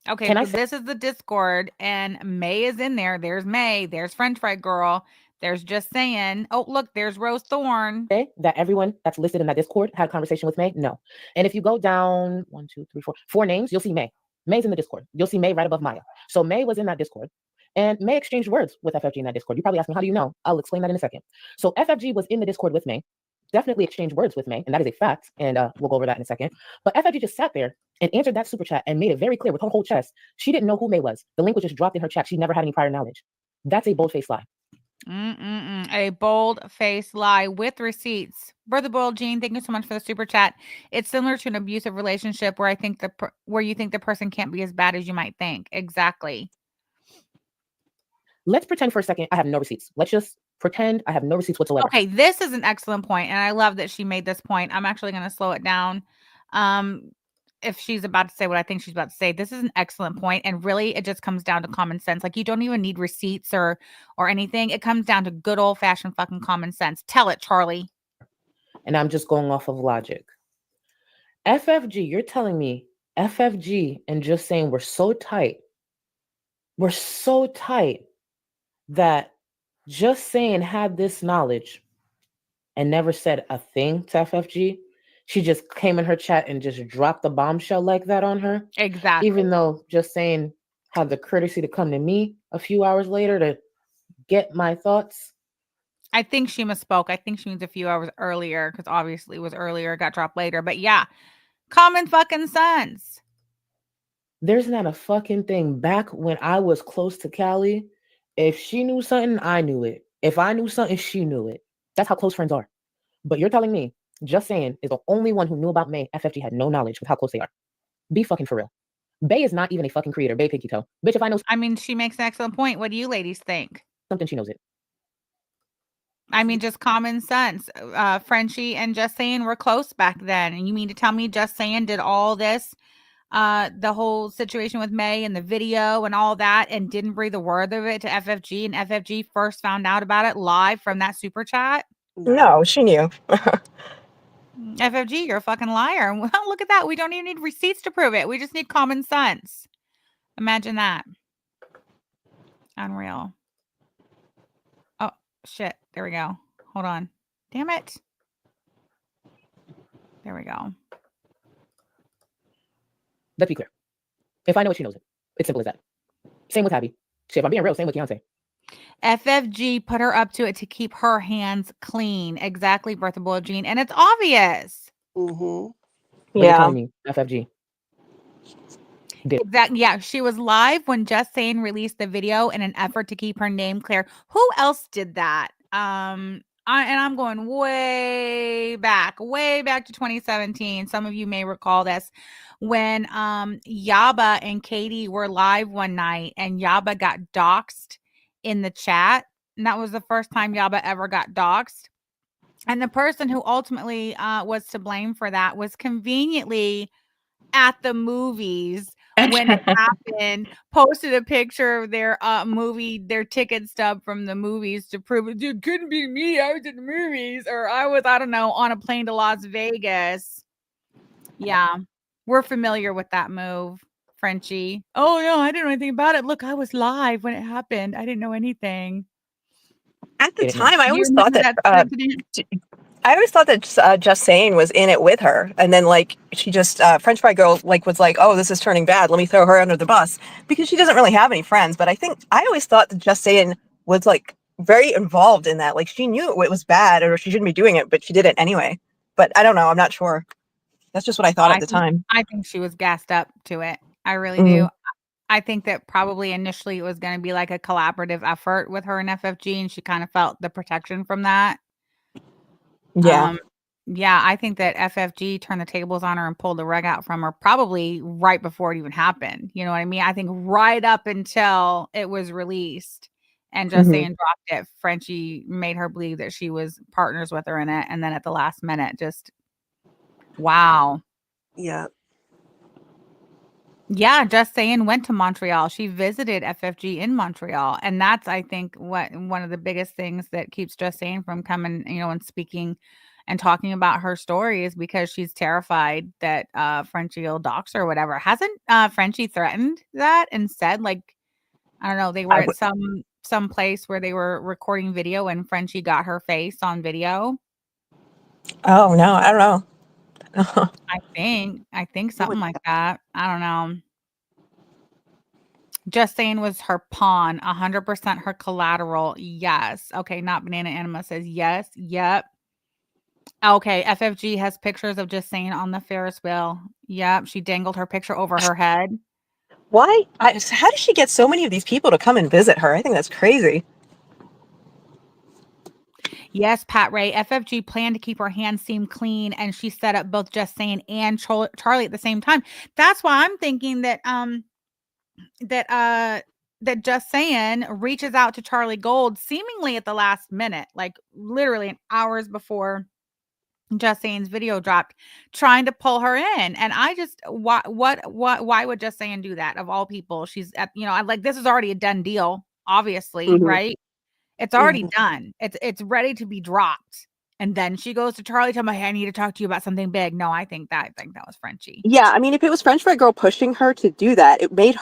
Okay, this is the Discord, and May is in there. There's May. There's French Fry Girl. There's Just Saying. Oh, look, there's Rose Thorn. Say that everyone that's listed in that Discord had a conversation with May? No. And if you go down 1, 2, 3, 4, 4 names, you'll see May. May's in the Discord. You'll see May right above Maya. So May was in that Discord. And May exchanged words with FFG in that Discord. You probably asked me, how do you know? I'll explain that in a second. So FFG was in the Discord with May. Definitely exchanged words with May, and that is a fact. And we'll go over that in a second. But FFG just sat there and answered that super chat and made it very clear with her whole chest. She didn't know who May was. The link was just dropped in her chat. She never had any prior knowledge. That's a bold-faced lie. A bold-faced lie with receipts. Brother Boyle Jean, thank you so much for the super chat. It's similar to an abusive relationship where where you think the person can't be as bad as you might think. Exactly. Let's pretend for a second I have no receipts. Let's just pretend I have no receipts whatsoever. Okay, this is an excellent point, and I love that she made this point. I'm actually going to slow it down. If she's about to say what I think she's about to say, this is an excellent point, and really, it just comes down to common sense. Like, you don't even need receipts or anything. It comes down to good old-fashioned fucking common sense. Tell it, Charlie. And I'm just going off of logic. FFG, you're telling me FFG and Just Saying we're so tight. We're so tight that Just Saying had this knowledge and never said a thing to FFG. She just came in her chat and just dropped the bombshell like that on her. Exactly. Even though Just Saying had the courtesy to come to me a few hours later to get my thoughts. I think she misspoke. I think she means a few hours earlier because obviously it was earlier, got dropped later. But yeah, common fucking sense. There's not a fucking thing. Back when I was close to Callie, if she knew something, I knew it. If I knew something, she knew it. That's how close friends are. But you're telling me Just Saying is the only one who knew about May. FFG had no knowledge with how close they are. Be fucking for real. Bay is not even a fucking creator. Bay Pinky Toe. Bitch, if I know I mean, she makes an excellent point. What do you ladies think? something, she knows it. I mean, just common sense. Frenchie and Just Saying were close back then. And you mean to tell me Just Saying did all this, the whole situation with May and the video and all that, and didn't breathe a word of it to FFG, and FFG first found out about it live from that super chat? No, she knew. FFG, you're a fucking liar. Well, look at that. We don't even need receipts to prove it. We just need common sense. Imagine that. Unreal. Oh, shit. There we go. Hold on. Damn it. There we go. Let's be clear. If I know it, she knows it. It's simple as that. Same with Abby. Shit, if I'm being real, same with Keontae. FFG put her up to it to keep her hands clean. Exactly, Bertha Boyle Jean. And it's obvious. Mm-hmm. But you're telling me FFG. Exactly. Yeah, she was live when Just Saying released the video in an effort to keep her name clear. Who else did that? I'm going way back to 2017. Some of you may recall this when Yaba and Katie were live one night and Yaba got doxxed in the chat. And that was the first time Yaba ever got doxxed. And the person who ultimately was to blame for that was conveniently at the movies when it happened, posted a picture of their their ticket stub from the movies to prove it couldn't be me. I was at the movies, or I was, I don't know, on a plane to Las Vegas. Yeah, we're familiar with that move, Frenchie. Oh no, I didn't know anything about it. Look, I was live when it happened. I didn't know anything. At the time, I You always remember thought that Just Saying was in it with her, and then like she just French Fry Girl like was like, oh, this is turning bad. Let me throw her under the bus because she doesn't really have any friends. But I always thought that Just Saying was like very involved in that. Like she knew it was bad or she shouldn't be doing it, but she did it anyway. But I don't know. I'm not sure. That's just what I thought at the time. I think she was gassed up to it. I really Mhm. do. I think that probably initially it was going to be like a collaborative effort with her and FFG, and she kind of felt the protection from that. Yeah. Yeah, I think that FFG turned the tables on her and pulled the rug out from her probably right before it even happened. You know what I mean? I think right up until it was released and Just Mhm. Saying dropped it, Frenchie made her believe that she was partners with her in it. And then at the last minute, just wow. Yeah. Yeah, Just Saying went to Montreal. She visited FFG in Montreal. And that's, I think, one of the biggest things that keeps Just Saying from coming, and speaking and talking about her story is because she's terrified that Frenchie will dox her or whatever. Hasn't Frenchie threatened that and said, like, I don't know, they were at some place where they were recording video and Frenchie got her face on video? Oh no, I don't know. I think something like that. I don't know. Just Saying was her pawn, 100% her collateral. Yes. Okay, not Banana Anima says yes. Yep. Okay, FFG has pictures of Just Saying on the Ferris wheel. Yep, she dangled her picture over her head. Why? How does she get so many of these people to come and visit her? I think that's crazy. Yes, Pat Ray. FFG planned to keep her hands seem clean, and she set up both Just Saying and Charlie at the same time. That's why I'm thinking that that Just Saying reaches out to Charlie Gold seemingly at the last minute, like literally hours before Just Saying's video dropped, trying to pull her in. And I just why would Just Saying do that of all people? She's at, I'm like, this is already a done deal, obviously, Mhm. right? It's already done. It's ready to be dropped. And then she goes to Charlie, tell me, hey, I need to talk to you about something big. No, I think that was Frenchie. Yeah, I mean, if it was French Fry Girl pushing her to do that, it made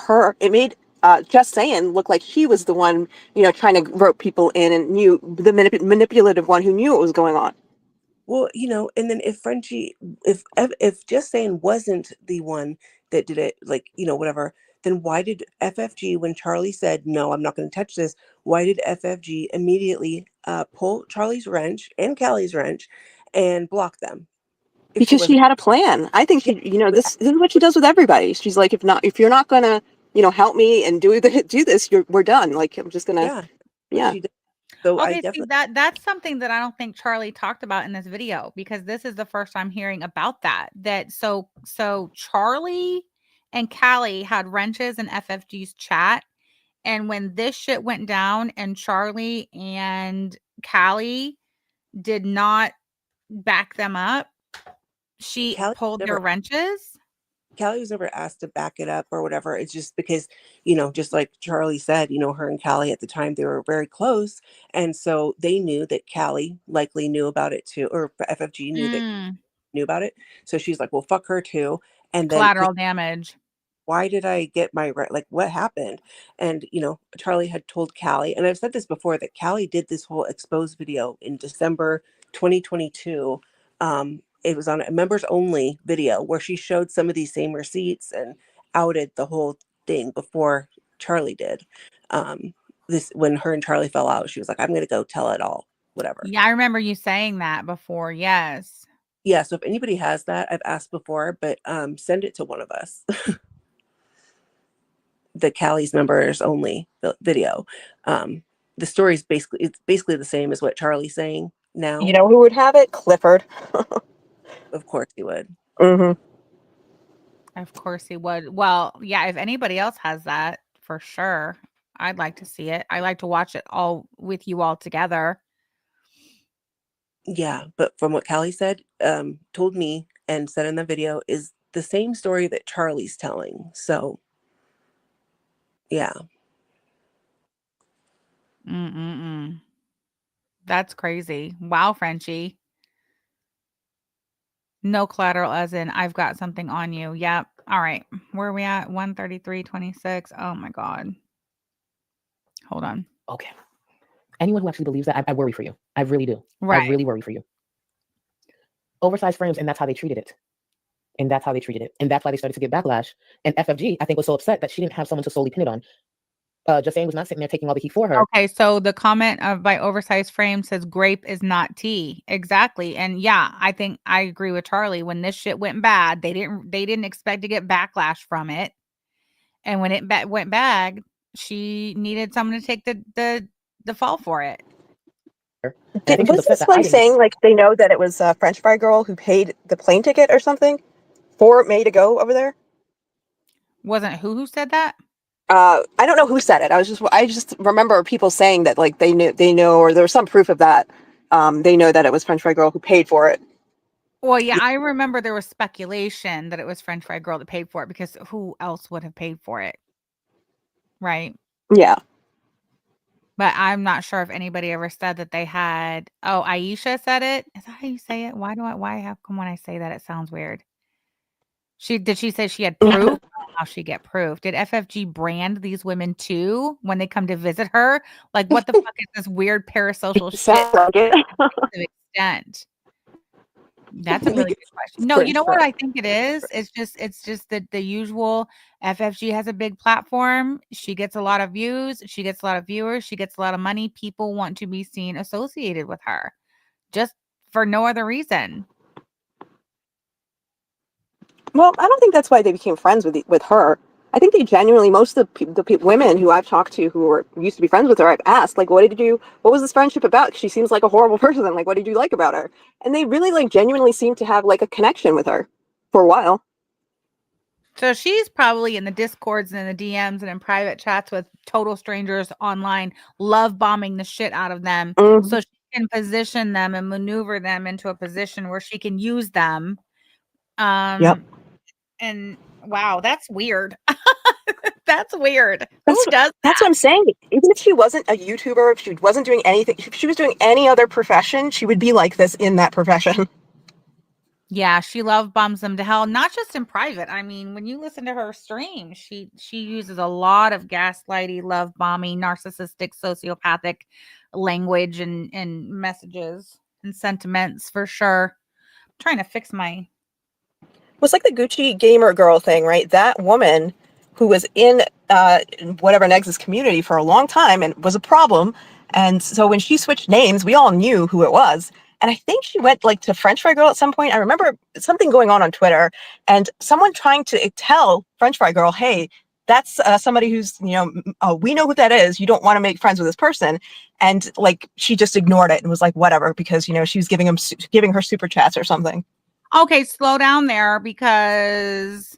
Just Saying look like she was the one, trying to rope people in and knew the manipulative one who knew what was going on. Well, and then if Frenchie, if Just Saying wasn't the one that did it, like, whatever, then why did FFG, when Charlie said, no, I'm not going to touch this, why did FFG immediately pull Charlie's wrench and Callie's wrench and block them? Because she had a plan. I think this is what she does with everybody. She's like, if you're not gonna, help me and do this, we're done. Like, I'm just gonna, yeah. So okay, see, that's something that I don't think Charlie talked about in this video, because this is the first I'm hearing about that. So Charlie and Callie had wrenches in FFG's chat, and when this shit went down and Charlie and Callie did not back them up, she pulled their wrenches. Callie was never asked to back it up or whatever. It's just because, just like Charlie said, her and Callie at the time, they were very close. And so they knew that Callie likely knew about it too, or FFG knew about it. So she's like, well, fuck her too. And then collateral damage. Why did I get like, what happened? And, Charlie had told Callie, and I've said this before, that Callie did this whole exposed video in December 2022. It was on a members only video where she showed some of these same receipts and outed the whole thing before Charlie did. This when her and Charlie fell out, she was like, I'm gonna go tell it all, whatever. Yeah, I remember you saying that before. Yes. Yeah, so if anybody has that, I've asked before, but send it to one of us. The Callie's members only video. The story is basically the same as what Charlie's saying now. You know who would have it? Clifford. Of course he would. Mm-hmm. Of course he would. Well, yeah, if anybody else has that, for sure. I'd like to see it. I like to watch it all with you all together. Yeah, but from what Callie said, told me and said in the video is the same story that Charlie's telling. So, yeah. That's crazy. Wow, Frenchie. No collateral as in I've got something on you. Yep. All right. Where are we at? 133.26. Oh my God. Hold on. Okay. Anyone who actually believes that, I worry for you. I really do. Right. I really worry for you. Oversized frames, and that's how they treated it. And that's how they treated it. And that's why they started to get backlash. And FFG, I think, was so upset that she didn't have someone to solely pin it on. Just saying was not sitting there taking all the heat for her. Okay, so the comment of by oversized frame says grape is not tea. Exactly. And yeah, I think I agree with Charlie. When this shit went bad, they didn't expect to get backlash from it. And when it went bad, she needed someone to take the fall for it. Was this like saying like they know that it was a French fry girl who paid the plane ticket or something for May to go over there? Wasn't who said that? I don't know who said it. I just remember people saying that like they know, or there was some proof of that. They know that it was French fry girl who paid for it. Well, yeah, I remember there was speculation that it was French fry girl that paid for it because who else would have paid for it? Right. Yeah. But I'm not sure if anybody ever said that they had. Oh, Aisha said it. Is that how you say it? How come when I say that it sounds weird? Did she say she had proof? How she get proof? Did FFG brand these women too when they come to visit her? Like, what the fuck is this weird parasocial shit? Like it. To the extent. That's a really good question. No, you know what I think it is? It's just that the usual FFG has a big platform. She gets a lot of views. She gets a lot of viewers. She gets a lot of money. People want to be seen associated with her just for no other reason. Well, I don't think that's why they became friends with her. I think they genuinely, most of the women who I've talked to who used to be friends with her, I've asked, like, what was this friendship about? She seems like a horrible person. Like, what did you like about her? And they really, like, genuinely seem to have, like, a connection with her for a while. So she's probably in the Discords and in the DMs and in private chats with total strangers online, love bombing the shit out of them. Mm-hmm. So she can position them and maneuver them into a position where she can use them. Yep. And wow, that's weird. That's weird. Who does that? That's what I'm saying. Even if she wasn't a YouTuber, if she wasn't doing anything, if she was doing any other profession, she would be like this in that profession. Yeah, she love bombs them to hell, not just in private. I mean, when you listen to her stream, she uses a lot of gaslighty, love bombing, narcissistic, sociopathic language and messages and sentiments for sure. I'm trying to fix my It was like the Gucci gamer girl thing, right? That woman who was in whatever Nexus community for a long time and was a problem. And so when she switched names, we all knew who it was. And I think she went like to French Fry Girl at some point. I remember something going on Twitter and someone trying to tell French Fry Girl, hey, that's somebody who's, we know who that is. You don't want to make friends with this person. And like, she just ignored it and was like, whatever, because, she was giving her super chats or something. Okay, slow down there because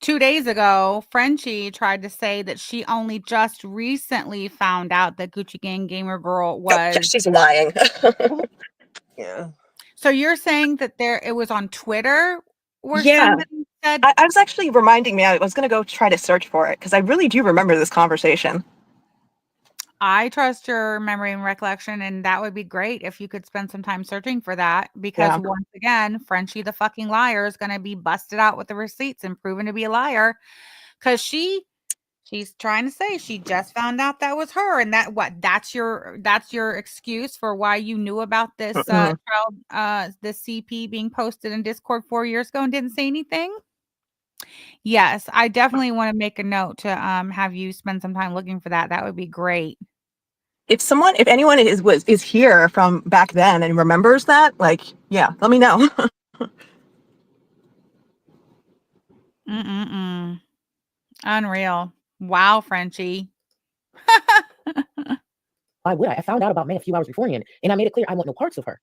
2 days ago, Frenchie tried to say that she only just recently found out that Gucci Gang Gamer Girl was. She's lying. Yeah. So you're saying that it was on Twitter where somebody said. I was actually reminding me. I was going to go try to search for it because I really do remember this conversation. I trust your memory and recollection, and that would be great if you could spend some time searching for that because once again, Frenchie the fucking liar is going to be busted out with the receipts and proven to be a liar because she's trying to say she just found out that was her, and that's your excuse for why you knew about this child, this CP being posted in Discord 4 years ago and didn't say anything. Yes, I definitely want to make a note to have you spend some time looking for that. That would be great. If anyone is here from back then and remembers that, like, yeah, let me know. Unreal. Wow, Frenchie. Why would I? I found out about May a few hours beforehand, and I made it clear I want no parts of her.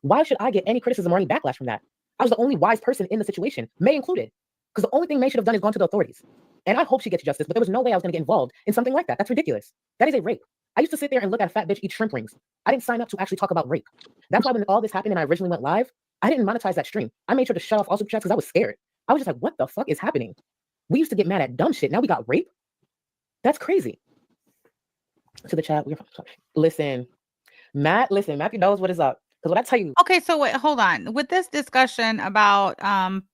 Why should I get any criticism or any backlash from that? I was the only wise person in the situation, May included. Because the only thing May should have done is gone to the authorities. And I hope she gets justice, but there was no way I was going to get involved in something like that. That's ridiculous. That is a rape. I used to sit there and look at a fat bitch eat shrimp rings. I didn't sign up to actually talk about rape. That's why when all this happened and I originally went live, I didn't monetize that stream. I made sure to shut off all super chats because I was scared. I was just like, what the fuck is happening? We used to get mad at dumb shit. Now we got rape? That's crazy. To the chat, listen, Matthew knows what is up. Because what I tell you. Okay, so wait, hold on. With this discussion about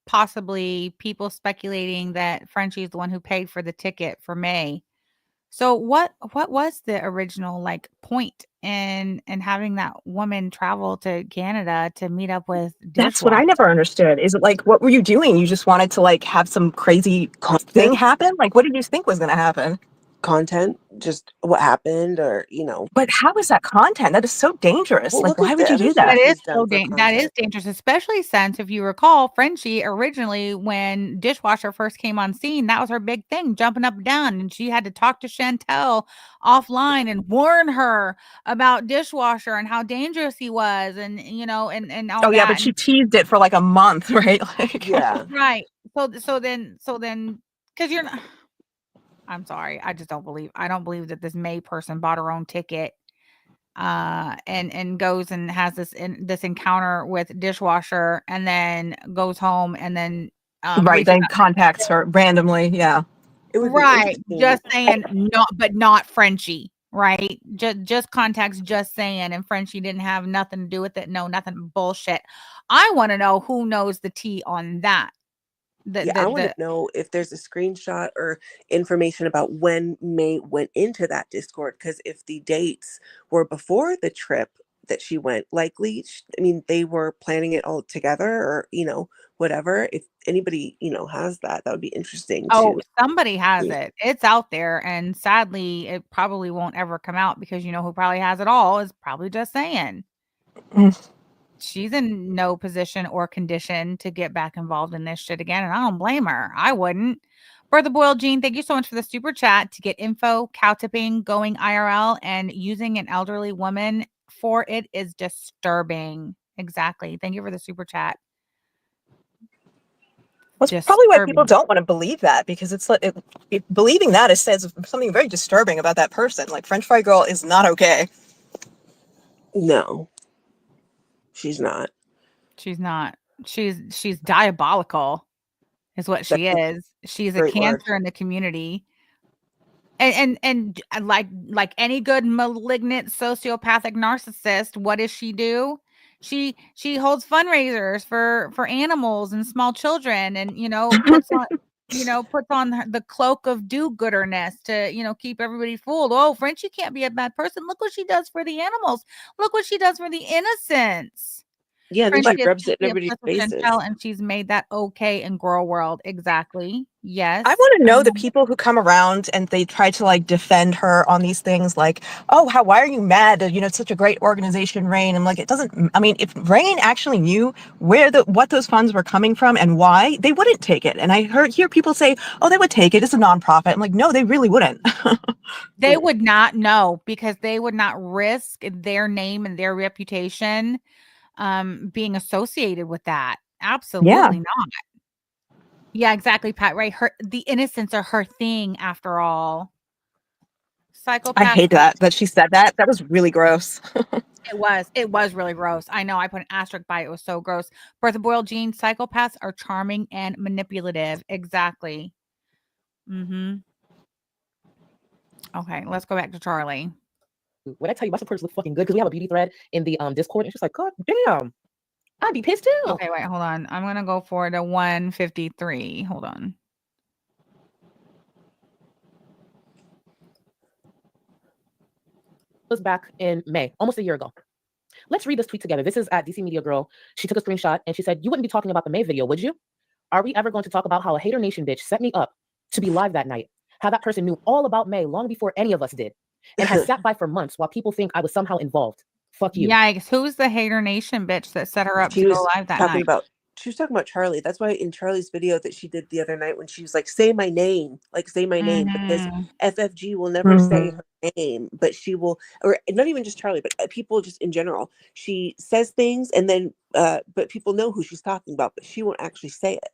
possibly people speculating that Frenchie is the one who paid for the ticket for May. So what was the original like point in having that woman travel to Canada to meet up with That's what I Dishwasher? never understood. Is it like, what were you doing? You just wanted to like have some crazy thing happen? Like, what did you think was going to happen? Content, just what happened, or But how is that content? That is so dangerous. Well, like, look why at would the you other do stuff that? That is she's done for that is content. dangerous, especially since if you recall, Frenchie originally when Dishwasher first came on scene, that was her big thing, jumping up and down, and she had to talk to Chantel offline and warn her about Dishwasher and how dangerous he was, and and all Oh yeah, that. but she teased it for like a month, right? Like, Yeah. Right. So then, because you're not. I'm sorry. I don't believe that this May person bought her own ticket and goes and has this encounter with Dishwasher and then goes home and then right, reaches then out. contacts her randomly. Yeah. It would be Right. interesting. Just saying not Frenchie. Right. Just contacts just saying, and Frenchie didn't have nothing to do with it. No, nothing, bullshit. I want to know who knows the tea on that. I want to know if there's a screenshot or information about when May went into that Discord, because if the dates were before the trip that she went, likely, I mean, they were planning it all together, or whatever. If anybody has that would be interesting Oh, to somebody has see. it. It's out there, and sadly, it probably won't ever come out because who probably has it all is probably just saying. She's in no position or condition to get back involved in this shit again, and I don't blame her. I wouldn't. Brother Boyle Jean, thank you so much for the super chat. To get info, cow tipping, going IRL, and using an elderly woman for it is disturbing. Exactly. Thank you for the super chat. Well, it's probably why people don't want to believe that, because it's like believing that says something very disturbing about that person. Like, French Fry Girl is not okay. No, she's not. She's not. She's diabolical, is what she is. She's a cancer in the community. And like any good malignant sociopathic narcissist, what does she do? She holds fundraisers for animals and small children, and puts on the cloak of do-gooderness to keep everybody fooled. Oh, Frenchie can't be a bad person. Look what she does for the animals. Look what she does for the innocents. Yeah, then Frenchie she rubs it in everybody's faces, faces. and she's made that okay in Gorl world. Exactly. Yes. I want to know the people who come around and they try to like defend her on these things, like, oh, why are you mad that it's such a great organization, Rain? I'm like, it doesn't. I mean, if Rain actually knew what those funds were coming from and why, they wouldn't take it. And I hear people say, oh, they would take it. It's a nonprofit. I'm like, no, they really wouldn't. They would not know, because they would not risk their name and their reputation being associated with that. Absolutely not. Yeah, exactly, Pat. Right. The innocents are her thing after all. Psychopath. I hate that she said that. That was really gross. It was really gross. I know. I put an asterisk by it. It was so gross. Bertha Boyle Jean, psychopaths are charming and manipulative. Exactly. Okay, let's go back to Charlie. When I tell you my supporters look fucking good, because we have a beauty thread in the Discord, and she's like, God damn, I'd be pissed too. Okay, wait, hold on. I'm gonna go for the 153. Hold on. Was back in May, almost a year ago. Let's read this tweet together. This is at DC Media Girl. She took a screenshot and she said, you wouldn't be talking about the May video, would you? Are we ever going to talk about how a hater nation bitch set me up to be live that night? How that person knew all about May long before any of us did, and has sat by for months while people think I was somehow involved. Fuck you. Yikes. Who's the hater nation bitch that set her up She to go was live that talking night? about Charlie. That's why in Charlie's video that she did the other night, when she was like, say my name, say my name, because FFG will never say her name, but she will, or not even just Charlie, but people just in general. She says things and then, but people know who she's talking about, but she won't actually say it.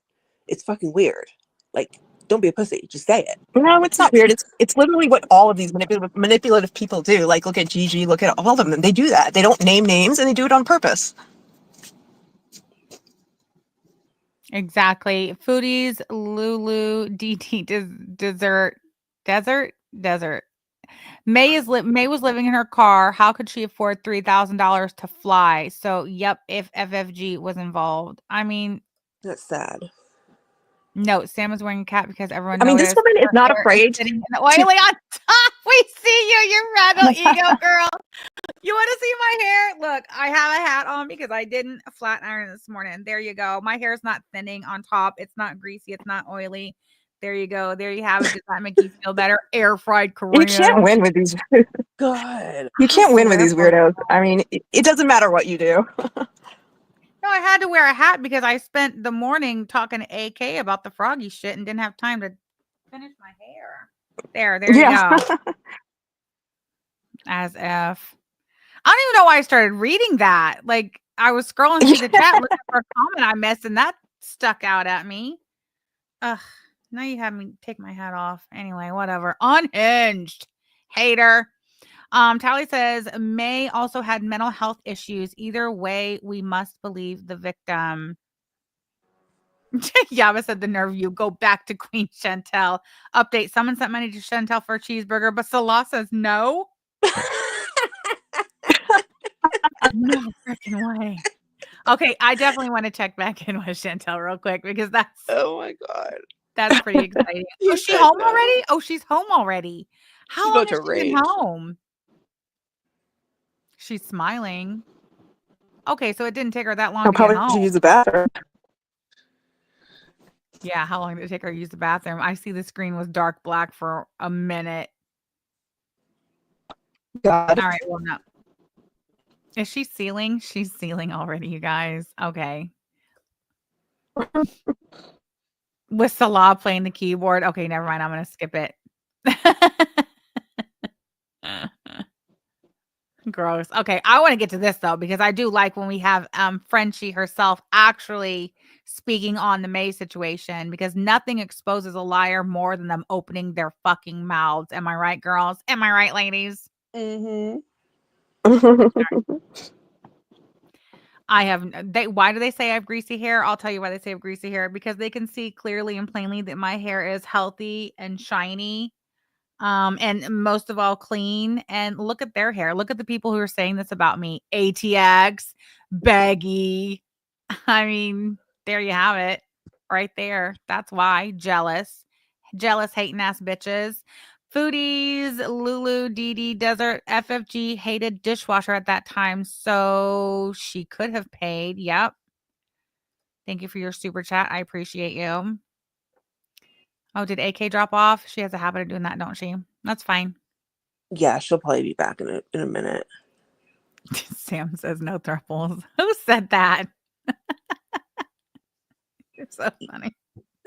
It's fucking weird. Like, don't be a pussy, just say it. No, it's not weird. It's literally what all of these manipulative people do. Like, look at Gigi, look at all of them. They do that. They don't name names and they do it on purpose. Exactly. Foodies, Lulu, DT, desert. May was living in her car. How could she afford $3,000 to fly? So, yep, if FFG was involved. I mean, that's sad. No, Sam is wearing a cap because everyone I mean, noticed this woman is her not hair afraid sitting in the oily on top. We see you, you rebel ego girl. You want to see my hair? Look, I have a hat on because I didn't flat iron this morning. There you go. My hair is not thinning on top. It's not greasy. It's not oily. There you go. There you have it. Does that make you feel better? Air fried Korean. You can't win with these. God. You can't win with these weirdos. I mean, it doesn't matter what you do. No, I had to wear a hat because I spent the morning talking to AK about the froggy shit and didn't have time to finish my hair. There you go. As if. I don't even know why I started reading that. Like, I was scrolling through the chat looking for a comment I missed, and that stuck out at me. Ugh. Now you have me take my hat off. Anyway, whatever. Unhinged. Hater. Tally says May also had mental health issues. Either way, we must believe the victim. Yaba said the nerve you. Go back to Queen Chantel. Update. Someone sent money to Chantel for a cheeseburger, but Salah says no. No freaking way. Okay, I definitely want to check back in with Chantel real quick because that's oh my God. That's pretty exciting. Oh, she home already? Oh, she's home already. How long has she been home? She's smiling. Okay, so it didn't take her that long to get home. Probably use the bathroom. Yeah, how long did it take her to use the bathroom? I see the screen was dark black for a minute. God. All right, well, no. Is she sealing? She's sealing already, you guys. Okay. With Salah playing the keyboard. Okay, never mind. I'm going to skip it. Gross. Okay, I want to get to this though because I do like when we have Frenchie herself actually speaking on the May situation because nothing exposes a liar more than them opening their fucking mouths. Am I right, girls? Am I right, ladies? Mm-hmm. Why do they say I have greasy hair? I'll tell you why they say I have greasy hair because they can see clearly and plainly that my hair is healthy and shiny. And most of all clean, and look at their hair. Look at the people who are saying this about me. ATX, baggy. I mean, there you have it right there. That's why. Jealous, hating ass bitches. Foodies, Lulu, Dee Desert, FFG hated dishwasher at that time, so she could have paid. Yep. Thank you for your super chat. I appreciate you. Oh, did AK drop off? She has a habit of doing that, don't she? That's fine. Yeah, she'll probably be back in a minute. Sam says no thruples. Who said that? It's so funny.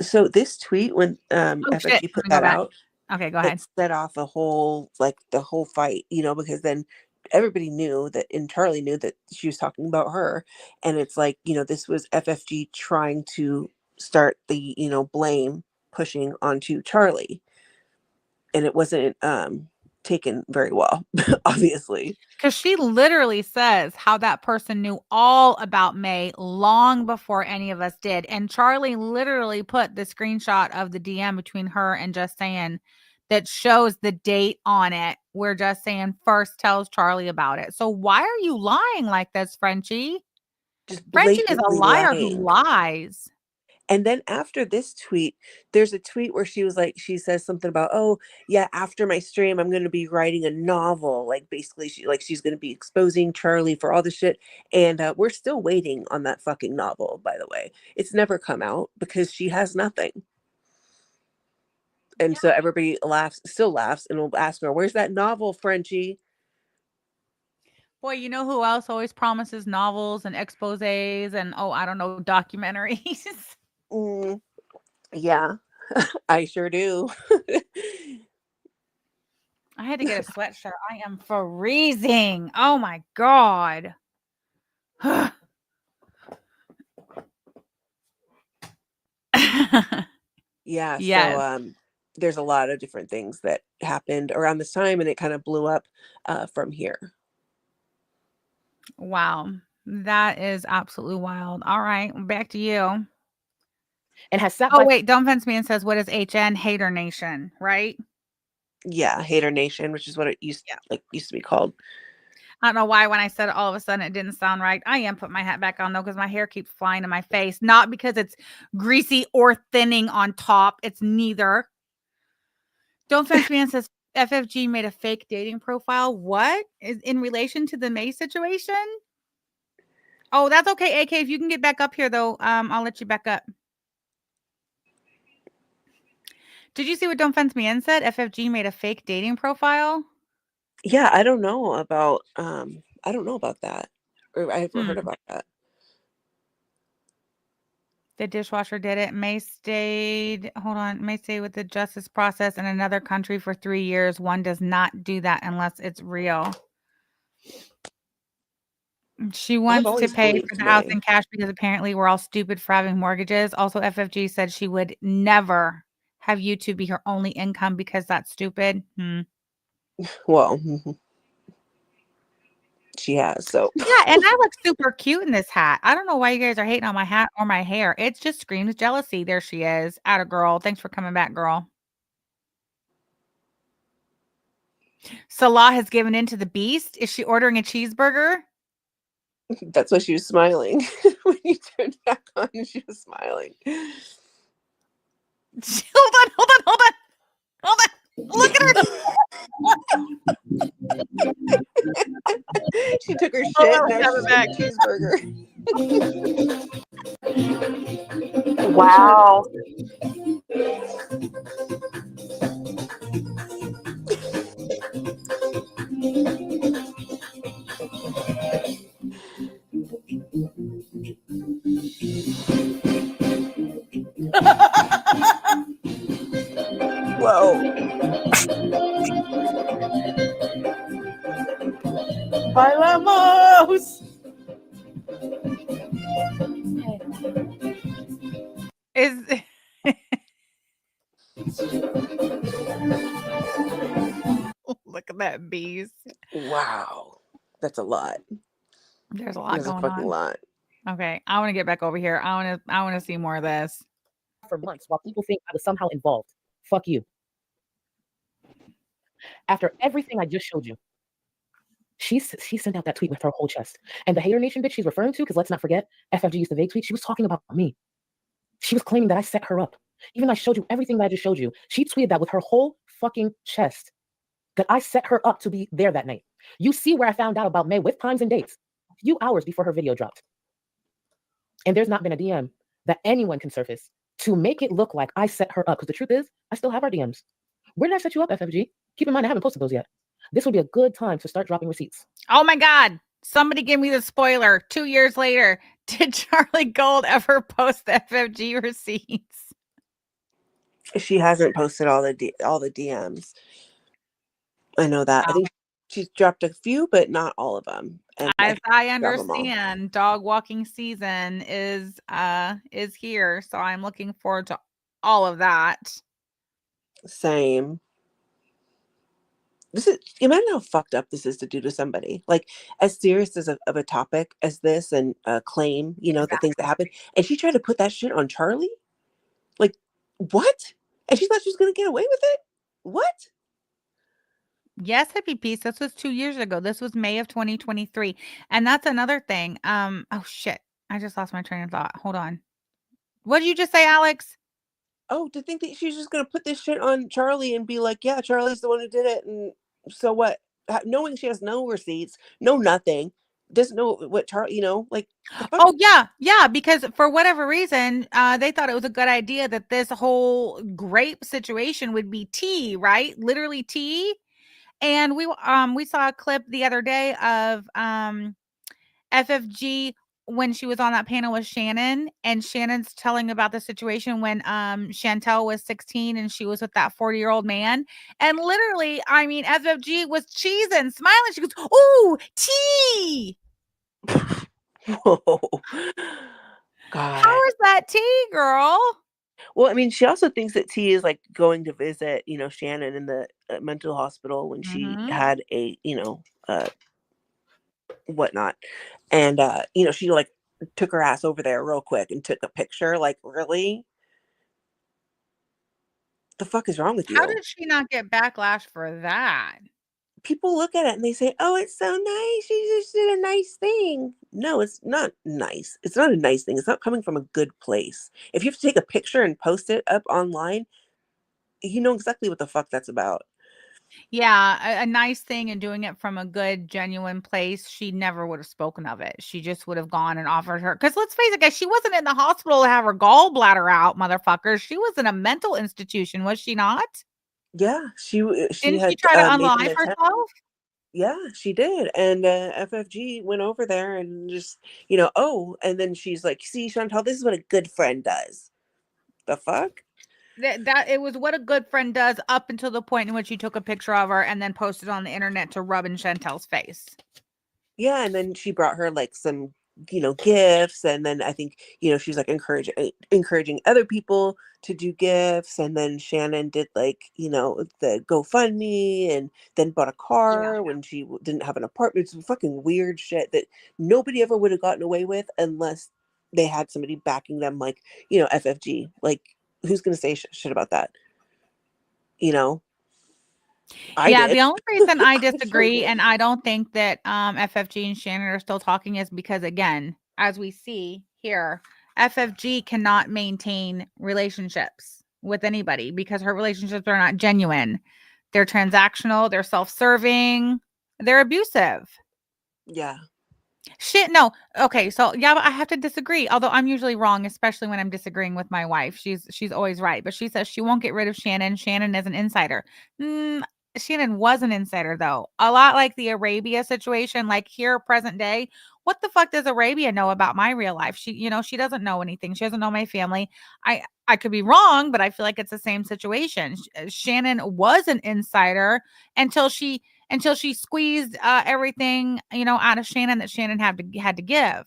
So this tweet when FFG put that out, okay, go ahead. It set off a whole the whole fight, because then everybody knew that, and Charlie knew that she was talking about her, and it's like, this was FFG trying to start the blame pushing onto Charlie, and it wasn't taken very well, obviously, because she literally says how that person knew all about May long before any of us did, and Charlie literally put the screenshot of the DM between her and Just Saying that shows the date on it where Just Saying first tells Charlie about it. So why are you lying like this, Frenchie? Frenchie is a liar who lies. And then after this tweet, there's a tweet where she was like, she says something about, oh yeah, after my stream, I'm going to be writing a novel. Like basically, she's going to be exposing Charlie for all the shit. And we're still waiting on that fucking novel. By the way, it's never come out because she has nothing. And so everybody still laughs, and will ask her, "Where's that novel, Frenchie?" Boy, you know who else always promises novels and exposés and I don't know, documentaries. Yeah, I sure do. I had to get a sweatshirt. I am freezing. Oh my God. Yeah, Yes. so there's a lot of different things that happened around this time, and it kind of blew up from here. Wow. That is absolutely wild. All right, back to you. And has sat Oh, by wait, Don't Fence Me and says, what is HN? Hater Nation, right? Yeah, Hater Nation, which is what it used to be called. I don't know why when I said it, all of a sudden it didn't sound right. I am putting my hat back on though because my hair keeps flying in my face. Not because it's greasy or thinning on top. It's neither. Don't Fence Me and says FFG made a fake dating profile. What is in relation to the May situation? Oh, that's okay, AK. If you can get back up here though, I'll let you back up. Did you see what Don't Fence Me In said? FFG made a fake dating profile. Yeah, I don't know about that, or I haven't heard about that. The dishwasher did it. May stayed with the justice process in another country for 3 years. One does not do that unless it's real. She wants to pay for the house in cash because apparently we're all stupid for having mortgages. Also, FFG said she would never have YouTube be her only income because that's stupid. Well, she has, so. Yeah, and I look super cute in this hat. I don't know why you guys are hating on my hat or my hair. It just screams jealousy. There she is. Atta girl. Thanks for coming back, girl. Salah has given in to the beast. Is she ordering a cheeseburger? That's why she was smiling. When you turned back on, she was smiling. Hold on. Look at her. She took her shit. Now she's back. Cheeseburger. Wow. Whoa. Bailamos. Look at that beast. Wow. That's a lot. There's a lot There's going a fucking on. lot. Okay, I want to get back over here. I want to see more of this. For months while people think I was somehow involved. Fuck you. After everything I just showed you, she sent out that tweet with her whole chest. And the Hater Nation bitch she's referring to, because let's not forget, FFG used the vague tweet, she was talking about me. She was claiming that I set her up. Even though I showed you everything that I just showed you, she tweeted that with her whole fucking chest, that I set her up to be there that night. You see where I found out about May with times and dates, a few hours before her video dropped. And there's not been a DM that anyone can surface to make it look like I set her up. Because the truth is, I still have our DMs. Where did I set you up, FFG? Keep in mind, I haven't posted those yet. This would be a good time to start dropping receipts. Oh my God. Somebody give me the spoiler. 2 years later, did Charlie Gold ever post the FFG receipts? She hasn't posted all the DMs. I know that. I think she's dropped a few, but not all of them. And as I understand, dog walking season is here, so I'm looking forward to all of that. Same. Imagine how fucked up this is to do to somebody. Like, as serious of a topic as this, and claim, the things that happen, and she tried to put that shit on Charlie. Like, what? And she thought she was gonna get away with it. What? Yes, Hippie Peace. This was 2 years ago. This was May of 2023. And that's another thing. Oh shit. I just lost my train of thought. Hold on. What did you just say, Alex? Oh, to think that she's just gonna put this shit on Charlie and be like, yeah, Charlie's the one who did it, and so what? Knowing she has no receipts, no nothing, doesn't know what Charlie, like the fuck. Oh yeah, because for whatever reason, they thought it was a good idea that this whole grape situation would be tea, right? Literally tea. And we saw a clip the other day of FFG when she was on that panel with Shannon, and Shannon's telling about the situation when Chantel was 16 and she was with that 40-year-old man. And literally, I mean, FFG was cheesing, smiling. She goes, "Ooh, tea." Whoa. God. How is that tea, girl? Well, I mean, she also thinks that T is like going to visit, Shannon in the mental hospital when she had a, whatnot. And, she like took her ass over there real quick and took a picture. Like, really? The fuck is wrong with How you? did she not get backlash for that? People look at it and they say, oh, it's so nice. She just did a nice thing. No, it's not nice. It's not a nice thing. It's not coming from a good place. If you have to take a picture and post it up online, you know exactly what the fuck that's about. Yeah, a nice thing and doing it from a good, genuine place. She never would have spoken of it. She just would have gone and offered her. Because let's face it, guys, she wasn't in the hospital to have her gallbladder out, motherfucker. She was in a mental institution, was she not? Yeah, she Didn't had she try to made an unalive attempt. herself? Yeah, she did. And FFG went over there and just, and then she's like, see, Chantal, this is what a good friend does. The fuck? That it was what a good friend does up until the point in which you took a picture of her and then posted on the internet to rub in Chantel's face. Yeah, and then she brought her like some, gifts, and then I think, she's like encouraging other people to do gifts, and then Shannon did like, the GoFundMe, and then bought a car when she didn't have an apartment. It's fucking weird shit that nobody ever would have gotten away with unless they had somebody backing them, like, FFG. Like, who's gonna say shit about that? I Yeah, did. the only reason I Sure disagree, did. and I don't think that FFG and Shannon are still talking, is because, again, as we see here, FFG cannot maintain relationships with anybody because her relationships are not genuine. They're transactional, they're self-serving, they're abusive. Yeah. Shit, no. Okay, so yeah, but I have to disagree. Although I'm usually wrong, especially when I'm disagreeing with my wife. She's always right, but she says she won't get rid of Shannon. Shannon is an insider. Shannon was an insider though. A lot like the Arabia situation, like here present day. What the fuck does Arabia know about my real life? She doesn't know anything. She doesn't know my family. I could be wrong, but I feel like it's the same situation. Shannon was an insider until she squeezed everything, out of Shannon that Shannon had to give.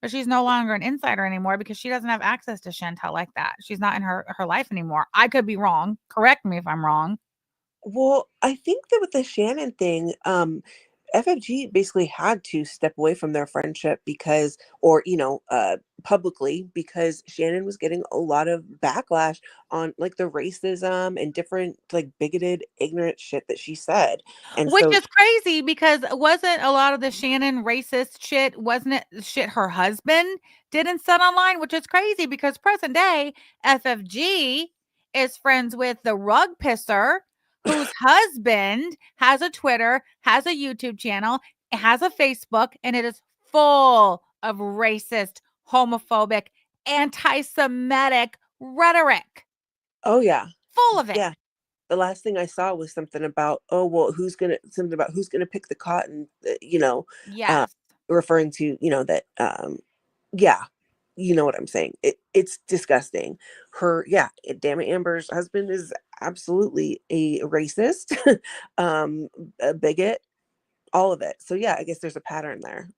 But she's no longer an insider anymore because she doesn't have access to Chantel like that. She's not in her life anymore. I could be wrong. Correct me if I'm wrong. Well, I think that with the Shannon thing, FFG basically had to step away from their friendship because, or, publicly, because Shannon was getting a lot of backlash on like the racism and different like bigoted, ignorant shit that she said. And Which so, is crazy because wasn't a lot of the Shannon racist shit, wasn't it shit her husband did and said online, which is crazy because present day FFG is friends with the rug pisser whose husband has a Twitter, has a YouTube channel, has a Facebook, and it is full of racist, homophobic, anti-Semitic rhetoric. oh yeah. Full of it. Yeah. The last thing I saw was something about, oh, well, who's going to pick the cotton, Yes. referring to, that, yeah, you know what I'm saying. It's disgusting. Damn it, Amber's husband is absolutely a racist, a bigot, all of it. So yeah, I guess there's a pattern there.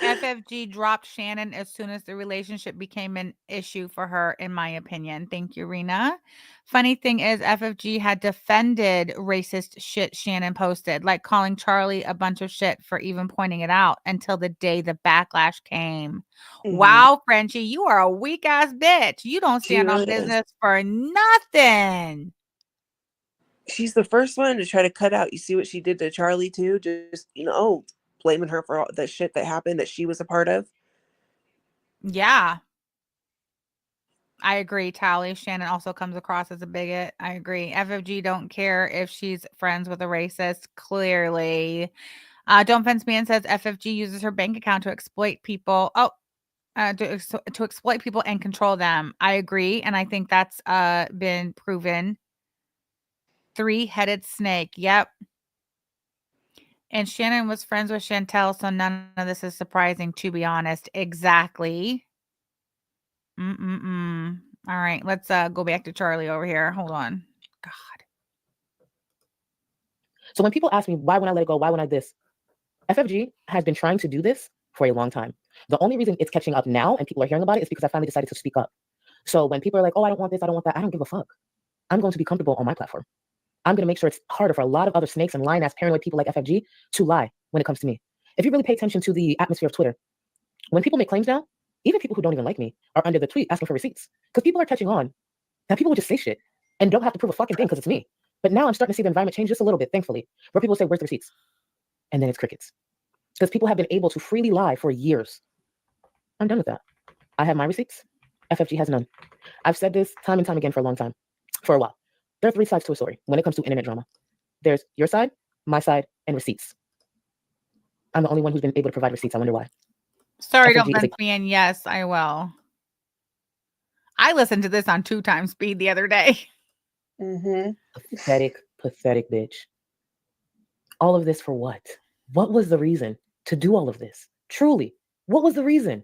FFG dropped Shannon as soon as the relationship became an issue for her, in my opinion. Thank you, Rena. Funny thing is, FFG had defended racist shit Shannon posted, like calling Charlie a bunch of shit for even pointing it out until the day the backlash came. Mhm. Wow, Frenchie, you are a weak ass bitch. You don't She stand really on is. business for nothing. She's the first one to try to cut out. You see what she did to Charlie too? Just, blaming her for all the shit that happened that she was a part of. Yeah. I agree, Tally. Shannon also comes across as a bigot. I agree. FFG don't care if she's friends with a racist. Clearly. Don't Fence Man says FFG uses her bank account to exploit people. Oh, to exploit people and control them. I agree, and I think that's been proven. Three-headed snake. Yep. And Shannon was friends with Chantel, so none of this is surprising, to be honest. Exactly. All right, let's go back to Charlie over here. Hold on. God. So when people ask me, why wouldn't I let it go? Why wouldn't I this? FFG has been trying to do this for a long time. The only reason it's catching up now and people are hearing about it is because I finally decided to speak up. So when people are like, oh, I don't want this, I don't want that, I don't give a fuck. I'm going to be comfortable on my platform. I'm going to make sure it's harder for a lot of other snakes and lying-ass paranoid people like FFG to lie when it comes to me. If you really pay attention to the atmosphere of Twitter, when people make claims now, even people who don't even like me are under the tweet asking for receipts because people are catching on that people will just say shit and don't have to prove a fucking thing because it's me. But now I'm starting to see the environment change just a little bit, thankfully, where people say, where's the receipts? And then it's crickets. Because people have been able to freely lie for years. I'm done with that. I have my receipts. FFG has none. I've said this time and time again for a long time, for a while. There are three sides to a story when it comes to internet drama. There's your side, my side, and receipts. I'm the only one who's been able to provide receipts. I wonder why. Sorry, FFG don't is a- fence me in. Yes, I will. I listened to this on 2 times speed the other day. Pathetic bitch. All of this for what? What was the reason to do all of this? Truly, what was the reason?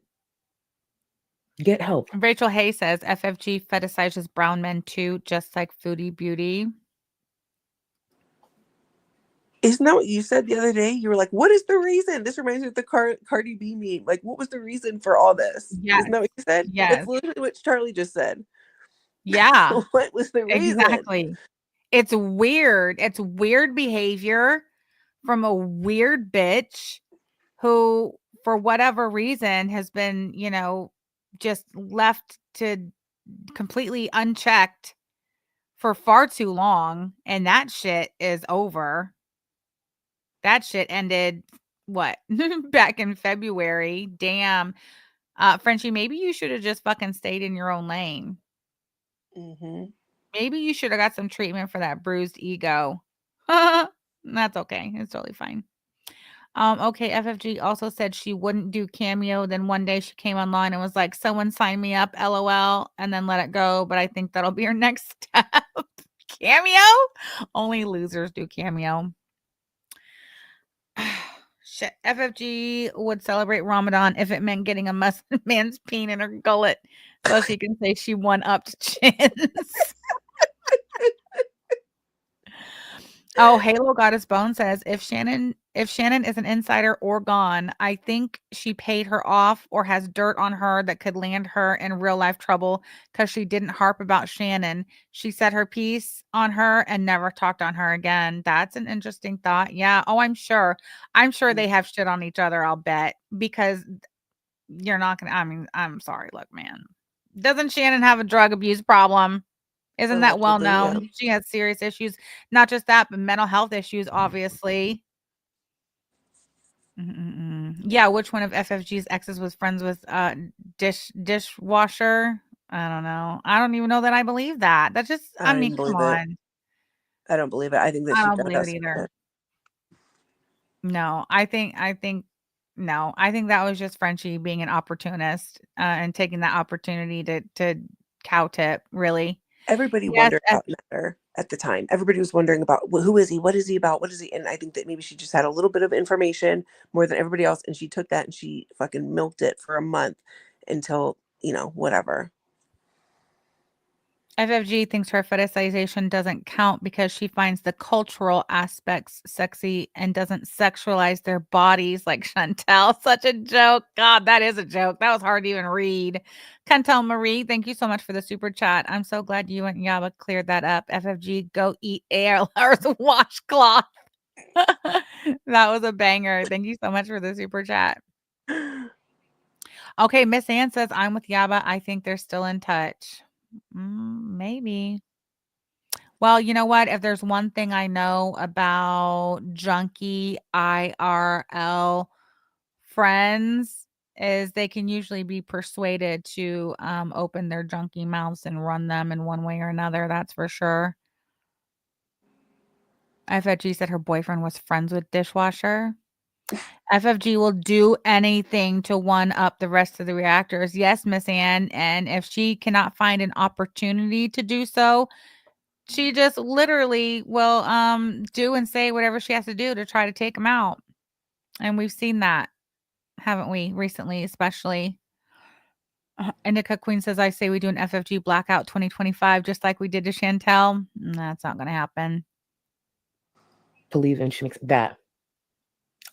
Get help. Rachel Hay says FFG fetishizes brown men too, just like Foodie Beauty. Isn't that what you said the other day? You were like, what is the reason? This reminds me of the Cardi B meme. Like, what was the reason for all this? Yes. Isn't that what you said? Yes. That's literally what Charlie just said. Yeah. What was the reason? Exactly. It's weird. It's weird behavior from a weird bitch who, for whatever reason, has been, just left to completely unchecked for far too long. And that shit is over. That shit ended what? Back in February. Damn. Frenchie, maybe you should have just fucking stayed in your own lane. Maybe you should have got some treatment for that bruised ego. That's okay. It's totally fine. Okay, FFG also said she wouldn't do Cameo. Then one day she came online and was like, someone sign me up, LOL, and then let it go. But I think that'll be her next step. Cameo? Only losers do Cameo. Shit. FFG would celebrate Ramadan if it meant getting a Muslim man's peen in her gullet so she can say she won up to chins. Oh, Halo Goddess Bone says if Shannon is an insider or gone, I think she paid her off or has dirt on her that could land her in real life trouble because she didn't harp about Shannon. She said her piece on her and never talked on her again. That's an interesting thought. Yeah. Oh, I'm sure. I'm sure they have shit on each other, I'll bet, because you're not gonna, I'm sorry. Look, man. Doesn't Shannon have a drug abuse problem? Isn't that well known? Yeah. She has serious issues. Not just that, but mental health issues, obviously. Yeah, which one of FFG's exes was friends with dishwasher? I don't know. I don't even know that I believe that. That's just, I mean, come on. I don't believe it. I think that I she don't believe does it either. No, I think that was just Frenchie being an opportunist and taking that opportunity to cow tip, really. Everybody wondered about Nutter at the time. Everybody was wondering about who is he? What is he about? What is he? And I think that maybe she just had a little bit of information more than everybody else. And she took that and she fucking milked it for a month until, whatever. FFG thinks her fetishization doesn't count because she finds the cultural aspects sexy and doesn't sexualize their bodies like Chantel. Such a joke. God, that is a joke. That was hard to even read. Chantel Marie, thank you so much for the super chat. I'm so glad you and Yaba cleared that up. FFG, go eat ALR's washcloth. That was a banger. Thank you so much for the super chat. Okay, Miss Ann says, I'm with Yaba. I think they're still in touch. Maybe. Well, you know what? If there's one thing I know about junkie IRL friends is they can usually be persuaded to open their junky mouths and run them in one way or another. That's for sure. FFG said her boyfriend was friends with Dishwasher. FFG will do anything to one up the rest of the reactors. Yes, Miss Ann. And if she cannot find an opportunity to do so, she just literally will do and say whatever she has to do to try to take them out. And we've seen that, haven't we, recently, especially. Indica Queen says, I say we do an FFG blackout 2025 just like we did to Chantel. That's not going to happen. Believe in she makes that.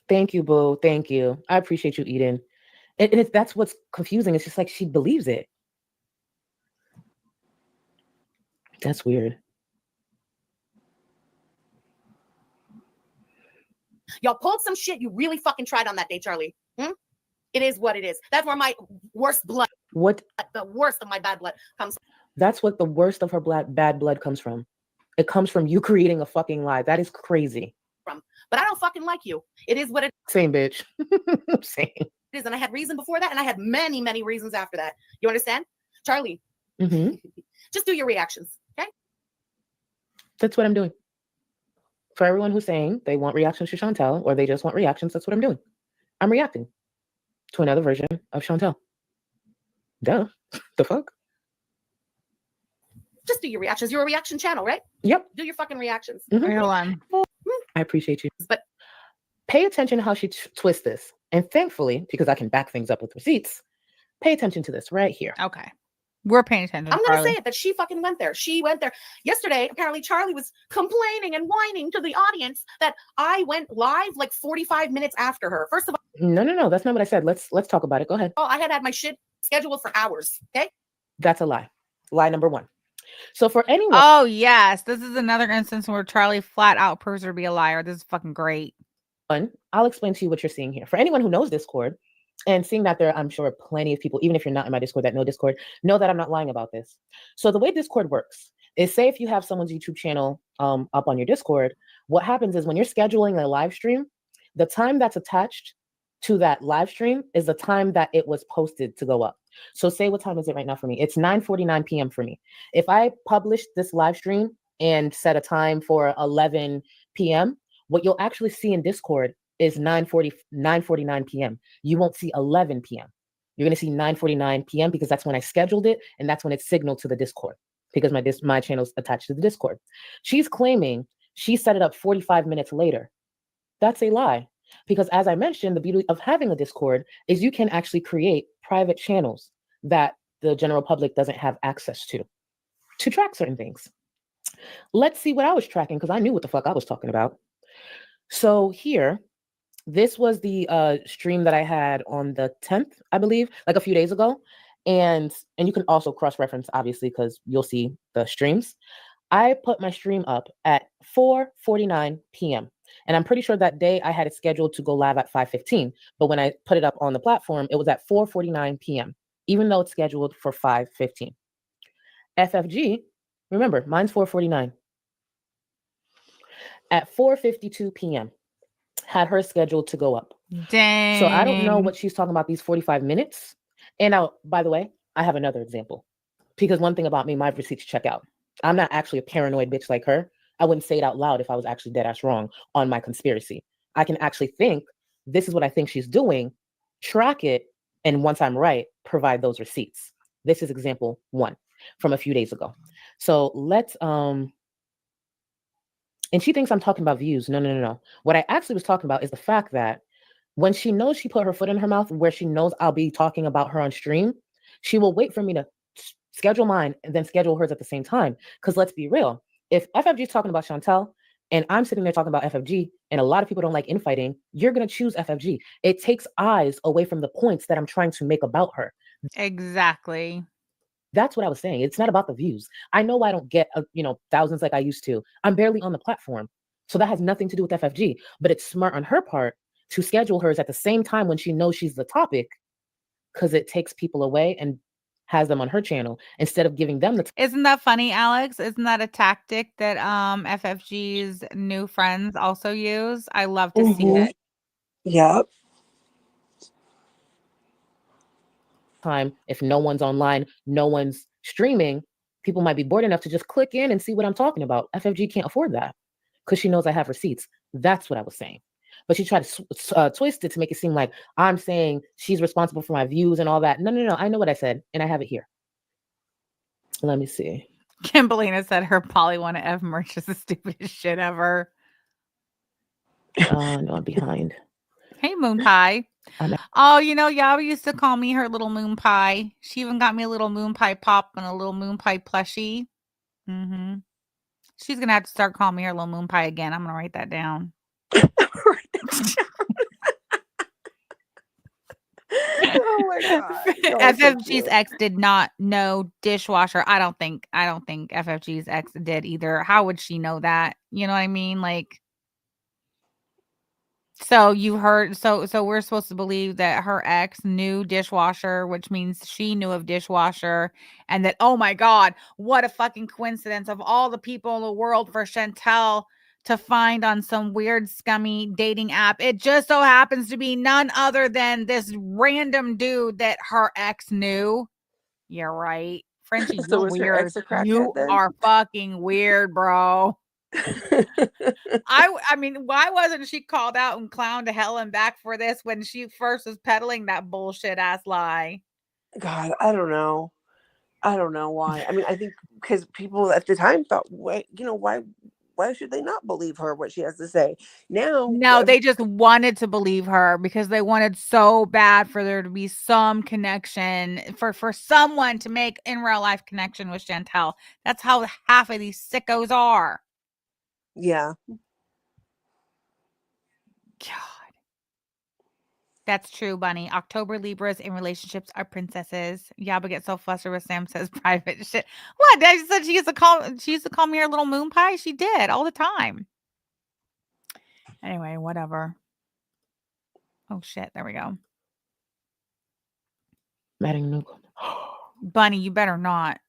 Thank you, boo. Thank you. I appreciate you, Eden. And that's what's confusing. It's just like she believes it. That's weird. Y'all pulled some shit you really fucking tried on that day, Charlie. It is what it is. That's where my worst blood, the worst of my bad blood comes from. That's what the worst of her bad blood comes from. It comes from you creating a fucking lie. That is crazy. But I don't fucking like you. It is what it is. Same, bitch. Same. It is. And I had reason before that, and I had many, many reasons after that. You understand? Charlie, just do your reactions, okay? That's what I'm doing. For everyone who's saying they want reactions to Chantel or they just want reactions, that's what I'm doing. I'm reacting to another version of Chantel. Duh. The fuck? Just do your reactions. You're a reaction channel, right? Yep. Do your fucking reactions. Hold on. I appreciate you. But pay attention to how she twists this. And thankfully, because I can back things up with receipts, pay attention to this right here. Okay. We're paying attention. I'm going to say it that she fucking went there. She went there. Yesterday, apparently Charlie was complaining and whining to the audience that I went live like 45 minutes after her. First of all, No. That's not what I said. Let's talk about it. Go ahead. I had my shit scheduled for hours. Okay. That's a lie. Lie number one. So for anyone. Oh, yes. This is another instance where Charlie flat out proves her to be a liar. This is fucking great. I'll explain to you what you're seeing here. For anyone who knows Discord and seeing that there, I'm sure plenty of people, even if you're not in my Discord that know Discord, know that I'm not lying about this. So the way Discord works is, say if you have someone's YouTube channel up on your Discord, what happens is when you're scheduling a live stream, the time that's attached to that live stream is the time that it was posted to go up. So say, what time is it right now for me? It's 9:49 p.m. for me. If I publish this live stream and set a time for 11 p.m., what you'll actually see in Discord is 9:49 p.m. You won't see 11 p.m. You're going to see 9:49 p.m. because that's when I scheduled it, and that's when it's signaled to the Discord because my channel's attached to the Discord. She's claiming she set it up 45 minutes later. That's a lie. Because as I mentioned, the beauty of having a Discord is you can actually create private channels that the general public doesn't have access to track certain things. Let's see what I was tracking because I knew what the fuck I was talking about. So here, this was the stream that I had on the 10th, I believe, like a few days ago. And you can also cross-reference, obviously, because you'll see the streams. I put my stream up at 4:49 p.m. And I'm pretty sure that day I had it scheduled to go live at 5:15. But when I put it up on the platform, it was at 4:49 p.m., even though it's scheduled for 5:15. FFG, remember, mine's 4:49. At 4:52 p.m., had her scheduled to go up. Dang. So I don't know what she's talking about, these 45 minutes. And now, by the way, I have another example. Because one thing about me, my receipts check out. I'm not actually a paranoid bitch like her. I wouldn't say it out loud if I was actually dead ass wrong on my conspiracy. I can actually think, this is what I think she's doing, track it, and once I'm right, provide those receipts. This is example one from a few days ago. So let's, and she thinks I'm talking about views. No. What I actually was talking about is the fact that when she knows she put her foot in her mouth, where she knows I'll be talking about her on stream, she will wait for me to schedule mine and then schedule hers at the same time. Because let's be real, if FFG is talking about Chantel and I'm sitting there talking about FFG and a lot of people don't like infighting, you're going to choose FFG. It takes eyes away from the points that I'm trying to make about her. Exactly. That's what I was saying. It's not about the views. I know I don't get, thousands like I used to. I'm barely on the platform. So that has nothing to do with FFG, but it's smart on her part to schedule hers at the same time when she knows she's the topic, because it takes people away and has them on her channel instead of giving them the Isn't that funny, Alex? Isn't that a tactic that FFG's new friends also use? I love to see it. Yep. time, if no one's online, no one's streaming, people might be bored enough to just click in and see what I'm talking about. FFG can't afford that because she knows I have receipts. That's what I was saying. But she tried to twist it to make it seem like I'm saying she's responsible for my views and all that. No. I know what I said, and I have it here. Let me see. Kimberlina said her Polly Wanna F merch is the stupidest shit ever. No, I'm behind. Hey, Moon Pie. Oh, you know, Yaba used to call me her little moon pie. She even got me a little moon pie pop and a little moon pie plushie. Mm-hmm. She's going to have to start calling me her little moon pie again. I'm going to write that down. Oh my god. FFG's ex did not know dishwasher. I don't think FFG's ex did either. How would she know that? You know what I mean? Like, so you heard, so we're supposed to believe that her ex knew dishwasher, which means she knew of dishwasher, and that, oh my God, what a fucking coincidence of all the people in the world for Chantel to find on some weird scummy dating app. It just so happens to be none other than this random dude that her ex knew. You're right. Frenchie, So you're was her weird. ex a crackhead You then? are fucking weird, bro. I mean, why wasn't she called out and clowned to hell and back for this when she first was peddling that bullshit ass lie? God, I don't know why. I mean, I think because people at the time thought, why should they not believe her, what she has to say? Now, No, they just wanted to believe her because they wanted so bad for there to be some connection, for someone to make in real life connection with Chantel. That's how half of these sickos are. yeah. God. That's true, Bunny. October Libras in relationships are princesses. Yaba gets so flustered with Sam says private shit. What? I said she used to call me her little moon pie. She did all the time. Anyway, whatever. Oh shit, there we go. Bunny, you better not.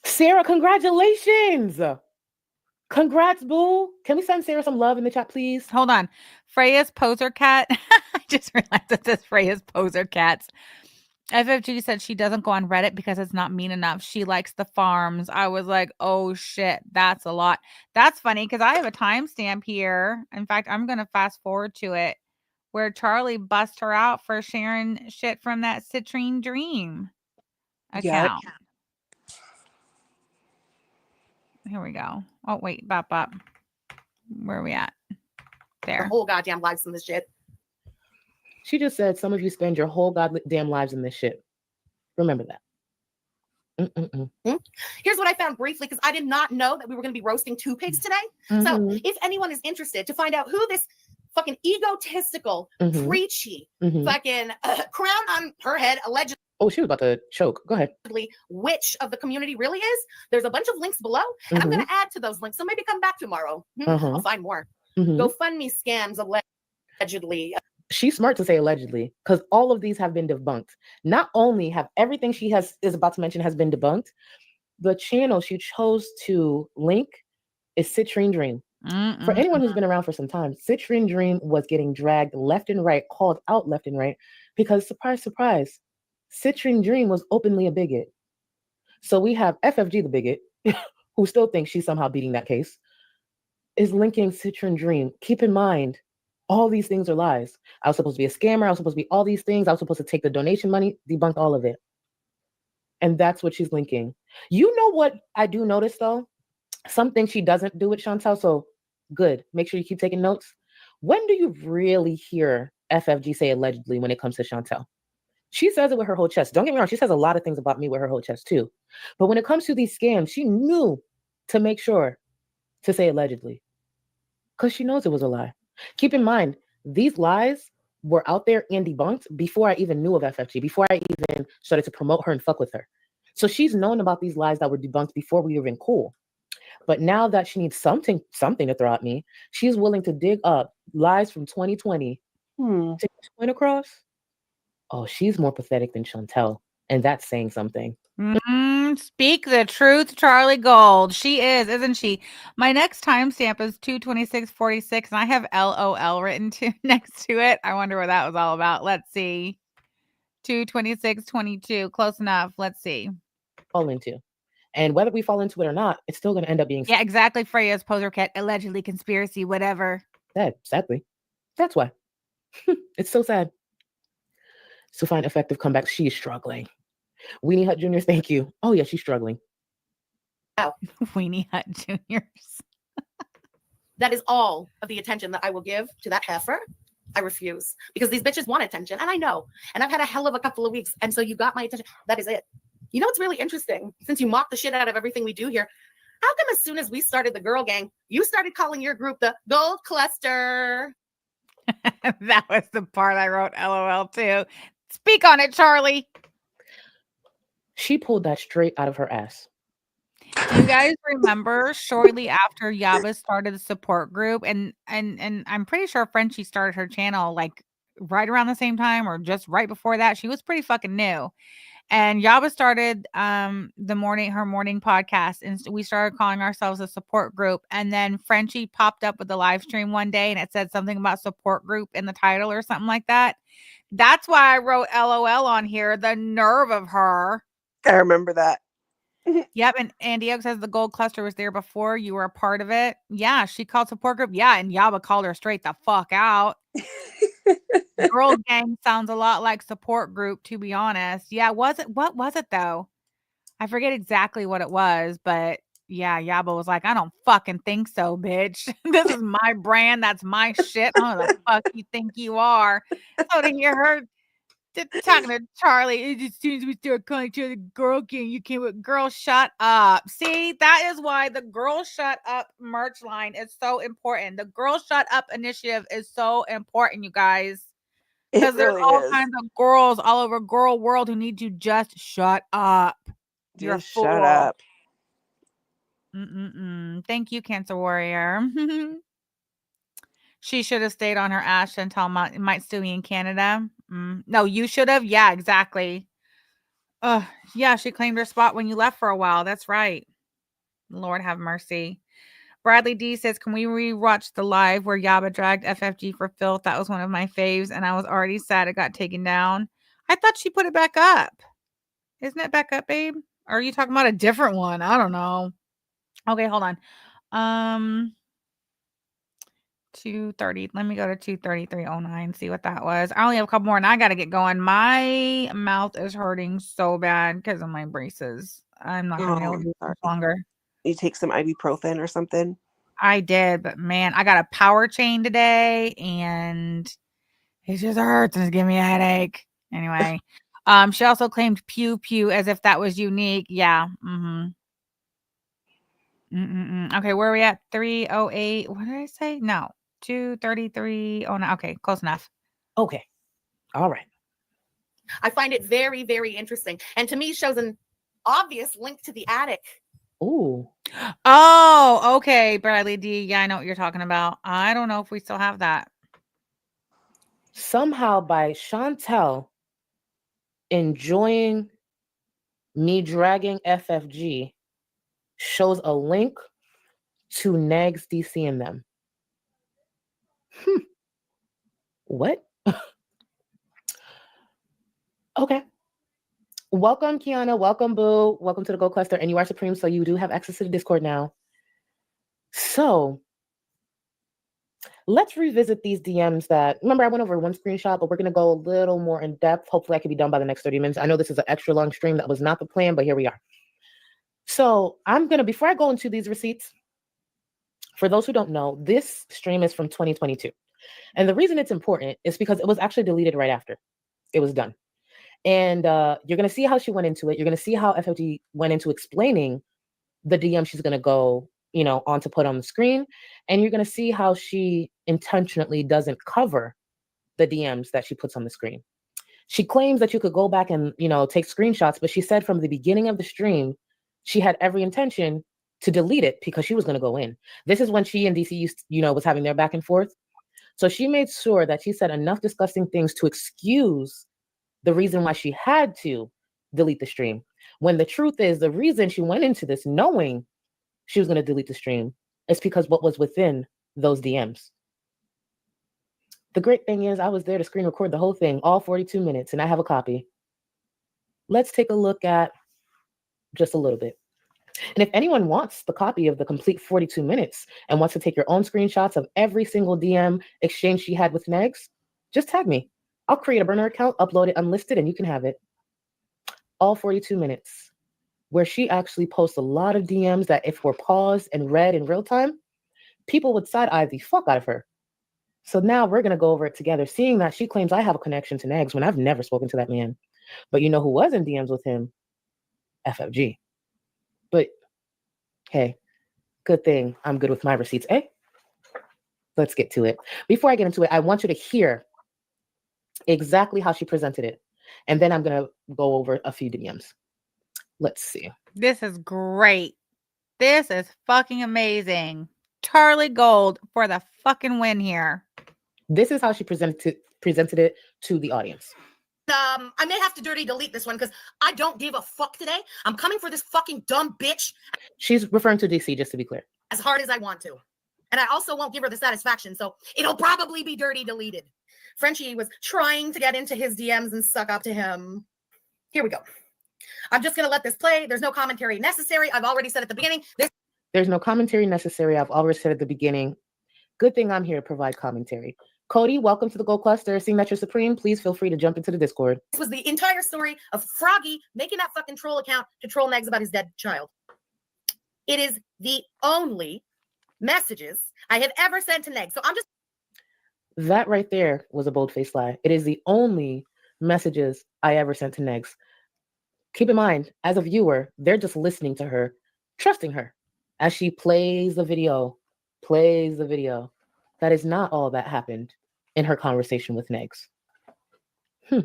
Sarah, congratulations. Congrats, boo. Can we send Sarah some love in the chat, please? Hold on. Freya's poser cat. I just realized it says Freya's poser cats. FFG said she doesn't go on Reddit because it's not mean enough. She likes the farms. I was like, oh shit, that's a lot. That's funny because I have a timestamp here. In fact, I'm going to fast forward to it where Charlie bust her out for sharing shit from that Citrine Dream account. Yep. Here we go. Oh, wait, bop. Where are we at? There. The whole goddamn lives in this shit. She just said some of you spend your whole goddamn lives in this shit. Remember that. Here's what I found briefly, because I did not know that we were going to be roasting two pigs today. So if anyone is interested to find out who this fucking egotistical, preachy, fucking crown on her head, allegedly. Oh, she was about to choke. Go ahead. Witch of the community really is. There's a bunch of links below, and I'm going to add to those links. So maybe come back tomorrow. I'll find more. GoFundMe scams allegedly. She's smart to say allegedly, because all of these have been debunked. Not only have everything she is about to mention has been debunked, the channel she chose to link is Citrine Dream. For anyone who's been around for some time, Citrine Dream was getting dragged left and right, called out left and right, because surprise, surprise, Citrine Dream was openly a bigot. So we have FFG the bigot, who still thinks she's somehow beating that case, is linking Citrine Dream. Keep in mind, all these things are lies. I was supposed to be a scammer. I was supposed to be all these things. I was supposed to take the donation money, debunked all of it. And that's what she's linking. You know what I do notice, though? Something she doesn't do with Chantel, so good. Make sure you keep taking notes. When do you really hear FFG say allegedly when it comes to Chantel? She says it with her whole chest. Don't get me wrong. She says a lot of things about me with her whole chest, too. But when it comes to these scams, she knew to make sure to say allegedly, because she knows it was a lie. Keep in mind, these lies were out there and debunked before I even knew of FFG, before I even started to promote her and fuck with her. So she's known about these lies that were debunked before we were even cool. But now that she needs something to throw at me, she's willing to dig up lies from 2020 to point across. Oh, she's more pathetic than Chantel, and that's saying something. Speak the truth, Charlie Gold. She is, isn't she? My next timestamp is 226:46, and I have LOL written next to it. I wonder what that was all about. Let's see. 22622. Close enough. Let's see. Fall into. And whether we fall into it or not, it's still going to end up being Yeah, exactly. Freya's poser cat, allegedly conspiracy, whatever. sad, sadly. That's why. It's so sad. To find effective comebacks, she is struggling. Weenie Hut Juniors, thank you. Oh, yeah, she's struggling. Weenie Hut Juniors. That is all of the attention that I will give to that heifer. I refuse because these bitches want attention, and I know. And I've had a hell of a couple of weeks, and so you got my attention. That is it. You know what's really interesting? Since you mock the shit out of everything we do here, how come as soon as we started the girl gang, you started calling your group the Gold Cluster? That was the part I wrote LOL too. Speak on it, Charlie. She pulled that straight out of her ass. Do you guys remember shortly after Yaba started the support group, and I'm pretty sure Frenchie started her channel like right around the same time or just right before that. She was pretty fucking new. And Yaba started her morning podcast, and we started calling ourselves a support group. And then Frenchie popped up with the live stream one day, and it said something about support group in the title or something like that. That's why I wrote LOL on here. The nerve of her. I remember that. Yep. And Andy Oak says the Gold Cluster was there before you were a part of it. Yeah, she called support group. Yeah, and Yaba called her straight the fuck out. Girl gang sounds a lot like support group, to be honest. Yeah, what was it though? I forget exactly what it was, but yeah, Yaba was like, I don't fucking think so, bitch. This is my brand. That's my shit. I don't know the fuck you think you are. So to hear her talking to Charlie, as soon as we start calling each other girl gang, you came with girl shut up. See, that is why the girl shut up merch line is so important. The girl shut up initiative is so important, you guys. Because there's all kinds of girls all over girl world who need to just shut up. You're a fool. Shut up. Thank you, Cancer Warrior. She should have stayed on her ass until it might still be in Canada. No, you should have. Yeah, exactly. Yeah, she claimed her spot when you left for a while. That's right. Lord have mercy. Bradley D says, can we rewatch the live where Yaba dragged FFG for filth? That was one of my faves, and I was already sad it got taken down. I thought she put it back up. Isn't it back up, babe? Or are you talking about a different one? I don't know. Okay, hold on. 230. Let me go to 23309. See what that was. I only have a couple more, and I got to get going. My mouth is hurting so bad because of my braces. I'm not going to be able to do this longer. You take some ibuprofen or something? I did, but man, I got a power chain today, and it just hurts and it's giving me a headache. Anyway, she also claimed pew pew as if that was unique. Yeah. Okay, where are we at? 308. What did I say? No, 233. Oh no. Okay, close enough. Okay. All right. I find it very, very interesting, and to me, shows an obvious link to the attic. Ooh. Oh, okay, Bradley D. Yeah, I know what you're talking about. I don't know if we still have that. Somehow by Chantel enjoying me dragging FFG shows a link to Negs DC and them. What? Okay. Welcome, Kiana. Welcome, Boo. Welcome to the Gold Cluster. And you are Supreme, so you do have access to the Discord now. So let's revisit these DMs that, remember, I went over one screenshot, but we're going to go a little more in depth. Hopefully I can be done by the next 30 minutes. I know this is an extra long stream. That was not the plan, but here we are. So I'm going to, before I go into these receipts, for those who don't know, this stream is from 2022. And the reason it's important is because it was actually deleted right after it was done. And you're going to see how she went into it. You're going to see how FFG went into explaining the DM she's going to go, on to put on the screen. And you're going to see how she intentionally doesn't cover the DMs that she puts on the screen. She claims that you could go back and, take screenshots, but she said from the beginning of the stream, she had every intention to delete it because she was going to go in. This is when she and DC was having their back and forth. So she made sure that she said enough disgusting things to excuse the reason why she had to delete the stream. When the truth is, the reason she went into this knowing she was going to delete the stream is because what was within those DMs. The great thing is I was there to screen record the whole thing, all 42 minutes, and I have a copy. let's take a look at just a little bit. And if anyone wants the copy of the complete 42 minutes and wants to take your own screenshots of every single DM exchange she had with Negs, just tag me. I'll create a burner account, upload it unlisted, and you can have it. All 42 minutes, where she actually posts a lot of DMs that if were paused and read in real time, people would side-eye the fuck out of her. So now we're going to go over it together, seeing that she claims I have a connection to Negs when I've never spoken to that man. But you know who was in DMs with him? FFG. But hey, good thing I'm good with my receipts, eh? Let's get to it. Before I get into it, I want you to hear exactly how she presented it. And then I'm going to go over a few DMs. Let's see. This is great. This is fucking amazing. Charlie Gold for the fucking win here. This is how she presented it to the audience. I may have to dirty delete this one because I don't give a fuck today. I'm coming for this fucking dumb bitch She's referring to DC, just to be clear. as hard as I want to. And I also won't give her the satisfaction, so it'll probably be dirty deleted. Frenchie was trying to get into his DMs and suck up to him. Here we go. I'm just going to let this play. There's no commentary necessary. I've already said at the beginning. There's no commentary necessary. I've already said at the beginning. Good thing I'm here to provide commentary. Cody, welcome to the Gold Cluster. Seeing that you're supreme, please feel free to jump into the Discord. This was the entire story of Froggy making that fucking troll account to troll Negs about his dead child. It is the only messages I have ever sent to Negs. So I'm just... That right there was a bold-faced lie. It is the only messages I ever sent to Negs. Keep in mind, as a viewer, they're just listening to her, trusting her as she plays the video. That is not all that happened in her conversation with Negs. Go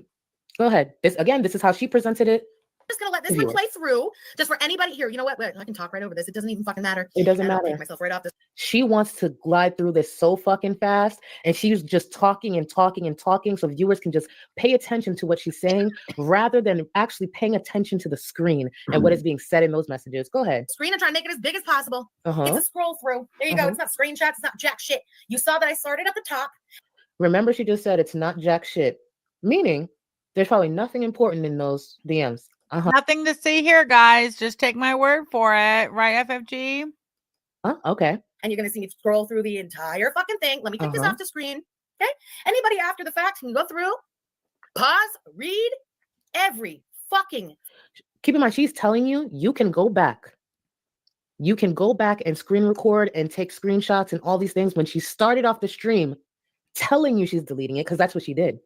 ahead. This is how she presented it. Just gonna let this one play through, just for anybody here. You know what? Wait, I can talk right over this. It doesn't even fucking matter. It doesn't And I'll matter. take myself right off this. She wants to glide through this so fucking fast, and she's just talking and talking and talking, so viewers can just pay attention to what she's saying rather than actually paying attention to the screen and what is being said in those messages. Go ahead. Screen and try to make it as big as possible. Uh-huh. It's a scroll through. There you go. It's not screenshots. It's not jack shit. You saw that I started at the top. Remember, she just said it's not jack shit, meaning there's probably nothing important in those DMs. Nothing to see here, guys. Just take my word for it. Right, FFG? Okay. And you're going to see me scroll through the entire fucking thing. Let me take this off the screen. Okay. Anybody after the fact can go through, pause, read every fucking. Keep in mind, she's telling you, you can go back. You can go back and screen record and take screenshots and all these things when she started off the stream telling you she's deleting it, because that's what she did.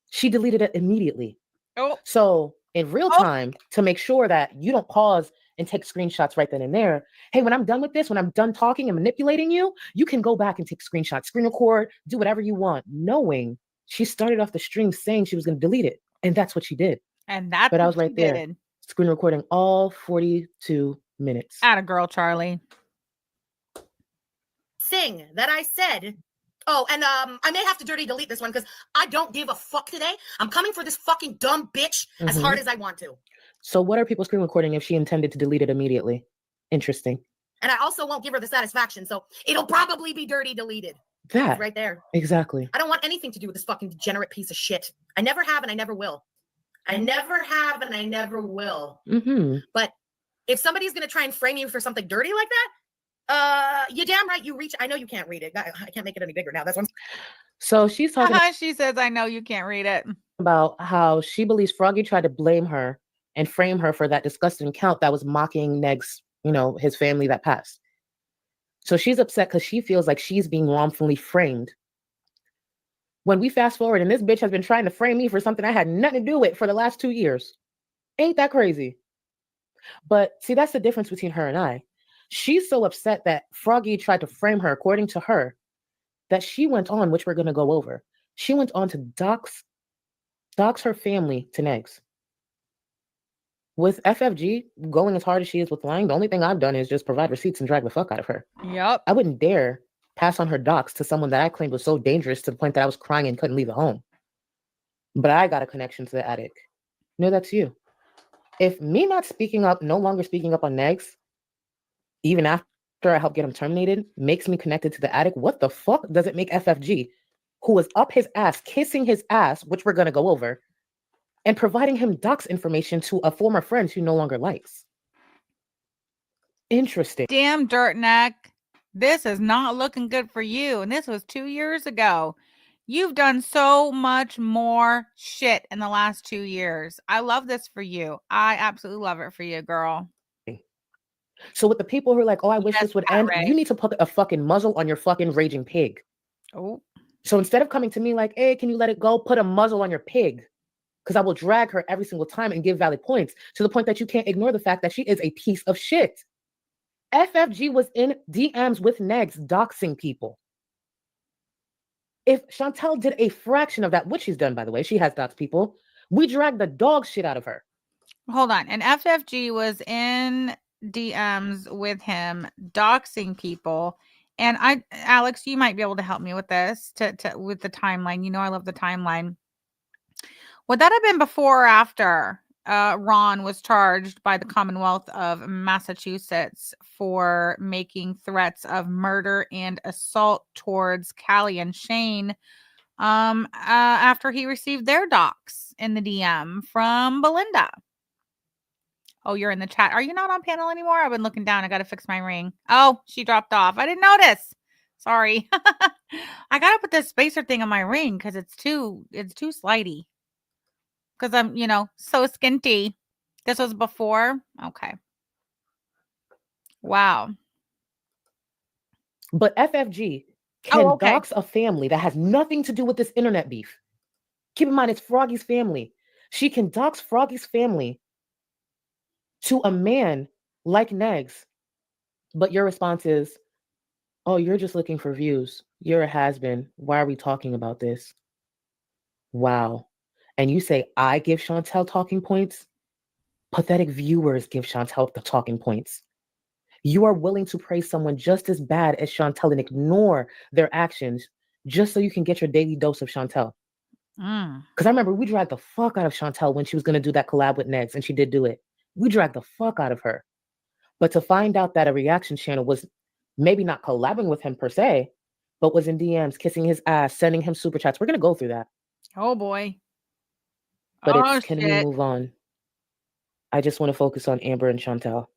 She deleted it immediately. Oh. So in real time, to make sure that you don't pause and take screenshots right then and there. Hey, when I'm done with this, when I'm done talking and manipulating you, you can go back and take screenshots, screen record, do whatever you want, knowing she started off the stream saying she was going to delete it. And that's what she did. And that's but I what was right she there, did. screen recording all 42 minutes. Atta girl, Charlie. Thing that I said. Oh, and I may have to dirty delete this one because I don't give a fuck today. I'm coming for this fucking dumb bitch as hard as I want to. So what are people screen recording if she intended to delete it immediately? Interesting. And I also won't give her the satisfaction, so it'll probably be dirty deleted. That. It's right there. Exactly. I don't want anything to do with this fucking degenerate piece of shit. I never have and I never will. I never have and I never will. But if somebody's going to try and frame you for something dirty like that, you're damn right you reach. I know you can't read it. I can't make it any bigger now. That's what So she's talking She says, I know you can't read it. about how she believes Froggy tried to blame her and frame her for that disgusting account that was mocking Neg's, his family that passed. So she's upset because she feels like she's being wrongfully framed. When we fast forward and this bitch has been trying to frame me for something I had nothing to do with for the last 2 years. Ain't that crazy? But see, that's the difference between her and I. She's so upset that Froggy tried to frame her, according to her, that she went on, which we're going to go over. She went on to dox her family to Negs. With FFG going as hard as she is with lying, the only thing I've done is just provide receipts and drag the fuck out of her. Yep. I wouldn't dare pass on her dox to someone that I claimed was so dangerous to the point that I was crying and couldn't leave the home. But I got a connection to the attic. No, that's you. If me not speaking up, no longer speaking up on Negs, even after I helped get him terminated, makes me connected to the attic, what the fuck does it make FFG, who was up his ass, kissing his ass, which we're going to go over, and providing him dox information to a former friend who no longer likes. Interesting. Damn, dirt neck. This is not looking good for you. And this was 2 years ago. You've done so much more shit in the last 2 years. I love this for you. I absolutely love it for you, girl. So with the people who are like, oh, I wish Yes, this would Pat end, Ray. you need to put a fucking muzzle on your fucking raging pig. Oh, So instead of coming to me like, hey, can you let it go? Put a muzzle on your pig. Because I will drag her every single time and give valid points to the point that you can't ignore the fact that she is a piece of shit. FFG was in DMs with Negs doxing people. If Chantel did a fraction of that, which she's done, by the way, she has doxed people, we dragged the dog shit out of her. hold on. And FFG was in DMs with him doxing people. And Alex, you might be able to help me with this with the timeline. You know, I love the timeline. Would that have been before or after Ron was charged by the Commonwealth of Massachusetts for making threats of murder and assault towards Callie and Shane after he received their docs in the DM from Belinda? Oh, you're in the chat. Are you not on panel anymore? I've been looking down. I got to fix my ring. Oh, she dropped off. I didn't notice. Sorry. I got to put this spacer thing on my ring because it's too slidey. Because I'm, so skinty. This was before? Okay. Wow. But FFG can okay. dox a family that has nothing to do with this internet beef. Keep in mind, it's Froggy's family. She can dox Froggy's family to a man like Negs. But your response is, oh, you're just looking for views. You're a has-been. Why are we talking about this? Wow. And you say, I give Chantel talking points? Pathetic viewers give Chantel the talking points. You are willing to praise someone just as bad as Chantel and ignore their actions just so you can get your daily dose of Chantel. Because I remember we dragged the fuck out of Chantel when she was going to do that collab with Negs, and she did do it. We dragged the fuck out of her. But to find out that a reaction channel was maybe not collabing with him per se, but was in DMs, kissing his ass, sending him super chats. We're going to go through that. Oh, boy. But can we move on? I just want to focus on Amber and Chantel.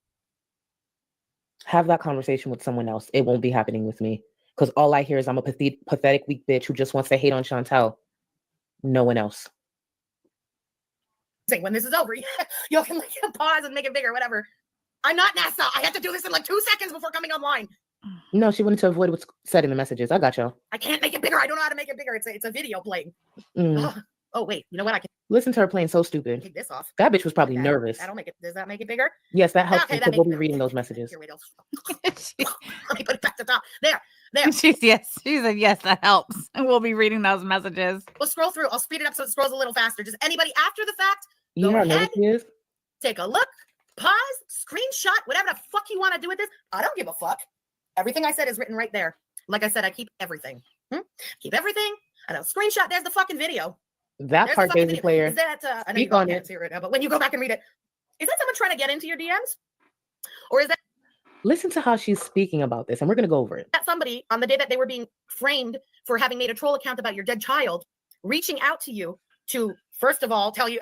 Have that conversation with someone else. It won't be happening with me. Because all I hear is I'm a pathetic, weak bitch who just wants to hate on Chantel. No one else. When this is over, you can pause and make it bigger, whatever. I'm not NASA. I have to do this in 2 seconds before coming online. No, she wanted to avoid what's said in the messages. I got y'all. I can't make it bigger. I don't know how to make it bigger. It's a video playing. Oh, wait. You know what? I can listen to her playing so stupid. take this off. That bitch was probably nervous. That'll make it. Does that make it bigger? Yes, that helps Okay, because we'll be reading those messages. Here, wait, let me put it back to the top. There. She said, yes, that helps. And we'll be reading those messages. We'll scroll through. I'll speed it up so it scrolls a little faster. Does anybody after the fact You know how nervous she is? take a look, pause, screenshot, whatever the fuck you want to do with this? I don't give a fuck. Everything I said is written right there. Like I said, I keep everything. Keep everything. I don't screenshot. There's the fucking video. That part, Daisy Player. Is that, I know Speak you on can't it. see it right now, but when you go back and read it, is that someone trying to get into your DMs? Or is that Listen to how she's speaking about this, and we're going to go over it. somebody on the day that they were being framed for having made a troll account about your dead child, reaching out to you to, first of all, tell you,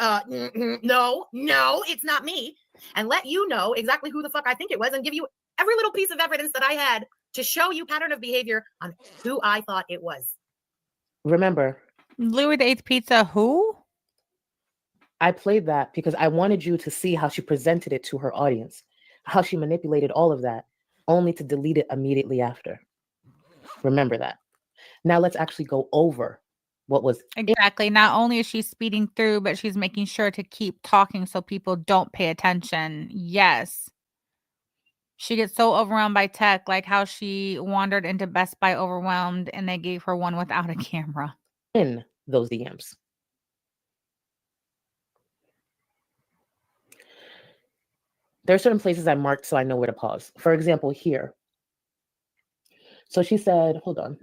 no, it's not me, and let you know exactly who the fuck I think it was, and give you every little piece of evidence that I had to show you pattern of behavior on who I thought it was. Remember, Louis VIII Pizza, who? I played that because I wanted you to see how she presented it to her audience, how she manipulated all of that, only to delete it immediately after. Remember that. Now let's actually go over what was Exactly. Not only is she speeding through, but she's making sure to keep talking so people don't pay attention. Yes. She gets so overwhelmed by tech, like how she wandered into Best Buy overwhelmed and they gave her one without a camera. in those DMs. There are certain places I marked so I know where to pause. For example, here. So she said, hold on.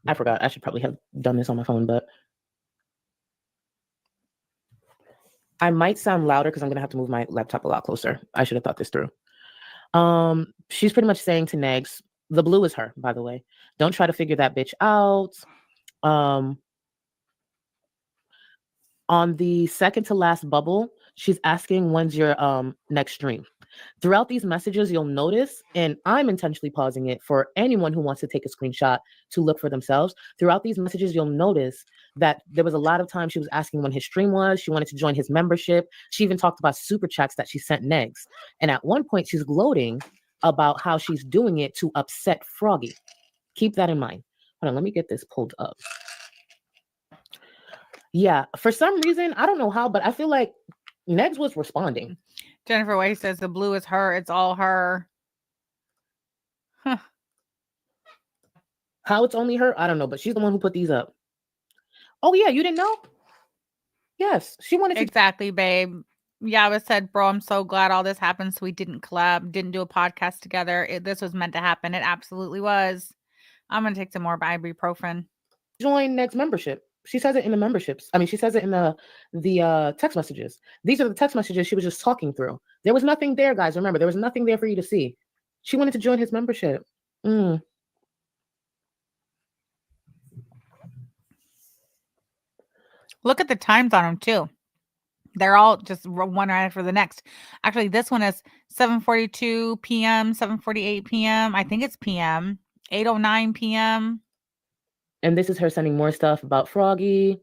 I forgot. I should probably have done this on my phone, but I might sound louder because I'm going to have to move my laptop a lot closer. I should have thought this through. She's pretty much saying to Negs, the blue is her, by the way. Don't try to figure that bitch out. On the second to last bubble, she's asking when's your next stream. Throughout these messages, you'll notice, and I'm intentionally pausing it for anyone who wants to take a screenshot to look for themselves. Throughout these messages, you'll notice that there was a lot of times she was asking when his stream was. She wanted to join his membership. She even talked about super chats that she sent Negs. And at one point, she's gloating about how she's doing it to upset Froggy. Keep that in mind. Hold on, let me get this pulled up. Yeah, for some reason, I don't know how, but I feel like Negs was responding. Jennifer Way says the blue is her. It's all her. Huh. How it's only her? I don't know, but she's the one who put these up. Oh, yeah, you didn't know? Yes, she wanted to. Exactly, babe. Yaba said, bro, I'm so glad all this happened. So we didn't collab, didn't do a podcast together. This was meant to happen. It absolutely was. I'm going to take some more ibuprofen. Join Next membership. She says it in the memberships. I mean, she says it in the text messages. These are the text messages she was just talking through. There was nothing there, guys. Remember, there was nothing there for you to see. She wanted to join his membership. Look at the times on them, too. They're all just one right after the next. Actually, this one is 7:42 p.m., 7:48 p.m. I think it's p.m., 8:09 p.m. And this is her sending more stuff about Froggy.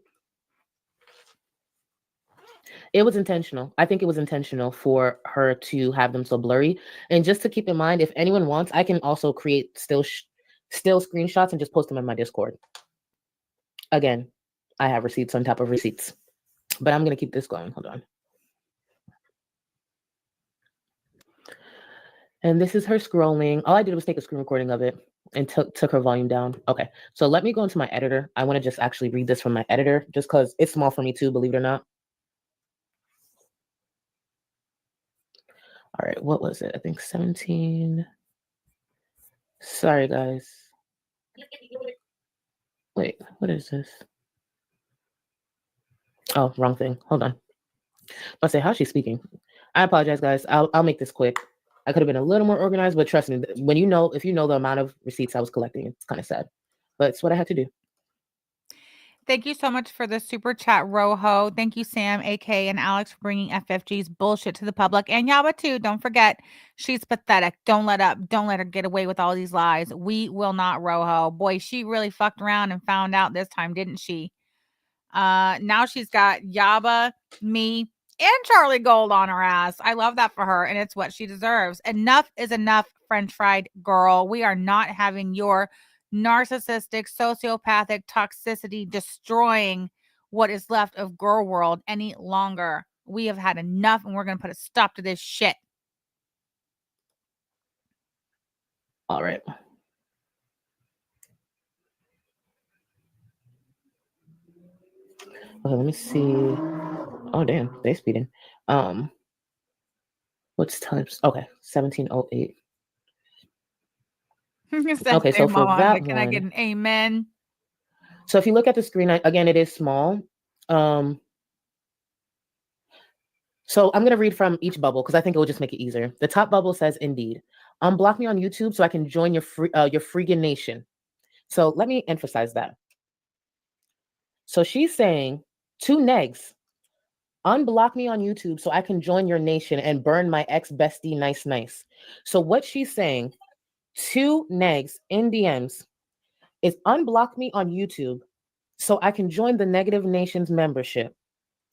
It was intentional. I think it was intentional for her to have them so blurry. And just to keep in mind, if anyone wants, I can also create still screenshots and just post them in my Discord. Again, I have receipts on top of receipts. But I'm going to keep this going. Hold on. And this is her scrolling. All I did was take a screen recording of it and took her volume down. Okay, so let me go into my editor. I want to just actually read this from my editor just because it's small for me too, believe it or not. All right, what was it? I think 17. Sorry, guys. Wait, what is this? Oh, wrong thing. Hold on. Let's say, how's she speaking? I apologize, guys. I'll make this quick. I could have been a little more organized, but trust me, when if you know the amount of receipts I was collecting, it's kind of sad. But it's what I had to do. Thank you so much for the super chat, Rojo. Thank you, Sam, AK, and Alex for bringing FFG's bullshit to the public. And Yaba, too. Don't forget, she's pathetic. Don't let up. Don't let her get away with all these lies. We will not, Rojo. Boy, she really fucked around and found out this time, didn't she? Now she's got Yaba, me, and Charlie Gold on her ass. I love that for her, and it's what she deserves. Enough is enough, French fried girl. We are not having your narcissistic, sociopathic toxicity destroying what is left of girl world any longer. We have had enough, and we're going to put a stop to this shit. All right. Okay, let me see. Oh, damn, they speeding. What's times? Okay, 17:08. Okay, so for that can I get an amen? So if you look at the screen, again, it is small. So I'm going to read from each bubble because I think it will just make it easier. The top bubble says, indeed, unblock me on YouTube so I can join your freaking nation. So let me emphasize that. So she's saying to Negs, unblock me on YouTube so I can join your nation and burn my ex-bestie nice. So what she's saying to Negs in DMs is unblock me on YouTube so I can join the Negative Nations membership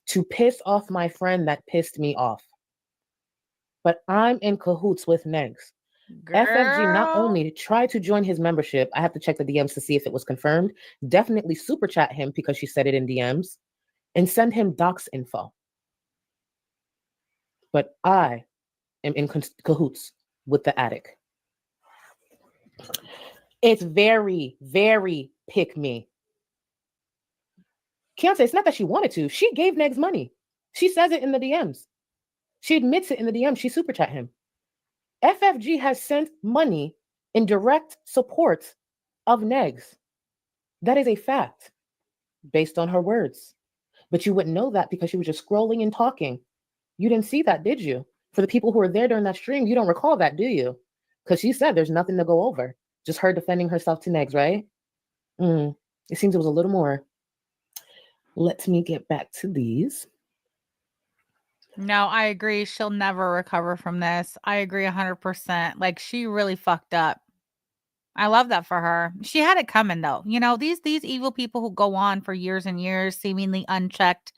to piss off my friend that pissed me off. But I'm in cahoots with Negs. Girl. FFG not only tried to join his membership, I have to check the DMs to see if it was confirmed, definitely super chat him because she said it in DMs, and send him dox info. But I am in cahoots with the attic. It's very, very pick me. Keontae, it's not that she wanted to. She gave Negs money. She says it in the DMs. She admits it in the DMs. She super chat him. FFG has sent money in direct support of Negs. That is a fact based on her words. But you wouldn't know that because she was just scrolling and talking. You didn't see that, did you? For the people who were there during that stream, you don't recall that, do you? Because she said there's nothing to go over. Just her defending herself to Negs, right? It seems it was a little more. Let me get back to these. No, I agree. She'll never recover from this. I agree 100%. Like, she really fucked up. I love that for her. She had it coming though. You know, these evil people who go on for years and years, seemingly unchecked.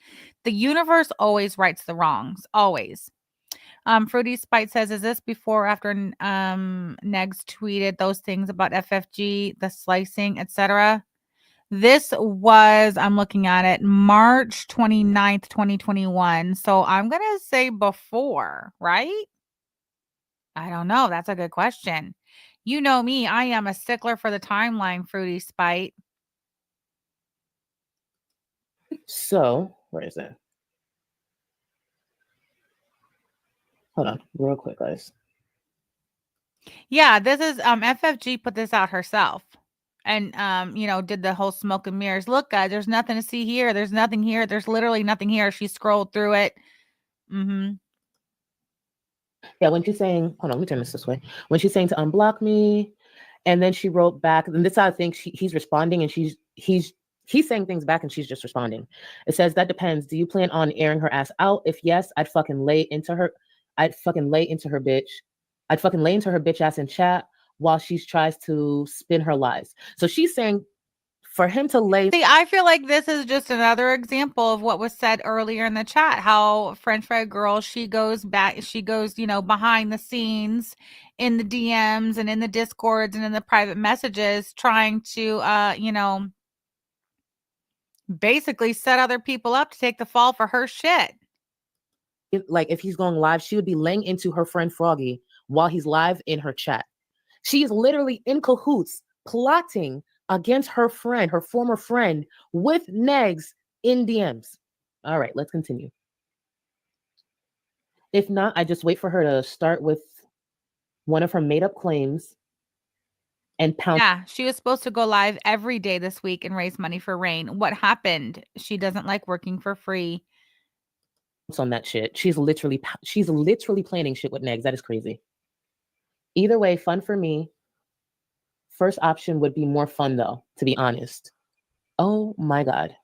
The universe always rights the wrongs. Always. Fruity Spite says, is this before or after Negs tweeted those things about FFG, the slicing, etc.? This was, I'm looking at it, March 29th, 2021. So I'm going to say before, right? I don't know. That's a good question. You know me. I am a stickler for the timeline, Fruity Spite. So, where is it? Hold on, real quick, guys. Yeah, this is FFG put this out herself. And you know, did the whole smoke and mirrors. Look, guys, there's nothing to see here. There's nothing here. There's literally nothing here. She scrolled through it. Mm-hmm. Yeah, when she's saying, hold on, let me turn this way. When she's saying to unblock me, and then she wrote back, and this I think he's responding, and he's saying things back, and she's just responding. It says, that depends. Do you plan on airing her ass out? If yes, I'd fucking lay into her. I'd fucking lay into her bitch. I'd fucking lay into her bitch ass in chat while she tries to spin her lies. So she's saying for him to lay. See, I feel like this is just another example of what was said earlier in the chat, how French Fry Girl, she goes, you know, behind the scenes in the DMs and in the Discords and in the private messages trying to, you know, basically set other people up to take the fall for her shit. Like if he's going live, she would be laying into her friend Froggy while he's live in her chat. She is literally in cahoots, plotting against her friend, her former friend, with Negs in DMs. All right, let's continue. If not, I just wait for her to start with one of her made-up claims and pound. Yeah, she was supposed to go live every day this week and raise money for Rain. What happened? She doesn't like working for free. On that shit. She's literally planning shit with Negs. That is crazy. Either way, fun for me. First option would be more fun though, to be honest. Oh my God.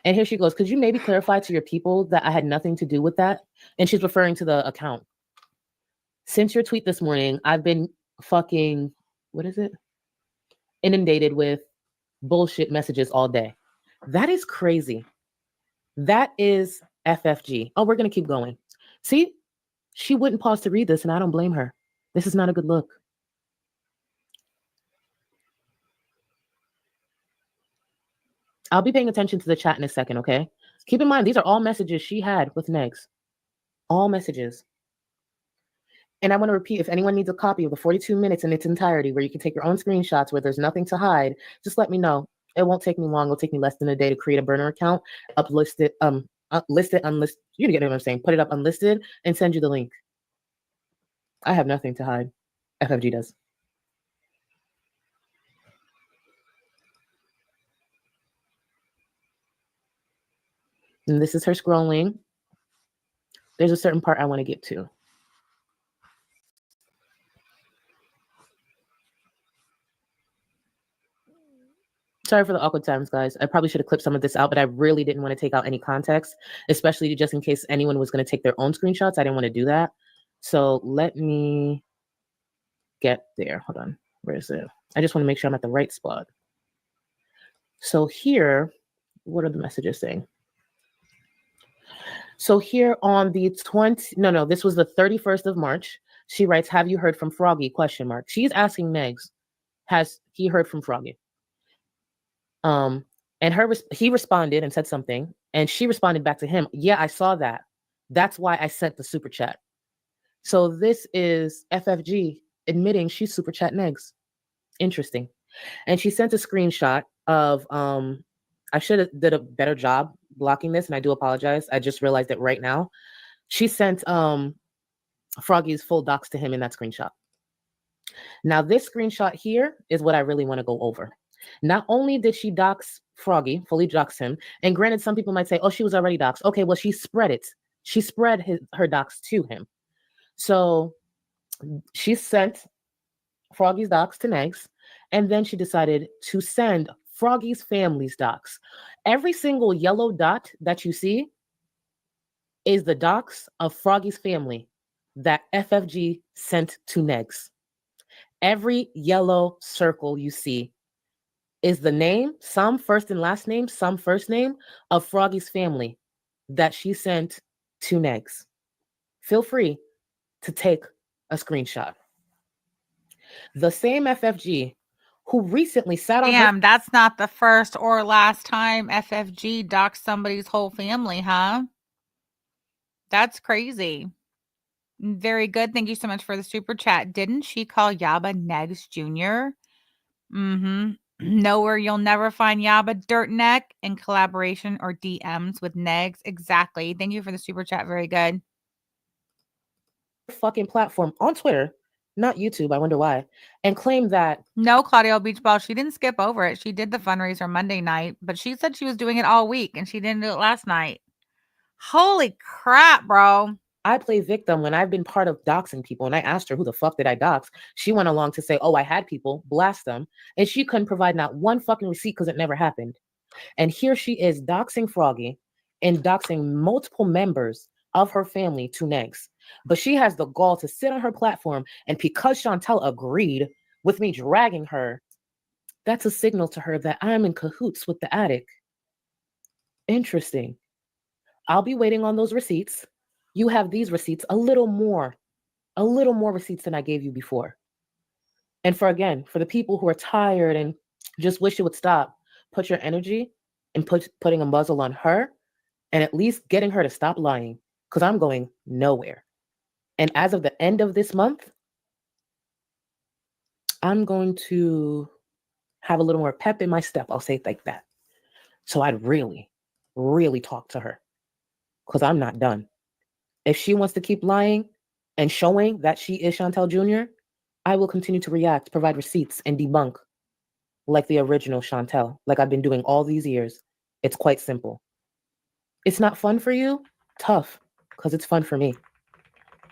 And here she goes. Could you maybe clarify to your people that I had nothing to do with that? And she's referring to the account. Since your tweet this morning, I've been fucking, what is it? Inundated with bullshit messages all day. That is crazy. That is FFG. Oh, we're going to keep going. See, she wouldn't pause to read this, and I don't blame her. This is not a good look. I'll be paying attention to the chat in a second, okay? Keep in mind, these are all messages she had with Negs. All messages. And I want to repeat, if anyone needs a copy of the 42 minutes in its entirety where you can take your own screenshots where there's nothing to hide, just let me know. It won't take me long. It'll take me less than a day to create a burner account, list it, unlisted. You get what I'm saying. Put it up unlisted and send you the link. I have nothing to hide. FFG does. And this is her scrolling. There's a certain part I want to get to. Sorry for the awkward times, guys. I probably should have clipped some of this out, but I really didn't want to take out any context, especially just in case anyone was going to take their own screenshots. I didn't want to do that. So let me get there. Hold on. Where is it? I just want to make sure I'm at the right spot. So here, what are the messages saying? So here on the this was the 31st of March. She writes, have you heard from Froggy? ? She's asking Negs, has he heard from Froggy? And he responded and said something, and she responded back to him, yeah, I saw that. That's why I sent the super chat. So this is FFG admitting she super chat Negs. Interesting. And she sent a screenshot of, I should have did a better job blocking this, and I do apologize. I just realized it right now. She sent Froggy's full docs to him in that screenshot. Now this screenshot here is what I really want to go over. Not only did she dox Froggy, fully dox him, and granted, some people might say, oh, she was already doxed. Okay, well, she spread it. She spread her docs to him. So she sent Froggy's docs to Negs, and then she decided to send Froggy's family's docs. Every single yellow dot that you see is the docs of Froggy's family that FFG sent to Negs. Every yellow circle you see is the name, some first and last name, some first name of Froggy's family that she sent to Negs. Feel free to take a screenshot. The same FFG who recently sat on Damn, that's not the first or last time FFG doxed somebody's whole family, huh? That's crazy. Very good. Thank you so much for the super chat. Didn't she call Yaba Negs Jr.? Mm-hmm. Nowhere you'll never find Yaba Dirt Neck in collaboration or DMs with Negs. Exactly. Thank you for the super chat. Very good. fucking platform on Twitter, not YouTube, I wonder why, and claim that No, Claudio Beach Ball, she didn't skip over it. She did the fundraiser Monday night, but she said she was doing it all week and she didn't do it last night. Holy crap, bro. I play victim when I've been part of doxing people. And I asked her, who the fuck did I dox? She went along to say, oh, I had people, blast them. And she couldn't provide not one fucking receipt because it never happened. And here she is doxing Froggy and doxing multiple members of her family to Negs. But she has the gall to sit on her platform. And because Chantel agreed with me dragging her, that's a signal to her that I'm in cahoots with the addict. Interesting. I'll be waiting on those receipts. You have these receipts, a little more receipts than I gave you before. And for the people who are tired and just wish it would stop, put your energy in putting a muzzle on her and at least getting her to stop lying, because I'm going nowhere. And as of the end of this month, I'm going to have a little more pep in my step. I'll say it like that. So I'd really, really talk to her, because I'm not done. If she wants to keep lying and showing that she is Chantel Jr., I will continue to react, provide receipts, and debunk like the original Chantel, like I've been doing all these years. It's quite simple. It's not fun for you? Tough, because it's fun for me.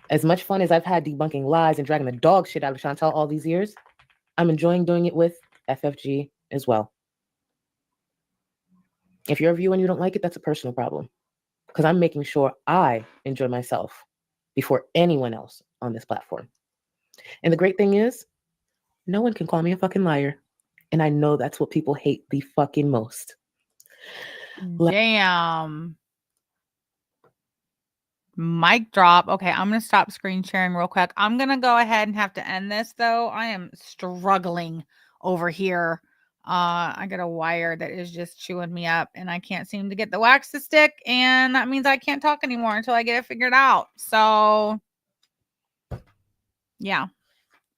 As much fun as I've had debunking lies and dragging the dog shit out of Chantel all these years, I'm enjoying doing it with FFG as well. If you're a viewer and you don't like it, that's a personal problem, because I'm making sure I enjoy myself before anyone else on this platform. And the great thing is, no one can call me a fucking liar. And I know that's what people hate the fucking most. Damn. Mic drop. Okay, I'm going to stop screen sharing real quick. I'm going to go ahead and have to end this, though. I am struggling over here. I got a wire that is just chewing me up, and I can't seem to get the wax to stick, and that means I can't talk anymore until I get it figured out. So, yeah.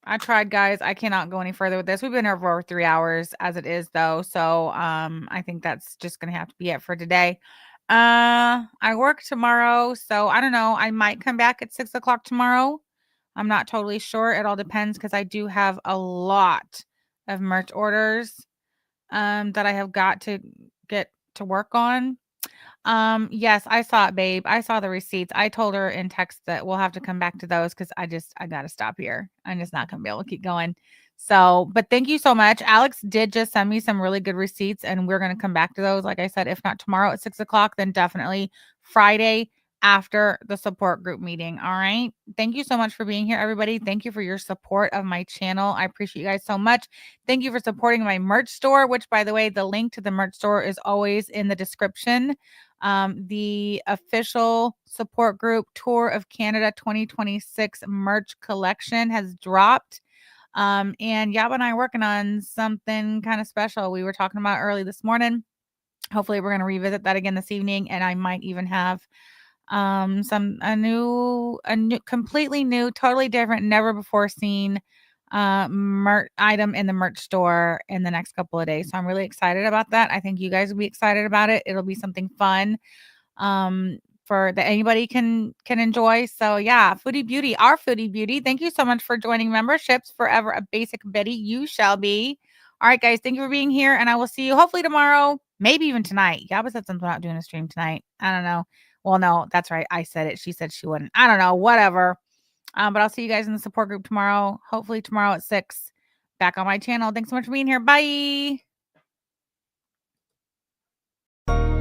I tried, guys. I cannot go any further with this. We've been here for over 3 hours as it is, though. So, I think that's just going to have to be it for today. I work tomorrow, so I don't know. I might come back at 6 o'clock tomorrow. I'm not totally sure. It all depends, because I do have a lot of merch orders that I have got to get to work on. Yes, I saw it, babe. I saw the receipts. I told her in text that we'll have to come back to those, because I gotta stop here. I'm just not gonna be able to keep going. So, but thank you so much. Alex did just send me some really good receipts, and we're gonna come back to those. Like I said, if not tomorrow at 6 o'clock, then definitely Friday after the support group meeting. All right. Thank you so much for being here, everybody. Thank you for your support of my channel. I appreciate you guys so much. Thank you for supporting my merch store, which, by the way, the link to the merch store is always in the description. The official support group Tour of Canada 2026 merch collection has dropped. And Yaba and I are working on something kind of special. We were talking about early this morning. Hopefully we're going to revisit that again this evening. And I might even have a new, completely new, totally different, never before seen merch item in the merch store in the next couple of days. So I'm really excited about that. I think you guys will be excited about it. It'll be something fun for that anybody can enjoy. So yeah, Foodie Beauty, our Foodie Beauty. Thank you so much for joining memberships. Forever a basic Betty, you shall be. All right, guys, thank you for being here, and I will see you hopefully tomorrow, maybe even tonight. Yaba said something about doing a stream tonight. I don't know. Well, no, that's right. I said it. She said she wouldn't. I don't know. Whatever. But I'll see you guys in the support group tomorrow. Hopefully tomorrow at 6. Back on my channel. Thanks so much for being here. Bye. Bye.